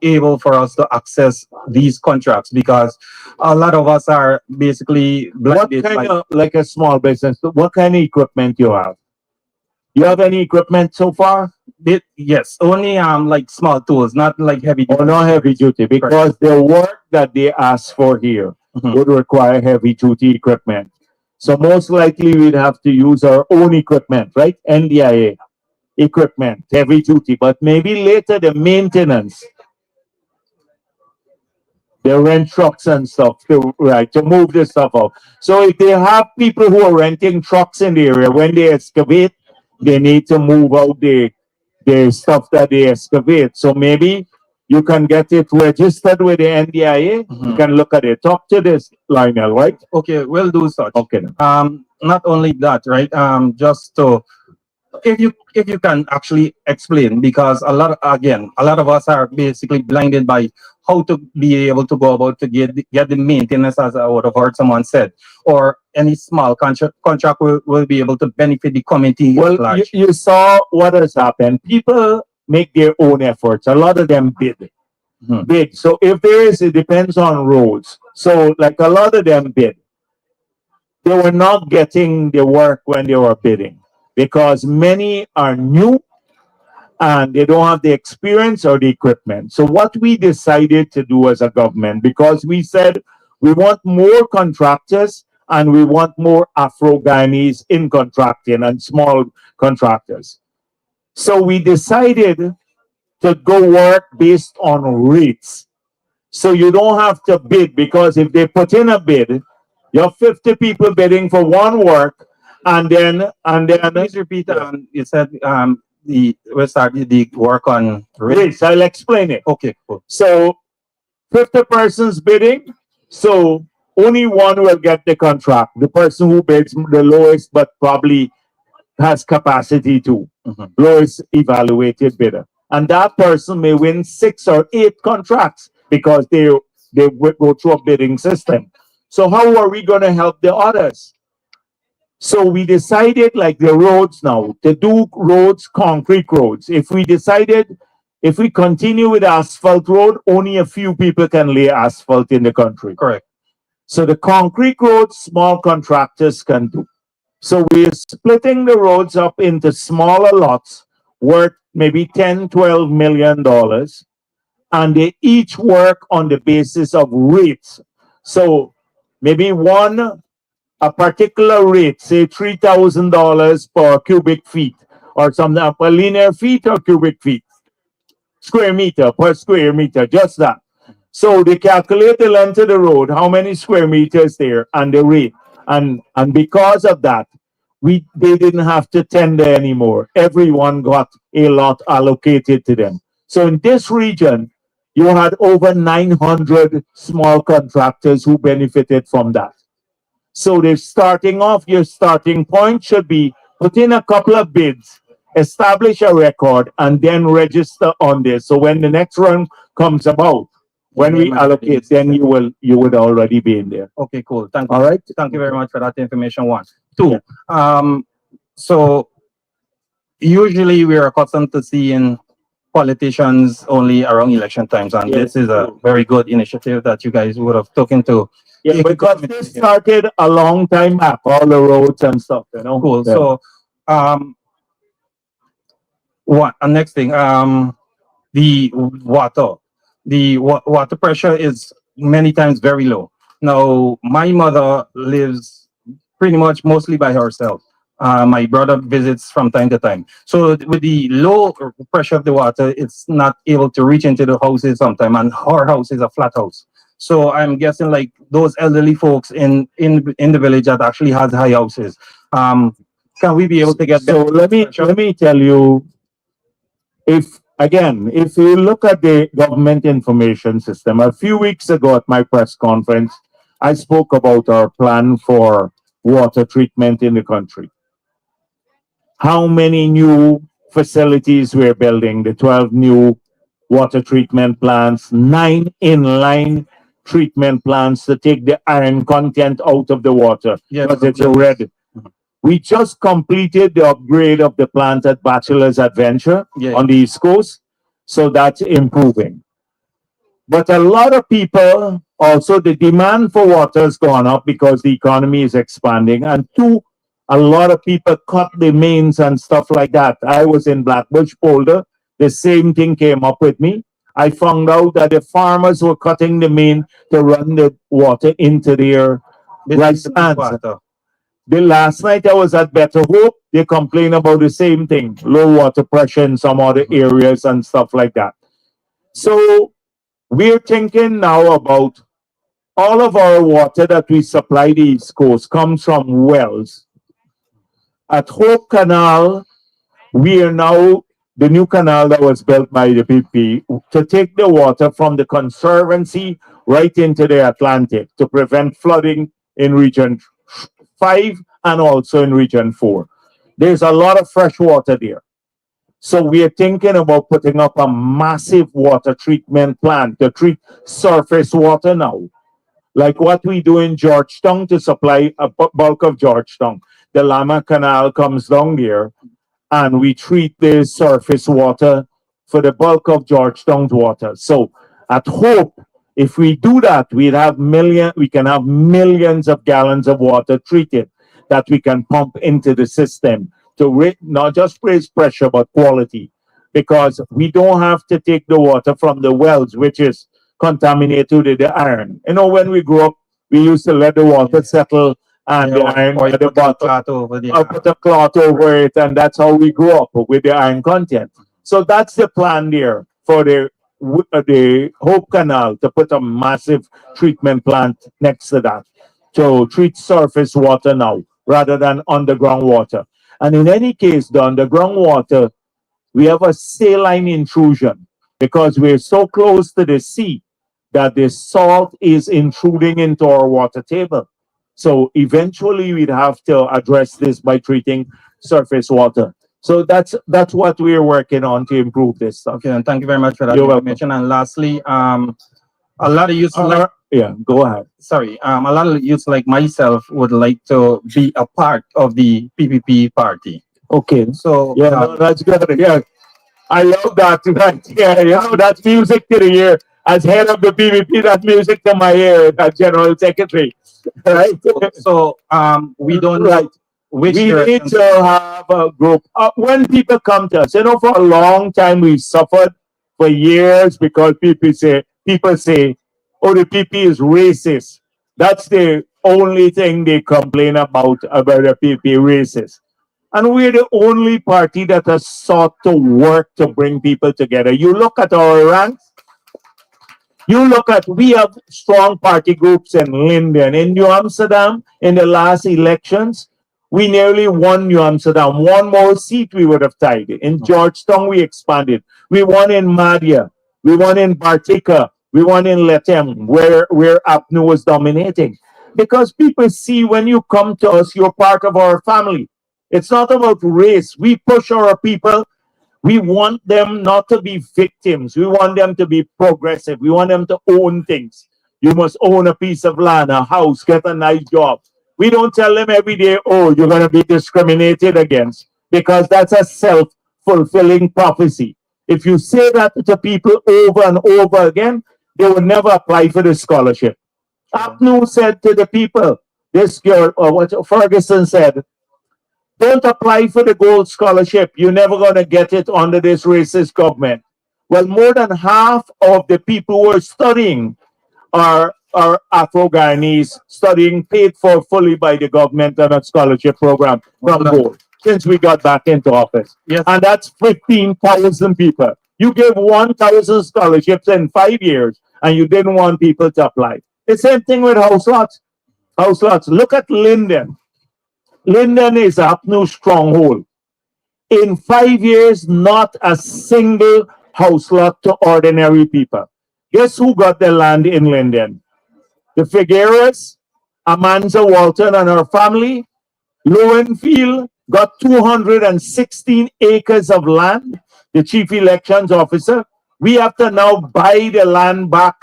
able for us to access these contracts? Because a lot of us are basically What blinded kind by of, like a small business, what kind of equipment you have? You have any equipment so far? it. Yes, only like small tools, not like heavy Or duty. not heavy duty? Because the work that they ask for here would require heavy duty equipment. So most likely we'd have to use our own equipment, right? NDIA equipment, heavy duty, but maybe later the maintenance, they rent trucks and stuff to, right, to move the stuff out. So if they have people who are renting trucks in the area, when they excavate, they need to move out the stuff that they excavate. So maybe you can get it registered with the NDIA. You can look at it. Talk to this, Lionel, right? Okay, we'll do such. Okay. Not only that, right? Just to, if you can actually explain, because a lot of us are basically blinded by how to be able to go about to get the maintenance, as I would have heard someone said, or any small contract will be able to benefit the community at Well, large. you saw what has happened. People make their own efforts. A lot of them bid. Bid. So if there is, it depends on roads. So like a lot of them bid. They were not getting the work when they were bidding because many are new and they don't have the experience or the equipment. So what we decided to do as a government, because we said we want more contractors and we want more Afro-Guyanese in contracting and small contractors. So we decided to go work based on rates. So you don't have to bid, because if they put in a bid, you have 50 people bidding for one work, and then Please repeat. You said we started the work on rates. I'll explain it. Okay, cool. So 50 persons bidding, so only one will get the contract. The person who bids the lowest, but probably has capacity to, lowest evaluated bidder. And that person may win 6 or 8 contracts because they will go through a bidding system. So how are we going to help the others? So we decided, like the roads now, to do roads, concrete roads. If we continue with asphalt road, only a few people can lay asphalt in the country. Correct. So the concrete roads, small contractors can do. So we're splitting the roads up into smaller lots worth maybe $10-12 million, and they each work on the basis of rates. So maybe a particular rate, say $3,000 per cubic feet, or something, per linear feet or cubic feet, square meter per square meter, just that. So they calculate the length of the road, how many square meters there, and the rate. And because of that, they didn't have to tender anymore. Everyone got a lot allocated to them. So in this region, you had over 900 small contractors who benefited from that. So they're starting off, your starting point should be put in a couple of bids, establish a record, and then register on this. So when the next round comes about, when we allocate, then you would already be in there. Okay, cool. Thank you. All right. Thank you very much for that information. 1, 2. So usually we're accustomed to seeing politicians only around election times, and this is a very good initiative that you guys would have taken to. Yeah, because this started a long time back, all the roads and stuff, you know. Cool. Yeah. So, next thing, the water. The water pressure is many times very low. Now, my mother lives pretty much mostly by herself. My brother visits from time to time. So with the low pressure of the water, it's not able to reach into the houses sometimes, and her house is a flat house. So I'm guessing like those elderly folks in the village that actually has high houses. Can we be able to get? So let me tell you If you look at the government information system, a few weeks ago at my press conference, I spoke about our plan for water treatment in the country. How many new facilities we're building, the 12 new water treatment plants, 9 inline treatment plants to take the iron content out of the water because it's red. We just completed the upgrade of the plant at Bachelor's Adventure on the East Coast, so that's improving. But a lot of people also, the demand for water has gone up because the economy is expanding. And two, a lot of people cut the mains and stuff like that. I was in Blackbush Polder. The same thing came up with me. I found out that the farmers were cutting the main to run the water into their rice lands. The last night I was at Better Hope, they complain about the same thing, low water pressure in some other areas and stuff like that. So we're thinking now about all of our water that we supply the East Coast comes from wells. At Hope Canal, we are now the new canal that was built by the PP to take the water from the Conservancy right into the Atlantic to prevent flooding in Region 5 and also in Region 4. There's a lot of fresh water there. So we are thinking about putting up a massive water treatment plant to treat surface water now, like what we do in Georgetown to supply a bulk of Georgetown. The Lama Canal comes down here, and we treat the surface water for the bulk of Georgetown's water. So at Hope, if we do that, we can have millions of gallons of water treated that we can pump into the system to not just raise pressure, but quality. Because we don't have to take the water from the wells, which is contaminated with the iron. You know, when we grew up, we used to let the water settle and the iron at the bottom. Or put a cloth over it, and that's how we grew up with the iron content. So that's the plan there for the Hope Canal, to put a massive treatment plant next to that to treat surface water now rather than underground water. And in any case, the underground water, we have a saline intrusion because we're so close to the sea that the salt is intruding into our water table. So eventually we'd have to address this by treating surface water. So that's what we're working on to improve this stuff. Okay, and thank you very much for that You're information. And lastly, a lot of youth yeah, go ahead. Sorry, a lot of youths like myself would like to be a part of the PPP party. Okay. So yeah, no, that's good. Yeah, I love that. Yeah, you know, that's music to the ear. As head of the PVP, that's music to my ear. As general secretary, right? So we don't We need to have a group. When people come to us, you know, for a long time we suffered for years because people say, oh, the PP is racist. That's the only thing they complain about the PP, racist. And we're the only party that has sought to work to bring people together. You look at our ranks, we have strong party groups in Linden. In New Amsterdam, in the last elections, we nearly won New Amsterdam. One more seat we would have tied. In Georgetown, we expanded. We won in Madia. We won in Bartica. We won in Letem, where APNU was dominating. Because people see when you come to us, you're part of our family. It's not about race. We push our people. We want them not to be victims. We want them to be progressive. We want them to own things. You must own a piece of land, a house, get a nice job. We don't tell them every day, oh, you're going to be discriminated against, because that's a self-fulfilling prophecy. If you say that to people over and over again, they will never apply for the scholarship. APNU said to the people, this girl, or what Ferguson said, don't apply for the gold scholarship. You're never going to get it under this racist government. Well, more than half of the people who are studying are Afro-Guyanese, studying paid for fully by the government on a scholarship program from gold since we got back into office. Yes. And that's 15,000 people. You gave 1,000 scholarships in 5 years, and you didn't want people to apply. The same thing with house lots. House lots. Look at Linden. Linden is a APNU stronghold. In 5 years, not a single house lot to ordinary people. Guess who got the land in Linden? The Figueres, Amanza Walton and her family. Lowenfield got 216 acres of land, the chief elections officer. We have to now buy the land back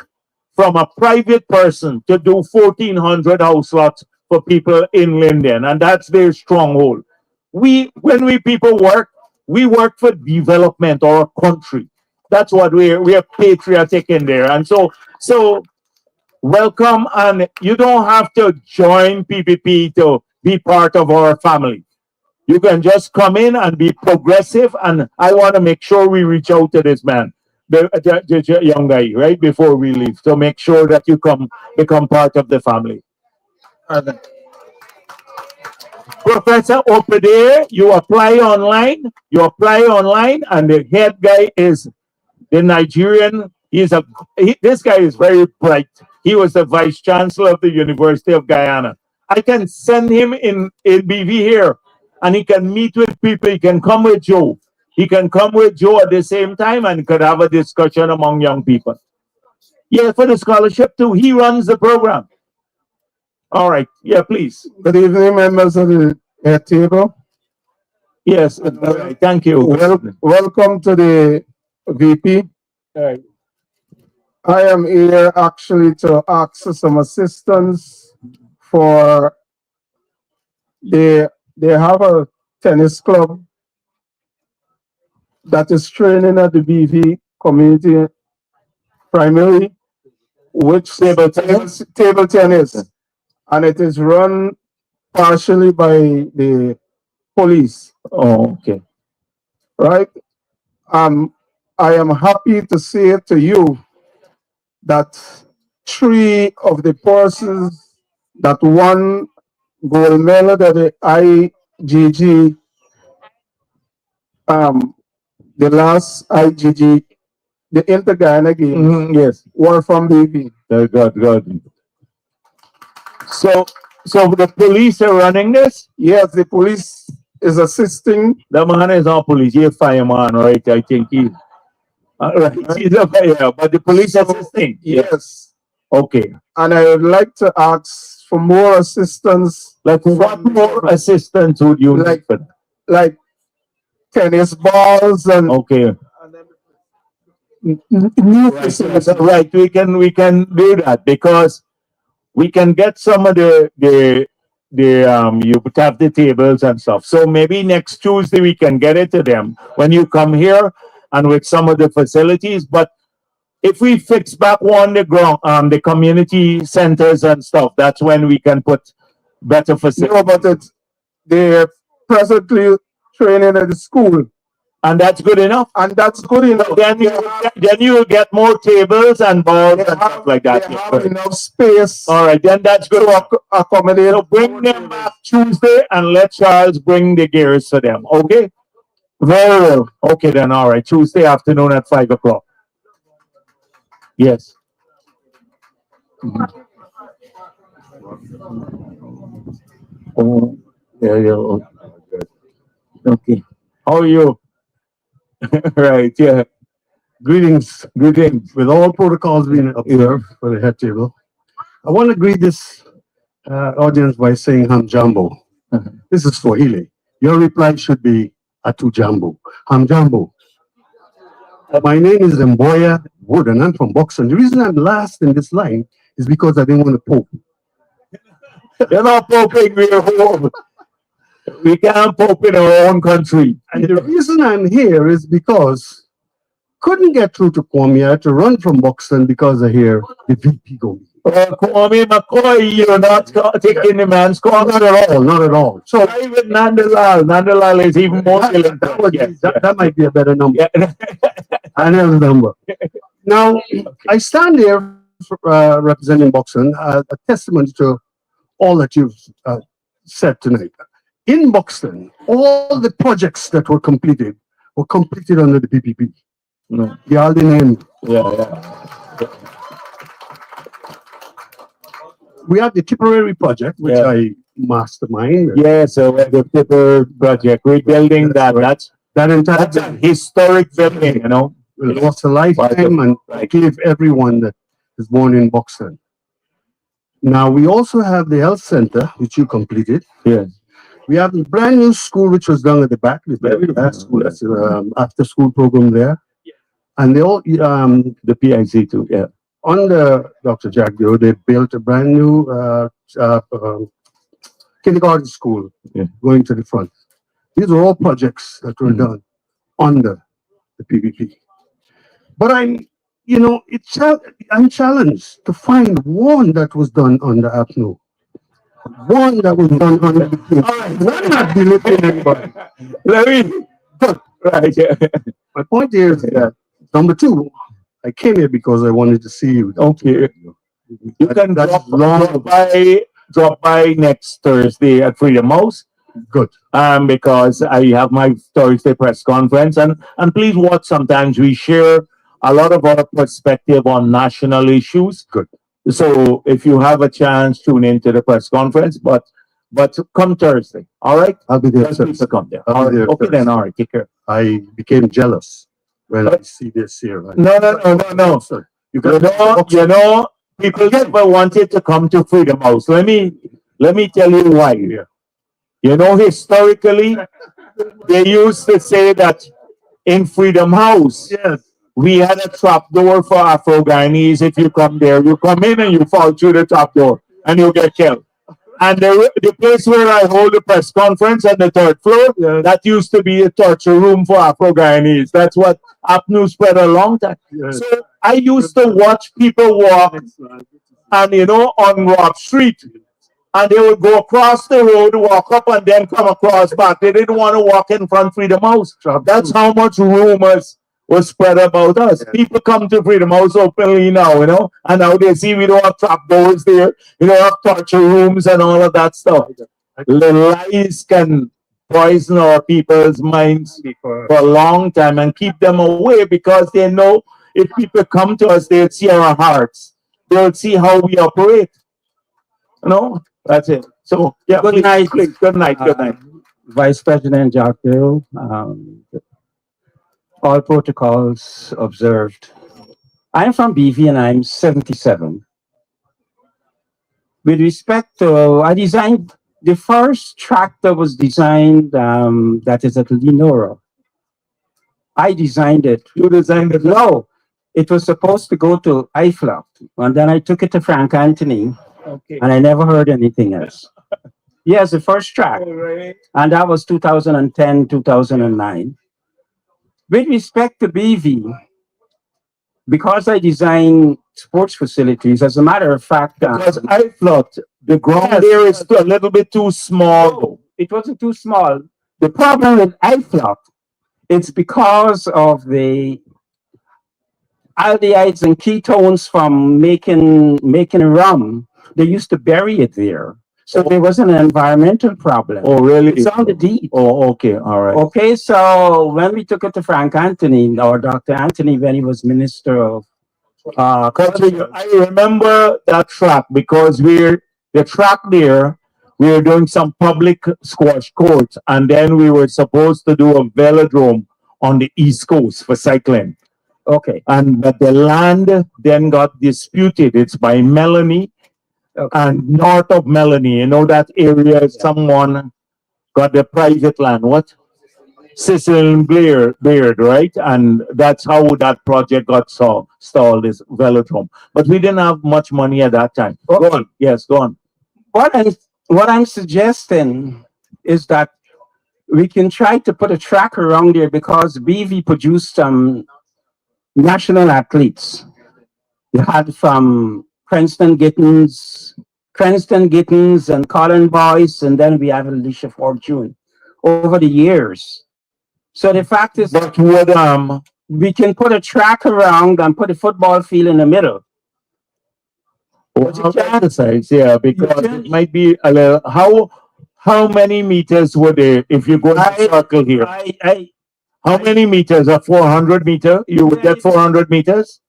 from a private person to do 1,400 house lots for people in Linden, and that's their stronghold. When we people work, we work for development or a country. That's what we are patriotic in there, and so welcome, and you don't have to join PPP to be part of our family. You can just come in and be progressive, and I want to make sure we reach out to this man, the young guy, right before we leave, to make sure that you become part of the family. Professor over there, you apply online, and the head guy is the Nigerian. This guy is very bright. He was the vice chancellor of the University of Guyana. I can send him in BV here, and he can meet with people. He can come with Joe. He can come with Joe at the same time and could have a discussion among young people. Yeah, for the scholarship too. He runs the program. All right. Yeah, please. Good evening, members of the table. Yes. All right. Thank you. Welcome to the VP. All right. I am here actually to ask for some assistance for they have a tennis club that is training at the BV community primarily, which table tennis, and it is run partially by the police. Oh, okay. Right? I am happy to say to you that 3 of the persons that won gold medal at the IGG, the last IGG, the Inter-Guyana Games, yes, were from BV. Good. So the police are running this? Yes, the police is assisting. The man is not police, he's a fireman, right? I think he. Right. He's a fire, but the police assisting. Yes. Okay. And I would like to ask for more assistance. Like what more assistance would you like need? Like tennis balls and okay. New facilities. Right. We can do that because we can get some of the you would have the tables and stuff. So maybe next Tuesday we can get it to them when you come here and with some of the facilities. But if we fix back on the ground, the community centers and stuff, that's when we can put better facilities. No, but they're presently training at the school. And that's good enough. And that's good enough. Then you will get more tables and balls and stuff like that. They have enough space. All right, then that's good. To accommodate. So bring them back Tuesday and let Charles bring the gears for them. Okay? Very well. Okay, then. All right. Tuesday afternoon at 5 o'clock. Yes. Oh, there you go. Okay. How are you? Right, yeah. Greetings. With all protocols being observed for the head table, I want to greet this audience by saying Hamjambo. This is Swahili. Your reply should be Atujambo. Hamjambo. My name is Mboya Wood and I'm from Boxon. The reason I'm last in this line is because I didn't want to pope. You're not poping, we're home. We can't pope in our own country. And the reason I'm here is because couldn't get through to Kwame to run from Buxton because I hear the VP go. Kwame McCoy, you're not taking the man's call. Not at all. So even Nandalal is even more that might be a better number. Yeah. I know the number. Now, I stand here representing Buxton, a testament to all that you've said tonight. In Buxton, all the projects that were completed under the PPP. No. The Aldi name. Yeah. We have the Tipperary project, which I mastermind. Yeah, so the Tipperary project, rebuilding that. That entire That's a historic building, you know. will last a lifetime and give everyone that is born in Boxer. Now we also have the health center, which you completed. Yes. We have a brand new school which was done at the back, the school, that's after school program there. And they all the PIC too, yeah. Under Dr. Jagdeo, they built a brand new kindergarten school going to the front. These are all projects that were done under the PPP. But I'm challenged to find one that was done under APNO. One that was done under the PPP. All right, I'm not belittling anybody. Let me, right, yeah. My point here is that, number two, I came here because I wanted to see you. Okay. You can drop by next Thursday at Freedom House. Good. Because I have my Thursday press conference, and please watch. Sometimes we share a lot of our perspective on national issues. Good. So if you have a chance, tune into the press conference. But come Thursday, all right? I'll be there. To come there. I'll be there. Okay, then, all right. Take care. I became jealous when I see this here. No. Sir. You know, people never wanted to come to Freedom House. Let me tell you why. Yeah. You know, historically, they used to say that in Freedom House, we had a trap door for Afro-Guyanese. If you come there, you come in and you fall through the trap door and you get killed. And the place where I hold the press conference on the third floor, that used to be a torture room for Afro-Guyanese. That's what APNU spread a long time. So I used to watch people walk and, on Rock Street. And they would go across the road, walk up, and then come across back. They didn't want to walk in front of Freedom House. That's how much rumors was spread about us. People come to Freedom House openly now, and now they see we don't have trap doors there, we don't have torture rooms and all of that stuff. The lies can poison our people's minds for a long time and keep them away, because they know if people come to us, they'll see our hearts. They'll see how we operate. That's it. So, yeah, Good night. Please. Good night. Good night. Vice President Jagdeo, all protocols observed. I'm from BV and I'm 77. With respect to, I designed the first track that was designed, that is at Lenora. I designed it. You designed it? No, it was supposed to go to IFLOC, and then I took it to Frank Anthony. Okay. And I never heard anything else. Yes, the first track. And that was 2010, 2009. With respect to BV, because I design sports facilities, as a matter of fact... Because I thought the ground there is a little bit too small. No, it wasn't too small. The problem with IFLOC, it's because of the aldehydes and ketones from making rum. They used to bury it there. So there was an environmental problem. Oh, really? It's on the deed. Oh, okay. All right. Okay, so when we took it to Frank Anthony, or Dr. Anthony, when he was Minister of Culture. I remember that track because the track there, we were doing some public squash courts, and then we were supposed to do a velodrome on the East Coast for cycling. Okay. But the land then got disputed. It's by Melanie. Okay. And north of Melanie, that area, someone got the private land. What? Cecil and Baird, right? And that's how that project got stalled, this velodrome. But we didn't have much money at that time. Okay. Go on. Yes, go on. What I'm suggesting is that we can try to put a track around there, because BV produced some national athletes. You had from Cranston Gittins and Colin Boyce, and then we have Alicia Fortune over the years. So the fact is that we can put a track around and put a football field in the middle. But you can't exercise, because it might be a little. How many meters were there if you go in a circle here? How many meters? A 400 meter? You would get 400 meters?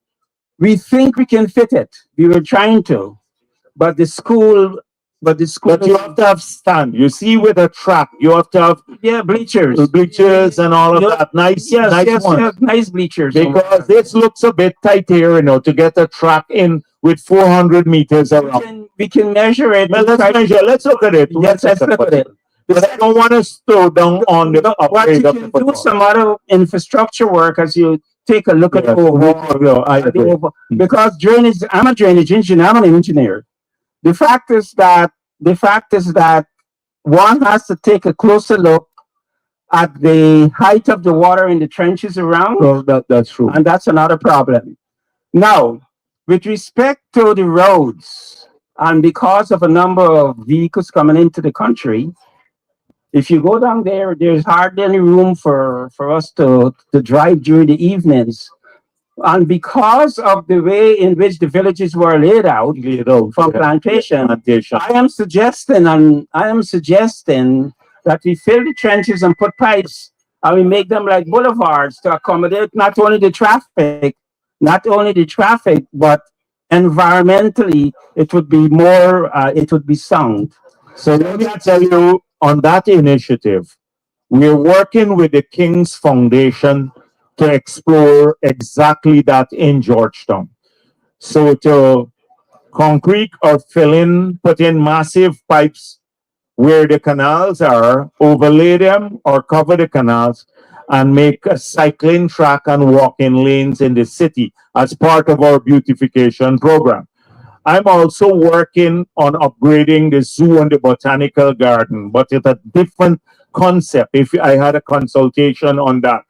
We think we can fit it. We were trying to, but the school But the school, But you have to have stand. You see, with a track, you have to have yeah, bleachers. bleachers and all of Yeah. that. Nice, Yes, nice yes, ones. yes, nice bleachers. Because this looks a bit tight here, you know, to get a track in with 400 meters around. We can measure it. Well, let's measure. Let's look at it. Yes, let's look at it. But I don't want to slow down on the What upgrade you of the can do football. some other infrastructure work as you take a look at Yes, overall. I agree. Because drainage, I'm a drainage engineer. I'm an engineer. The fact is that one has to take a closer look at the height of the water in the trenches around. Well, that's true. And that's another problem. Now, with respect to the roads, and because of a number of vehicles coming into the country, if you go down there, there's hardly any room for us to drive during the evenings. And because of the way in which the villages were laid out from plantation, I am suggesting that we fill the trenches and put pipes and we make them like boulevards to accommodate not only the traffic, but environmentally it would be more, it would be sound. So let me tell you, on that initiative, we're working with the King's Foundation to explore exactly that in Georgetown. So to concrete or put in massive pipes where the canals are, overlay them or cover the canals, and make a cycling track and walking lanes in the city as part of our beautification program. I'm also working on upgrading the zoo and the botanical garden, but it's a different concept if I had a consultation on that.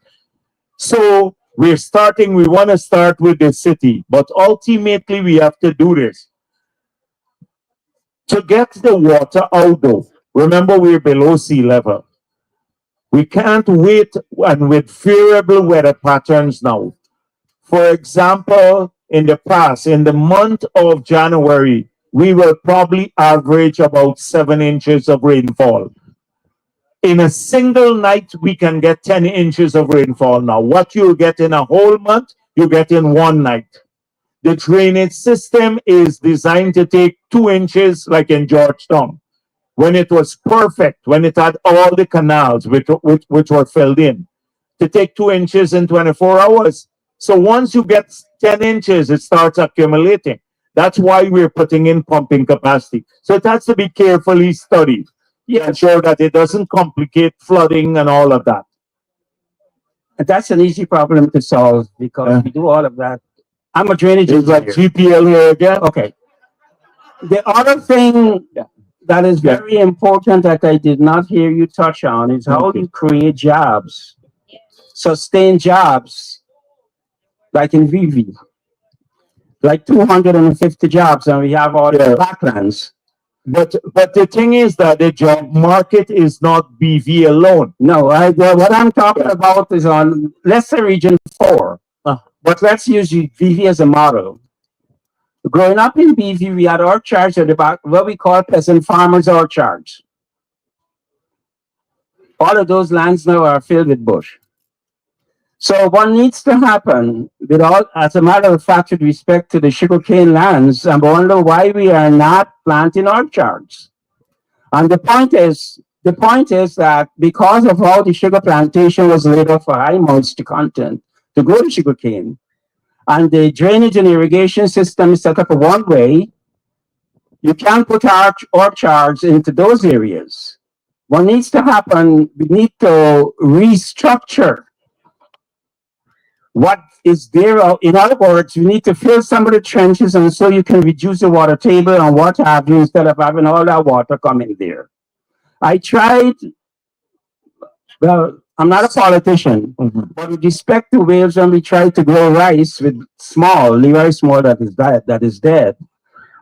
So we want to start with the city, but ultimately we have to do this. To get the water out though, remember we're below sea level. We can't wait, and with variable weather patterns now. For example, in the past, in the month of January, we will probably average about 7 inches of rainfall. In a single night, we can get 10 inches of rainfall now. What you'll get in a whole month, you get in one night. The drainage system is designed to take 2 inches, like in Georgetown, when it was perfect, when it had all the canals which were filled in, to take 2 inches in 24 hours. So once you get 10 inches, it starts accumulating. That's why we're putting in pumping capacity. So it has to be carefully studied to ensure that it doesn't complicate flooding and all of that. That's an easy problem to solve because we do all of that. I'm a drainage Is that engineer. GPL here again? Okay. The other thing that is very important that I did not hear you touch on is how you create jobs, sustain jobs, like in VV, like 250 jobs, and we have all the backlands. But the thing is that the job market is not BV alone. No, what I'm talking about is on, let's say region 4, but let's use VV as a model. Growing up in BV, we had orchards at about what we call peasant farmers orchards. All of those lands now are filled with bush. So what needs to happen, with all, as a matter of fact, with respect to the sugarcane lands, I wonder why we are not planting orchards. And the point is that because of how the sugar plantation was laid out for high moisture content to grow the sugarcane, and the drainage and irrigation system is set up one way, you can't put orchards into those areas. What needs to happen, we need to restructure what is there. In other words, you need to fill some of the trenches and so you can reduce the water table and what have you instead of having all that water coming there. I tried, well, I'm not a politician, but with respect to Wales, when we tried to grow rice with very small that is dead,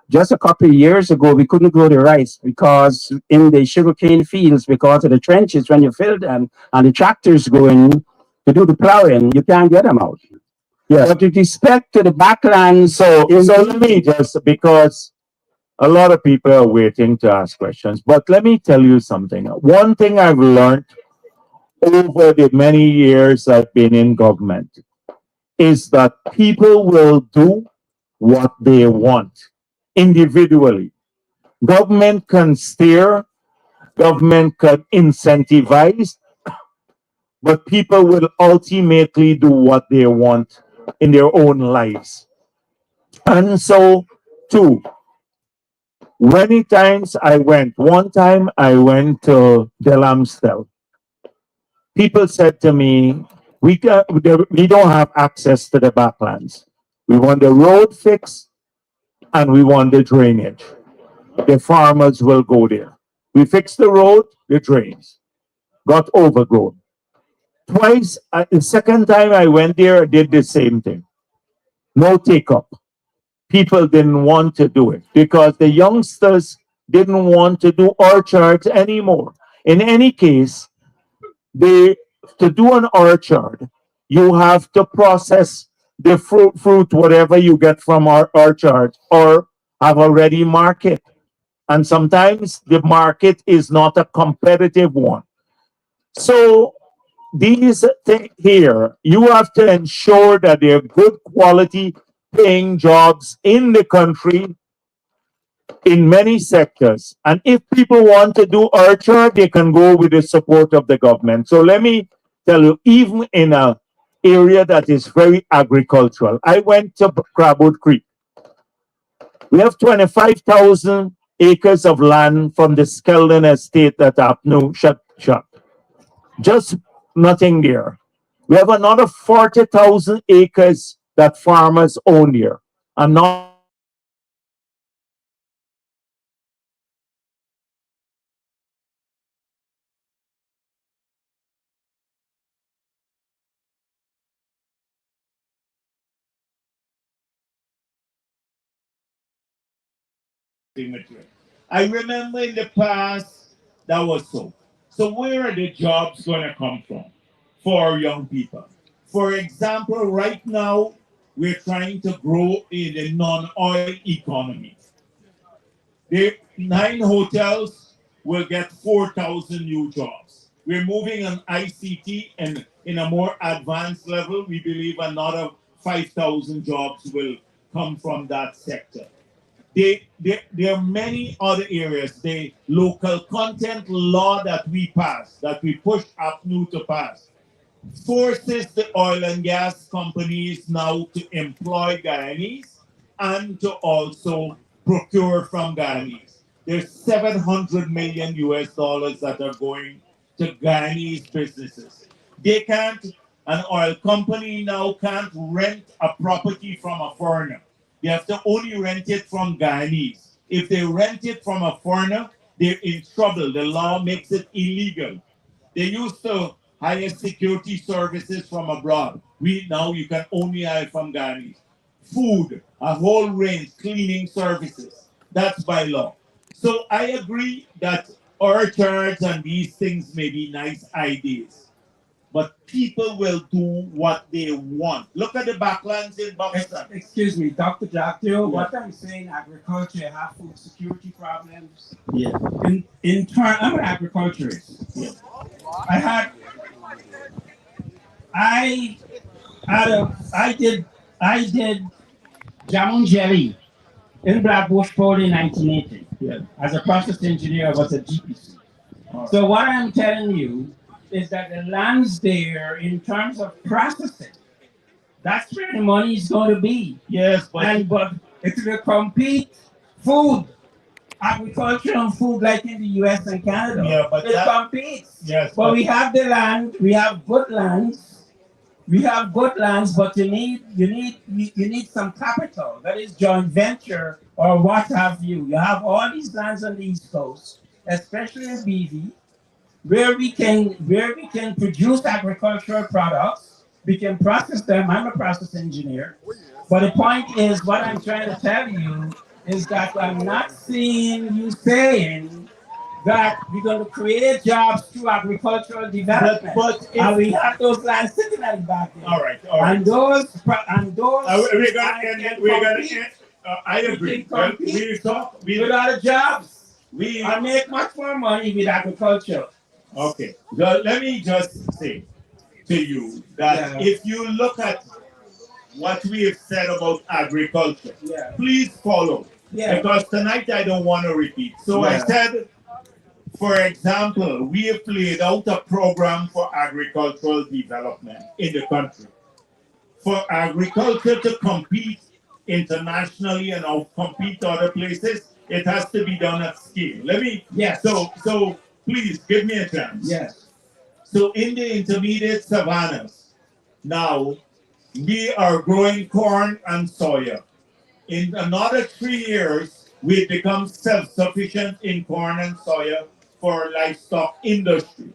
just a couple of years ago, we couldn't grow the rice because in the sugarcane fields, because of the trenches, when you fill them and the tractors go in to do the plowing, you can't get them out. Yeah. But with respect to the backlands, so let me just, because a lot of people are waiting to ask questions, but let me tell you something. One thing I've learned over the many years I've been in government is that people will do what they want individually. Government can steer, government can incentivize, but people will ultimately do what they want in their own lives. And so, too, many times one time I went to Del Amstel. People said to me, we don't have access to the backlands. We want the road fixed and we want the drainage. The farmers will go there. We fixed the road, the drains got overgrown. Twice, the second time I went there, I did the same thing. No take up. People didn't want to do it because the youngsters didn't want to do orchards anymore. In any case, to do an orchard, you have to process the fruit, whatever you get from our orchard, or have already market. And sometimes the market is not a competitive one. So these things here, you have to ensure that they're good quality paying jobs in the country in many sectors. And if people want to do orchard, they can go with the support of the government. So let me tell you, even in a area that is very agricultural, I went to Crabwood Creek. We have 25,000 acres of land from the Skeldon estate that Apnu shut. Just nothing there. We have another 40,000 acres that farmers own here. I'm not material. I remember in the past that was so. So where are the jobs going to come from for young people? For example, right now we're trying to grow in the non-oil economy. The 9 hotels will get 4,000 new jobs. We're moving on ICT, and in a more advanced level, we believe another 5,000 jobs will come from that sector. There are many other areas. The local content law that we passed, that we pushed APNU to pass, forces the oil and gas companies now to employ Guyanese and to also procure from Guyanese. There's 700 million US dollars that are going to Guyanese businesses. They can't, an oil company now can't rent a property from a foreigner. They have to only rent it from Guyanese. If they rent it from a foreigner, they're in trouble. The law makes it illegal. They used to hire security services from abroad. Now you can only hire from Guyanese. Food, a whole range, cleaning services. That's by law. So I agree that orchards and these things may be nice ideas, but people will do what they want. Look at the backlands in Boston. Excuse me, Dr. Jagdeo, what I'm saying, agriculture have food security problems. Yeah. In turn, I'm an agriculturist. Yeah. I did jam and jelly in Blackbush Port in 1980. Yeah. As a process engineer, I was at GPC. So what I'm telling you is that the lands there, in terms of processing, that's where the money is going to be. Yes, but it will compete food, agriculture and food like in the US and Canada. Yeah, but it competes. Yes, but we have the land, we have good lands. We have good lands, but you need some capital. That is joint venture or what have you. You have all these lands on the East Coast, especially in BV, where we can produce agricultural products. We can process them. I'm a process engineer. But the point is, what I'm trying to tell you is that I'm not seeing you saying that we're going to create jobs through agricultural development. And we have those lands sitting at the back there. All right. And those we're gonna end. I agree. We talk with other jobs. I make much more money with agriculture. Okay. So let me just say to you that if you look at what we have said about agriculture, please follow. Because tonight I don't want to repeat. So I said, for example, we have laid out a program for agricultural development in the country. For agriculture to compete internationally and outcompete other places, it has to be done at scale. So please give me a chance. Yes. So in the intermediate savannas, now we are growing corn and soya. In another 3 years, we become self-sufficient in corn and soya for livestock industry.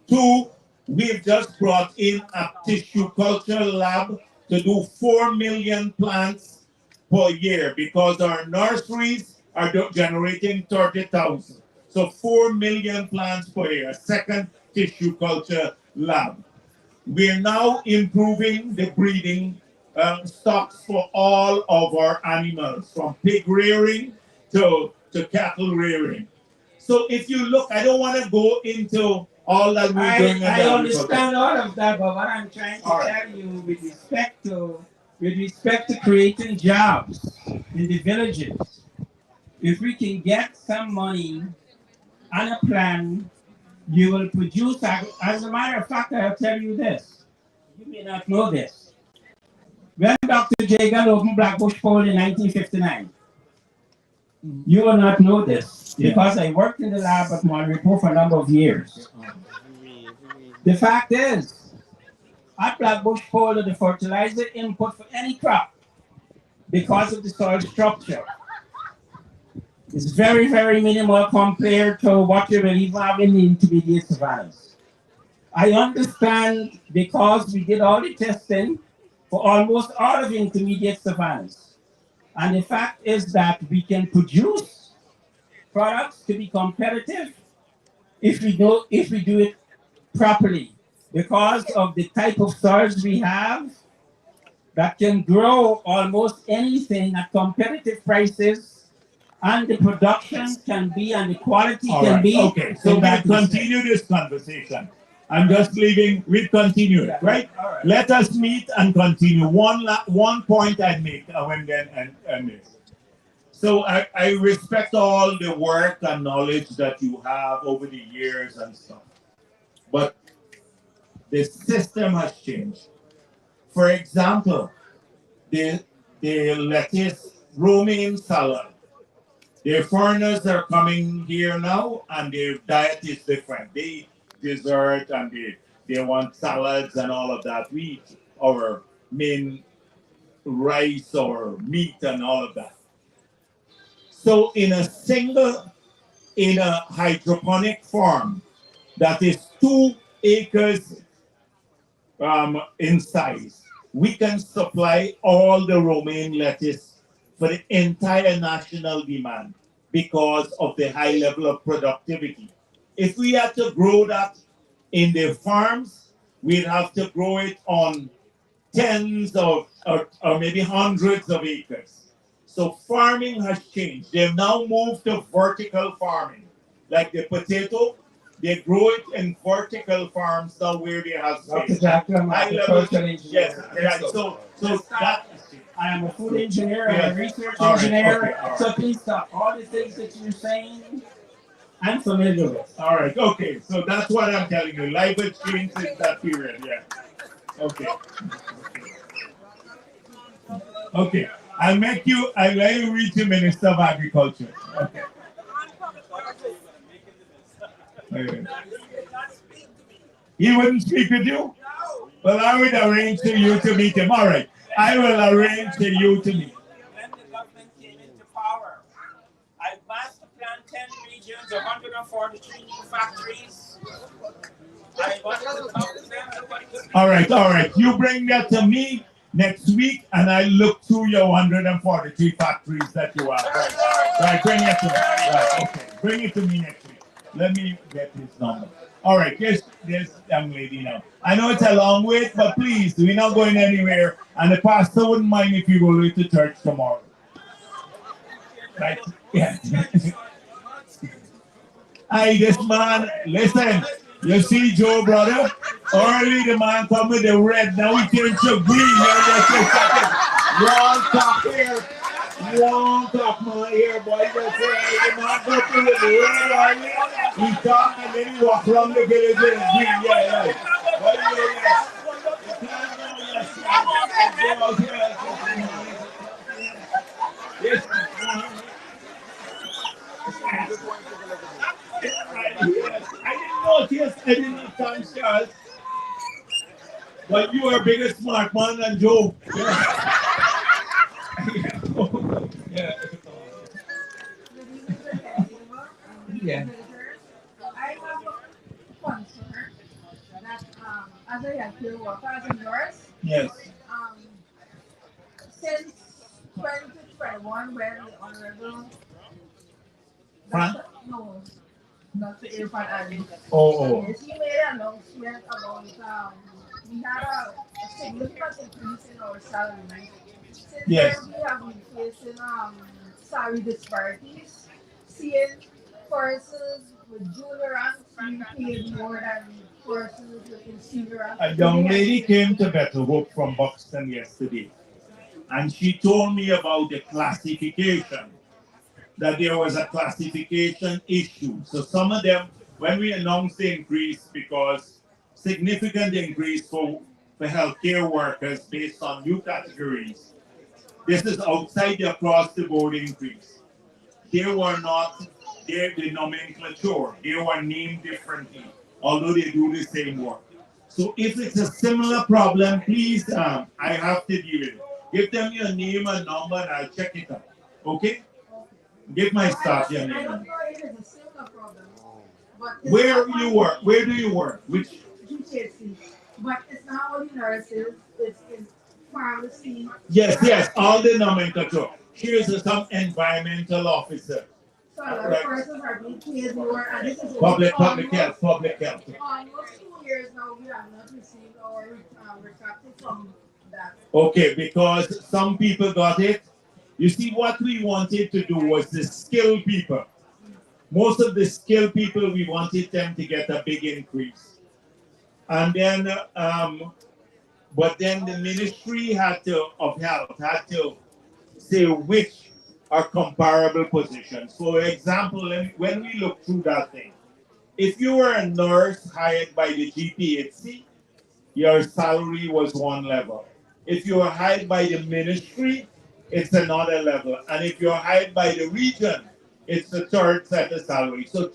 2, we've just brought in a tissue culture lab to do 4 million plants per year because our nurseries are generating 30,000. So 4 million plants per year, a second tissue culture lab. We're now improving the breeding stocks for all of our animals, from pig rearing to cattle rearing. So if you look, I don't want to go into all that we're doing. I understand all of that, but what I'm trying to tell you with respect to creating jobs in the villages, if we can get some money and a plan, you will produce. As a matter of fact, I'll tell you this. You may not know this. When Dr. Jagdeo opened Blackbush Pole in 1959, you will not know this because I worked in the lab at Monterey for a number of years. The fact is, at Blackbush Pole, the fertilizer input for any crop, because of the soil structure, is very, very minimal compared to what you will even have in the intermediate savannas. I understand because we did all the testing for almost all of the intermediate savannas. And the fact is that we can produce products to be competitive if we do it properly, because of the type of soils we have that can grow almost anything at competitive prices, and the production can be and the quality can be. Okay, so we'll continue this conversation. I'm just leaving. We'll continue it, right? All right. Let us meet and continue. One point I'd make when then and this. So I respect all the work and knowledge that you have over the years and stuff, but the system has changed. For example, the lettuce romaine salad. The foreigners are coming here now, and their diet is different. They eat dessert and they want salads and all of that. We eat our main rice or meat and all of that. So in a hydroponic farm that is 2 acres in size, we can supply all the romaine lettuce for the entire national demand because of the high level of productivity. If we had to grow that in the farms, we'd have to grow it on tens of or maybe hundreds of acres. So farming has changed. They've now moved to vertical farming. Like the potato, they grow it in vertical farms now where they have space. High level. Yes, right. So that. I am a food engineer, I'm a research engineer, so please stop. All the things that you're saying, I'm familiar with. All right, okay, so that's what I'm telling you. Life has changed since that period, yeah. Okay. Okay, I'll let you read to Minister of Agriculture. Okay. He wouldn't speak with you? Well, I would arrange for you to meet him. All right. I will arrange for you to meet. When the government came into power, I master planned 10 regions, 143 new factories. I wanted to talk to them. All right. You bring that to me next week, and I look through your 143 factories that you have. Right, bring it to me. Right, okay. Bring it to me next week. Let me get his number. All right, here's young lady now. I know it's a long wait, but please, we're not going anywhere. And the pastor wouldn't mind if you go to church tomorrow. Right? Yeah. Hey, this man, listen. You see Joe, brother? Early the man come with the red. Now he turned to green. Wrong top here. won't talk my ear, boy. Just say, you not go to the road, he talk and then he walk around the village and agree. Yeah, yeah. But yes, you can't go, yes, go out here. Yes, yes. I didn't notice, I didn't thank Charles. But you are a bigger smart man than Joe. Yeah. Yeah. I have a concern that as a healthcare worker, as a nurse, Yes. um, since 2021, when the Honorable Frank? no, not the Irfan Ali. Oh. Yes, he made an announcement about we had a significant increase in our salary. Since Yes. then, we have been facing salary disparities, seeing persons with junior ranks being paid more than persons with senior ranks. A young lady came to Better Hope from Buxton yesterday, and she told me about the classification, that there was a classification issue. So some of them, when we announced the increase, because significant increase for healthcare workers based on new categories, this is outside the across the board increase. They were not the nomenclature. They were named differently, although they do the same work. So if it's a similar problem, please, I have to deal with it. Give them your name and number and I'll check it out. Okay? Give my staff your I name. don't know if it's a similar problem, but Where you work? Where do you work? Which? GKC. But it's not only nurses, it's in pharmacy. Yes, all the nomenclature. Here's some environmental officer. So a lot of persons are being paid more, and this is Public health. almost 2 years now. We have not received our retracted from that. Okay, because some people got it. You see, what we wanted to do was the skilled people. Most of the skilled people, we wanted them to get a big increase. And then, but then the Ministry of Health had to say which are comparable positions. For example, when we look through that thing, if you were a nurse hired by the GPHC, your salary was one level. If you were hired by the ministry, it's another level. And if you're hired by the region, it's the third set of salary. So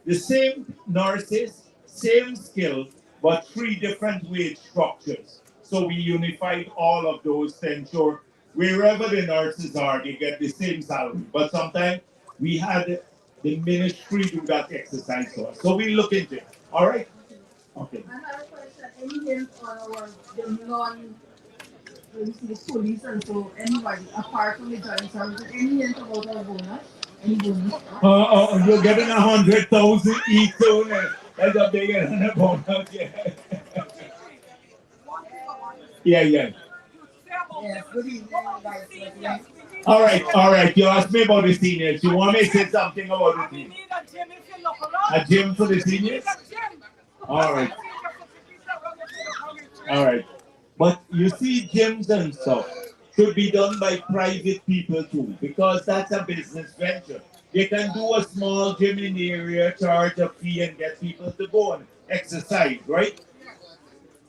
the same nurses, same skill, but three different wage structures. So we unified all of those to ensure wherever the nurses are, they get the same salary. But sometimes we had the ministry do that exercise for us. So we look into it. All right? Okay. Another question, any hint on the non the police and so anybody apart from the joint services, any hint about our bonus? Any bonus? You're getting 100,000 each soon. That's a bigger than a bonus. Yeah. Yes, good evening, guys. All right. You asked me about the seniors. You want me to say something about the team? A gym for the seniors? All right. But you see, gyms and stuff should be done by private people too, because that's a business venture. They can do a small gym in the area, charge a fee, and get people to go and exercise, right?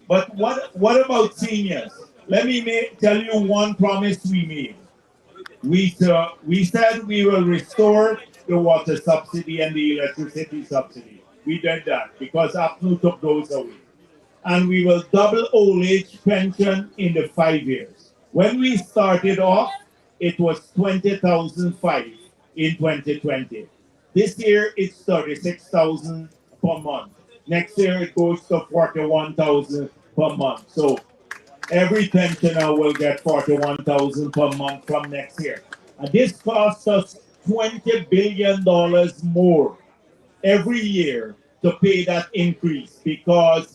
But what about seniors? Let me tell you one promise we made. We said we will restore the water subsidy and the electricity subsidy. We did that because APNU took those away. And we will double old age pension in the 5 years. When we started off, it was 20,005 in 2020. This year, it's 36,000 per month. Next year, it goes to 41,000 per month. So every pensioner will get 41,000 per month from next year. And this costs us $20 billion more every year to pay that increase because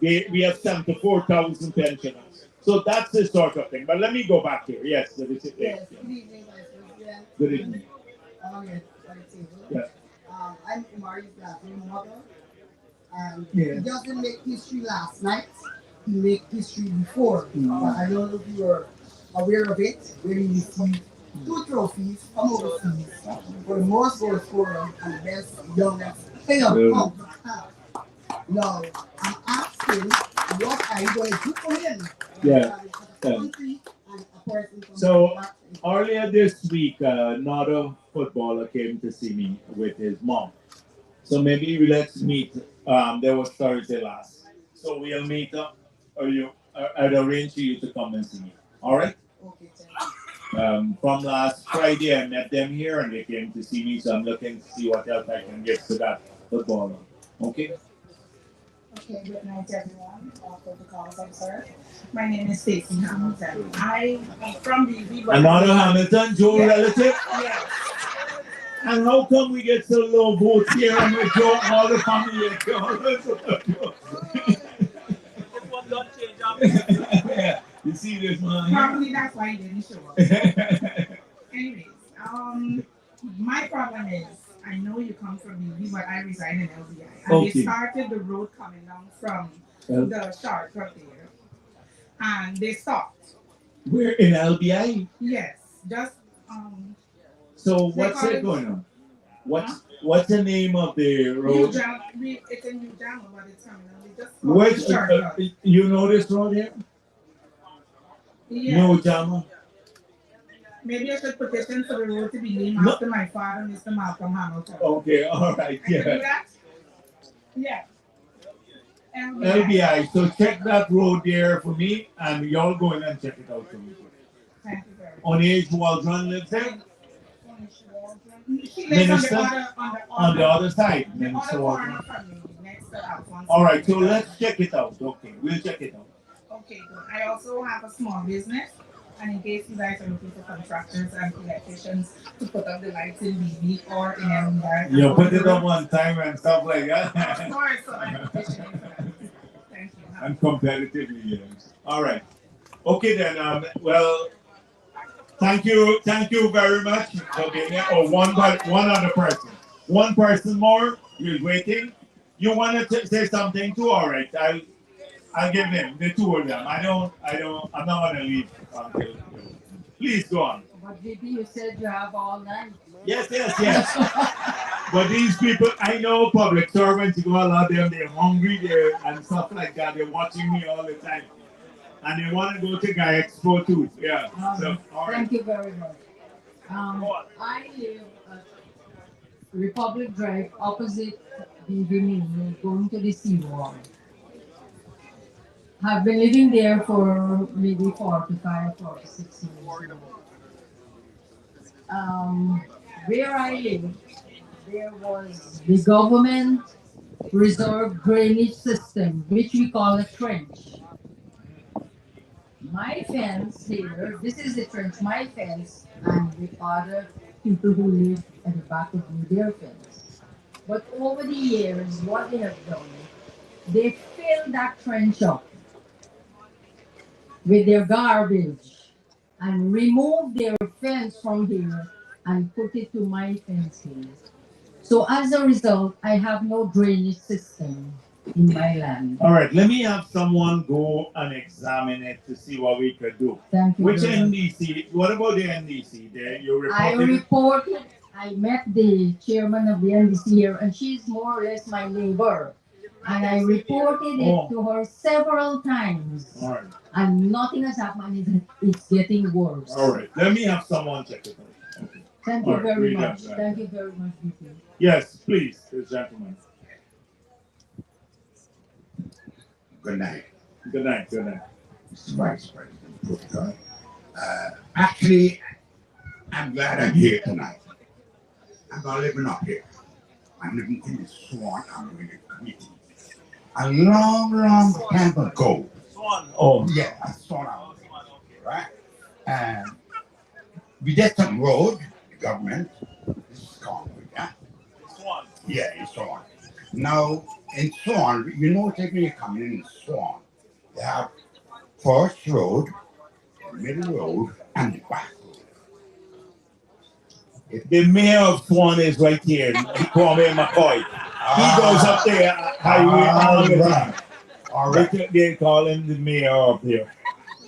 we have 74,000 pensioners. So that's the sort of thing. But let me go back here. Yes, there is it there. Yes, good evening, Vice President. Good evening. Yes. I'm Mari's mother. And Yeah. he doesn't make history last night. He made history before. I don't know if you were aware of it, when he received 2 trophies from overseas for the most goal scorer and the best youngest player of the cup. Now, I'm asking, what are you going to do for him? Yeah. Country and a person from So earlier this week, another footballer came to see me with his mom. So maybe let's meet. There was Thursday last. So we'll meet up, or I'd arrange for you to come and see me. All right? Okay, thank From last Friday, I met them here and they came to see me. So I'm looking to see what else I can get to that footballer. Okay? Okay, good night, everyone. For the calls observed. My name is Stacey Hamilton. I am from the Another Hamilton, Joe relative? Yes. And how come we get so low votes here and we draw all the family? Yeah, you see this man? Probably that's why he didn't show up. Anyways, my problem is, I know you come from BB, but I reside in LBI. And Okay. they started the road coming down from the shortcut there. And they stopped. We're in LBI? Yes. Just So what's it going on? What's the name of the road? It's a new Jama, but it's coming down. They just Which you know this road here? Yes. No Jama. Maybe I should petition for the road to be named after my father, Mr. Malcolm Hamilton. Okay, all right, I can do yeah. that? Yeah. LBI. So check that road there for me, and y'all go in and check it out for me. Thank you very much. On Age Waldron lives there? She lives Minister? On the other side. The Minister other Waldron. corner from me, next to Alphonse. All right, so let's check it out. Okay, we'll check it out. Okay, good. I also have a small business, and in case you guys are looking for contractors and electricians to put up the lights in BB or in Elmhurst. You put it up on time and stuff like that. Of course, so I'm petitioning for that. Thank you. And competitively, yes. All right. Okay then. Well, thank you very much for being here. Oh, one other person. One person more. You're waiting. You want to say something too? All right. I'll give them the two of them. I'm not gonna leave until. Please go on. But VP, you said you have all night. Yes. But these people, I know public servants, you go a lot of them, they're hungry there and stuff like that. They're watching me all the time. And they want to go to Guy Expo too. Yeah. So, all right. Thank you very much. I live at Republic Drive, opposite the Vimini, going to the seawall. Have been living there for maybe 45, 46 years. Where I live, there was the government reserve drainage system, which we call a trench. My fence here, this is the trench, my fence, and the other people who live at the back of their fence. But over the years, what they have done, they filled that trench up with their garbage and removed their fence from here and put it to my fence here. So as a result, I have no drainage system in my land. All right, let me have someone go and examine it to see what we could do. Thank you. Which NDC? What about the NDC? You reported? I met the chairman of the NDC here, and she's more or less my neighbor. And I reported it to her several times. All right. And nothing has happened. It's getting worse. All right, let me have someone check it out. Okay. Thank you very much. Thank you very much, VP. Yes, please, this gentleman. Good night. Good night. Mr. Vice President. Actually, I'm glad I'm here tonight. I'm not living up here. I'm living in the Swan. I'm in the community. A long time ago. Swan. Oh. Yeah, a Swan. Right? And we did some road, the government. This is Conway, yeah? Swan. Yeah, in Swan. Now, in Swan, you know what you're coming in Swan. They have first road, middle road, and the back road. The mayor of Swan is right here. He called me McCoy. He goes up there, highway all the time. All right. They call him the mayor up here.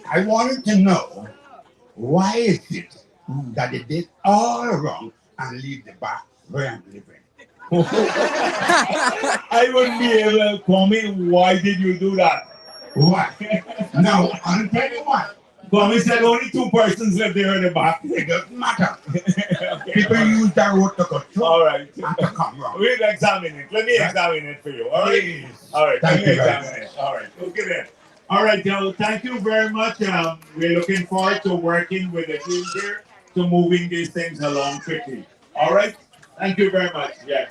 I wanted to know, why is it that they did all around and leave the back where I'm living. I wouldn't be able to comment. Why did you do that? Why? Now, I'll tell you what. Kwame said only 2 persons live there in the back. It doesn't matter. Okay. People use that road to go through. All right. And to come wrong. We'll examine it. Let me examine it for you. All right. Please. All right. Thank Let me you very examine it. All right. Look at it. All right, Joe. Thank you very much. We're looking forward to working with the team here to moving these things along quickly. All right. Thank you very much. Yeah.